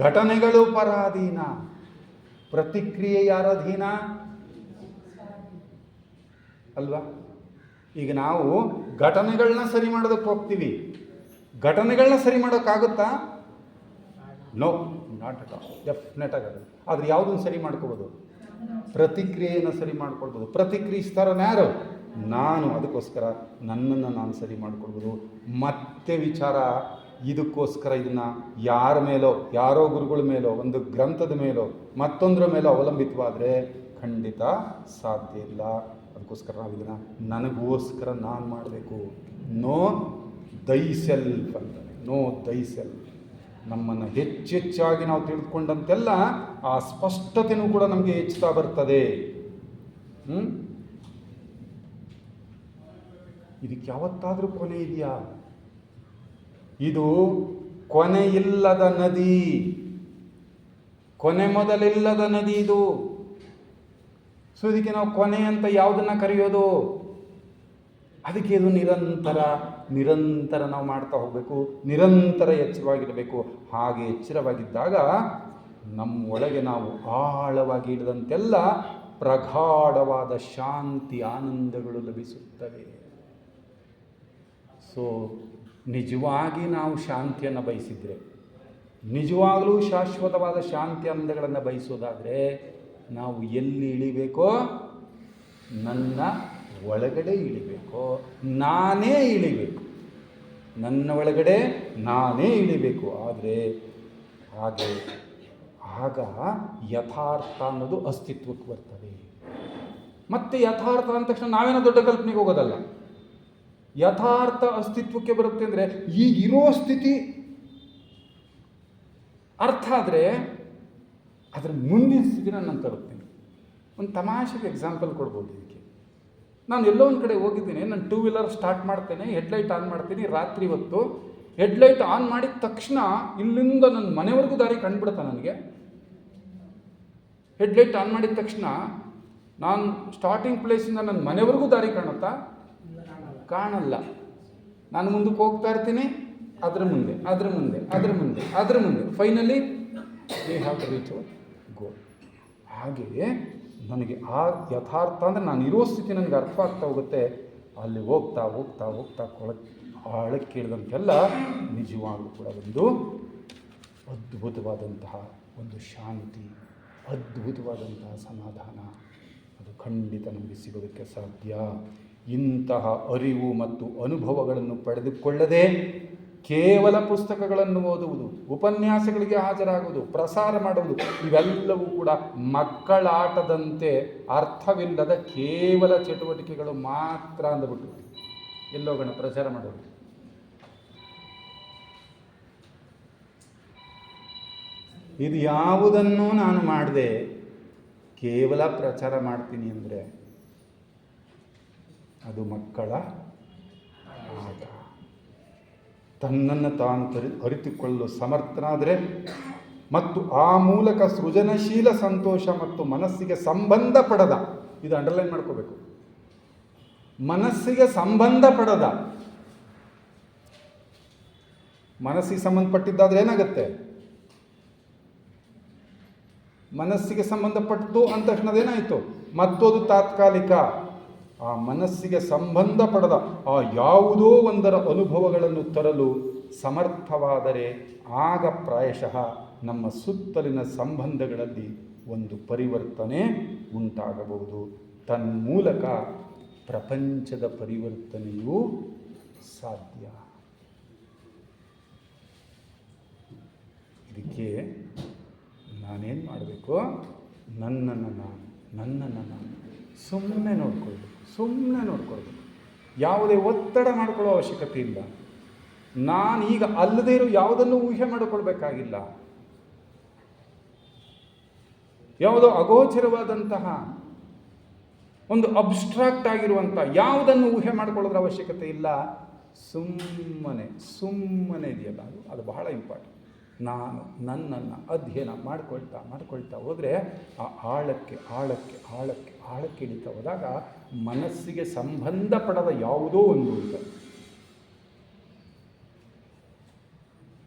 ಘಟನೆಗಳು ಪರಾಧೀನ, ಪ್ರತಿಕ್ರಿಯೆ ಯಾರ ಅಧೀನ ಅಲ್ವಾ? ಈಗ ನಾವು ಘಟನೆಗಳನ್ನ ಸರಿ ಮಾಡೋದಕ್ಕೆ ಹೋಗ್ತೀವಿ. ಘಟನೆಗಳನ್ನ ಸರಿ ಮಾಡೋಕ್ಕಾಗುತ್ತಾ? No, not at all. Definite ಆಗೋದು. ಆದರೆ ಯಾವುದನ್ನು ಸರಿ ಮಾಡ್ಕೋಬೋದು? ಪ್ರತಿಕ್ರಿಯೆಯನ್ನು ಸರಿ ಮಾಡ್ಕೊಳ್ಬೋದು. ಪ್ರತಿಕ್ರಿಯಿಸ್ತಾರೋ ಯಾರು? ನಾನು. ಅದಕ್ಕೋಸ್ಕರ ನನ್ನನ್ನು ನಾನು ಸರಿ ಮಾಡ್ಕೊಳ್ಬೋದು. ಮತ್ತೆ ವಿಚಾರ ಇದಕ್ಕೋಸ್ಕರ ಇದನ್ನು ಯಾರ ಮೇಲೋ, ಯಾರೋ ಗುರುಗಳ ಮೇಲೋ, ಒಂದು ಗ್ರಂಥದ ಮೇಲೋ, ಮತ್ತೊಂದರ ಮೇಲೋ ಅವಲಂಬಿತವಾದರೆ ಖಂಡಿತ ಸಾಧ್ಯ ಇಲ್ಲ. ಅದಕ್ಕೋಸ್ಕರ ನಾವು ಇದನ್ನು ನನಗೋಸ್ಕರ ನಾನು ಮಾಡಬೇಕು. ನೋ ದೈ ಸೆಲ್ಫ್ ಅಂತಾನೆ, ನೋ ದೈ ಸೆಲ್ಫ್. ನಮ್ಮನ್ನು ಹೆಚ್ಚೆಚ್ಚಾಗಿ ನಾವು ತಿಳಿದುಕೊಂಡಂತೆಲ್ಲ ಆ ಸ್ಪಷ್ಟತೆಯೂ ಕೂಡ ನಮಗೆ ಹೆಚ್ಚುತ್ತಾ ಬರ್ತದೆ. ಇದಕ್ಕೆ ಯಾವತ್ತಾದರೂ ಕೊನೆ ಇದೆಯಾ? ಇದು ಕೊನೆಯಿಲ್ಲದ ನದಿ, ಕೊನೆ ಮೊದಲಿಲ್ಲದ ನದಿ ಇದು. ಸೊ ಇದಕ್ಕೆ ನಾವು ಕೊನೆ ಅಂತ ಯಾವುದನ್ನ ಕರೆಯೋದು? ಅದಕ್ಕೆ ಇದು ನಿರಂತರ ನಾವು ಮಾಡ್ತಾ ಹೋಗಬೇಕು, ನಿರಂತರ ಎಚ್ಚರವಾಗಿರಬೇಕು. ಹಾಗೆ ಎಚ್ಚರವಾಗಿದ್ದಾಗ ನಮ್ಮೊಳಗೆ ನಾವು ಆಳವಾಗಿ ಇಳಿದಂತೆಲ್ಲ ಪ್ರಗಾಢವಾದ ಶಾಂತಿ ಆನಂದಗಳು ಲಭಿಸುತ್ತವೆ. ಸೊ ನಿಜವಾಗಿ ನಾವು ಶಾಂತಿಯನ್ನು ಬಯಸಿದರೆ, ನಿಜವಾಗಲೂ ಶಾಶ್ವತವಾದ ಶಾಂತಿ ಆನಂದಗಳನ್ನು ಬಯಸೋದಾದರೆ ನಾವು ಎಲ್ಲಿ ಇಳಿಬೇಕೋ? ನನ್ನ ಒಳಗಡೆ ಇಳಿಬೇಕು, ನಾನೇ ಇಳಿಬೇಕು, ನನ್ನ ಒಳಗಡೆ ನಾನೇ ಇಳಿಬೇಕು. ಆದರೆ ಆಗ ಯಥಾರ್ಥ ಅನ್ನೋದು ಅಸ್ತಿತ್ವಕ್ಕೆ ಬರ್ತದೆ. ಮತ್ತೆ ಯಥಾರ್ಥ ಅಂದ ತಕ್ಷಣ ನಾವೇನೋ ದೊಡ್ಡ ಕಲ್ಪನೆಗೆ ಹೋಗೋದಲ್ಲ. ಯಥಾರ್ಥ ಅಸ್ತಿತ್ವಕ್ಕೆ ಬರುತ್ತೆ ಅಂದರೆ ಈಗಿರೋ ಸ್ಥಿತಿ ಅರ್ಥ ಆದರೆ ಅದರ ಮುಂದಿನ ಸ್ಥಿತಿನ ನಾನು ತರುತ್ತೇನೆ. ಒಂದು ತಮಾಷೆಗೆ ಎಕ್ಸಾಂಪಲ್ ಕೊಡ್ಬೋದು ಇದಕ್ಕೆ. ನಾನು ಎಲ್ಲೋ ಒಂದು ಕಡೆ ಹೋಗಿದ್ದೀನಿ, ನಾನು 2 ವೀಲರ್ ಸ್ಟಾರ್ಟ್ ಮಾಡ್ತೇನೆ, ಹೆಡ್ಲೈಟ್ ಆನ್ ಮಾಡ್ತೀನಿ, ರಾತ್ರಿ ಹೊತ್ತು ಹೆಡ್ಲೈಟ್ ಆನ್ ಮಾಡಿದ ತಕ್ಷಣ ಇಲ್ಲಿಂದ ನನ್ನ ಮನೆವರೆಗೂ ದಾರಿ ಕಂಡುಬಿಡುತ್ತಾ ನನಗೆ. ಹೆಡ್ಲೈಟ್ ಆನ್ ಮಾಡಿದ ತಕ್ಷಣ ನಾನು ಸ್ಟಾರ್ಟಿಂಗ್ ಪ್ಲೇಸಿಂದ ನನ್ನ ಮನೆವರೆಗೂ ದಾರಿ ಕಾಣುತ್ತಾ? ಕಾಣಲ್ಲ. ನಾನು ಮುಂದಕ್ಕೆ ಹೋಗ್ತಾ ಇರ್ತೀನಿ, ಅದರ ಮುಂದೆ finally we have to reach our goal. ಹಾಗೆಯೇ ನನಗೆ ಆ ಯಥಾರ್ಥ ಅಂದರೆ ನಾನು ಇರೋ ಸ್ಥಿತಿ ನನಗೆ ಅರ್ಥ ಆಗ್ತಾ ಹೋಗುತ್ತೆ. ಅಲ್ಲಿ ಹೋಗ್ತಾ ಆಳಕ್ಕೆ ಇಳಿದಂತೆಲ್ಲ ನಿಜವಾಗ್ಲೂ ಕೂಡ ಒಂದು ಅದ್ಭುತವಾದಂತಹ ಒಂದು ಶಾಂತಿ, ಅದ್ಭುತವಾದಂತಹ ಸಮಾಧಾನ ಅದು ಖಂಡಿತ ನಮಗೆ ಸಿಗೋದಕ್ಕೆ ಸಾಧ್ಯ. ಇಂತಹ ಅರಿವು ಮತ್ತು ಅನುಭವಗಳನ್ನು ಪಡೆದುಕೊಳ್ಳದೆ ಕೇವಲ ಪುಸ್ತಕಗಳನ್ನು ಓದುವುದು, ಉಪನ್ಯಾಸಗಳಿಗೆ ಹಾಜರಾಗುವುದು, ಪ್ರಸಾರ ಮಾಡುವುದು ಇವೆಲ್ಲವೂ ಕೂಡ ಮಕ್ಕಳಾಟದಂತೆ ಅರ್ಥವಿಲ್ಲದ ಕೇವಲ ಚಟುವಟಿಕೆಗಳು ಮಾತ್ರ ಅಂದ್ಬಿಟ್ಟು ಎಲ್ಲೋಗೋಣ ಪ್ರಚಾರ ಮಾಡೋದು. ಇದು ಯಾವುದನ್ನು ನಾನು ಮಾಡದೆ ಕೇವಲ ಪ್ರಚಾರ ಮಾಡ್ತೀನಿ ಅಂದರೆ ಅದು ಮಕ್ಕಳ ಆಟ. ತನ್ನನ್ನು ತಾನು ಅರಿತುಕೊಳ್ಳಲು ಸಮರ್ಥನಾದರೆ ಮತ್ತು ಆ ಮೂಲಕ ಸೃಜನಶೀಲ ಸಂತೋಷ ಮತ್ತು ಮನಸ್ಸಿಗೆ ಸಂಬಂಧಪಡದ, ಇದು ಅಂಡರ್ಲೈನ್ ಮಾಡ್ಕೋಬೇಕು, ಮನಸ್ಸಿಗೆ ಸಂಬಂಧಪಡದ, ಮನಸ್ಸಿಗೆ ಸಂಬಂಧಪಟ್ಟಿದ್ದಾದ್ರೆ ಏನಾಗುತ್ತೆ? ಮನಸ್ಸಿಗೆ ಸಂಬಂಧಪಟ್ಟು ಅಂದ ತಕ್ಷಣದೇನಾಯಿತು? ಮತ್ತೊಂದು ತಾತ್ಕಾಲಿಕ. ಆ ಮನಸ್ಸಿಗೆ ಸಂಬಂಧಪಡದ ಆ ಯಾವುದೋ ಒಂದರ ಅನುಭವಗಳನ್ನು ತರಲು ಸಮರ್ಥವಾದರೆ ಆಗ ಪ್ರಾಯಶಃ ನಮ್ಮ ಸುತ್ತಲಿನ ಸಂಬಂಧಗಳಲ್ಲಿ ಒಂದು ಪರಿವರ್ತನೆ ಉಂಟಾಗಬಹುದು. ತನ್ಮೂಲಕ ಪ್ರಪಂಚದ ಪರಿವರ್ತನೆಯೂ ಸಾಧ್ಯ. ಇದಕ್ಕೆ ನಾನೇನು ಮಾಡಬೇಕು? ನನ್ನನ್ನು ನಾನು ಸುಮ್ಮನೆ ನೋಡ್ಕೊಳ್ಬೇಕು. ಯಾವುದೇ ಒತ್ತಡ ಮಾಡ್ಕೊಳ್ಳೋ ಅವಶ್ಯಕತೆ ಇಲ್ಲ. ನಾನೀಗ ಅಲ್ಲದೇ ಇರೋ ಯಾವುದನ್ನು ಊಹೆ ಮಾಡಿಕೊಳ್ಬೇಕಾಗಿಲ್ಲ. ಯಾವುದೋ ಅಗೋಚರವಾದಂತಹ ಒಂದು ಅಬ್ಸ್ಟ್ರಾಕ್ಟ್ ಆಗಿರುವಂಥ ಯಾವುದನ್ನು ಊಹೆ ಮಾಡಿಕೊಳ್ಳೋದ್ರ ಅವಶ್ಯಕತೆ ಇಲ್ಲ. ಸುಮ್ಮನೆ ಇದೆಯಲ್ಲ, ಅದು ಬಹಳ ಇಂಪಾರ್ಟೆಂಟ್. ನಾನು ನನ್ನನ್ನು ಅಧ್ಯಯನ ಮಾಡ್ಕೊಳ್ತಾ ಹೋದರೆ ಆ ಆಳಕ್ಕೆ ಇಳಿತಾ ಹೋದಾಗ ಮನಸ್ಸಿಗೆ ಸಂಬಂಧಪಡದ ಯಾವುದೋ ಒಂದು ಅಂತ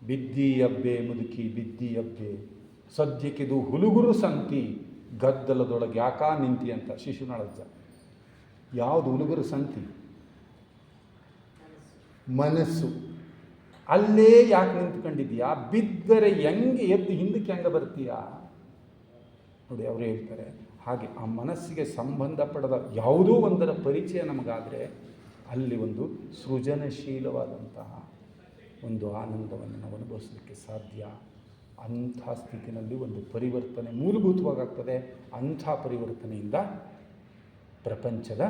ಬಿದ್ದಿಯಬ್ಬೆ ಮುದುಕಿ ಬಿದ್ದಿಯಬ್ಬೆ ಸದ್ಯಕ್ಕಿದು ಹುಲುಗುರು ಸಂತಿ ಗದ್ದಲದೊಳಗೆ ಯಾಕಾ ನಿಂತಿ ಅಂತ ಶಿಶುನಾಳಜ್ಜ. ಯಾವುದು ಹುಲುಗುರು ಸಂತಿ? ಮನಸ್ಸು. ಅಲ್ಲೇ ಯಾಕೆ ನಿಂತ್ಕೊಂಡಿದ್ಯಾ? ಬಿದ್ದರೆ ಹೆಂಗೆ ಎದ್ದು ಹಿಂದಕ್ಕೆ ಹೆಂಗೆ ಬರ್ತೀಯಾ? ನೋಡಿ, ಅವರು ಹೇಳ್ತಾರೆ ಹಾಗೆ ಆ ಮನಸ್ಸಿಗೆ ಸಂಬಂಧಪಡದ ಯಾವುದೋ ಒಂದರ ಪರಿಚಯ ನಮಗಾದರೆ ಅಲ್ಲಿ ಒಂದು ಸೃಜನಶೀಲವಾದಂತಹ ಒಂದು ಆನಂದವನ್ನು ನಾವು ಅನುಭವಿಸಲಿಕ್ಕೆ ಸಾಧ್ಯ. ಅಂಥ ಸ್ಥಿತಿನಲ್ಲಿ ಒಂದು ಪರಿವರ್ತನೆ ಮೂಲಭೂತವಾಗ್ತದೆ. ಅಂಥ ಪರಿವರ್ತನೆಯಿಂದ ಪ್ರಪಂಚದ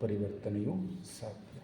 ಪರಿವರ್ತನೆಯೂ ಸಾಧ್ಯ.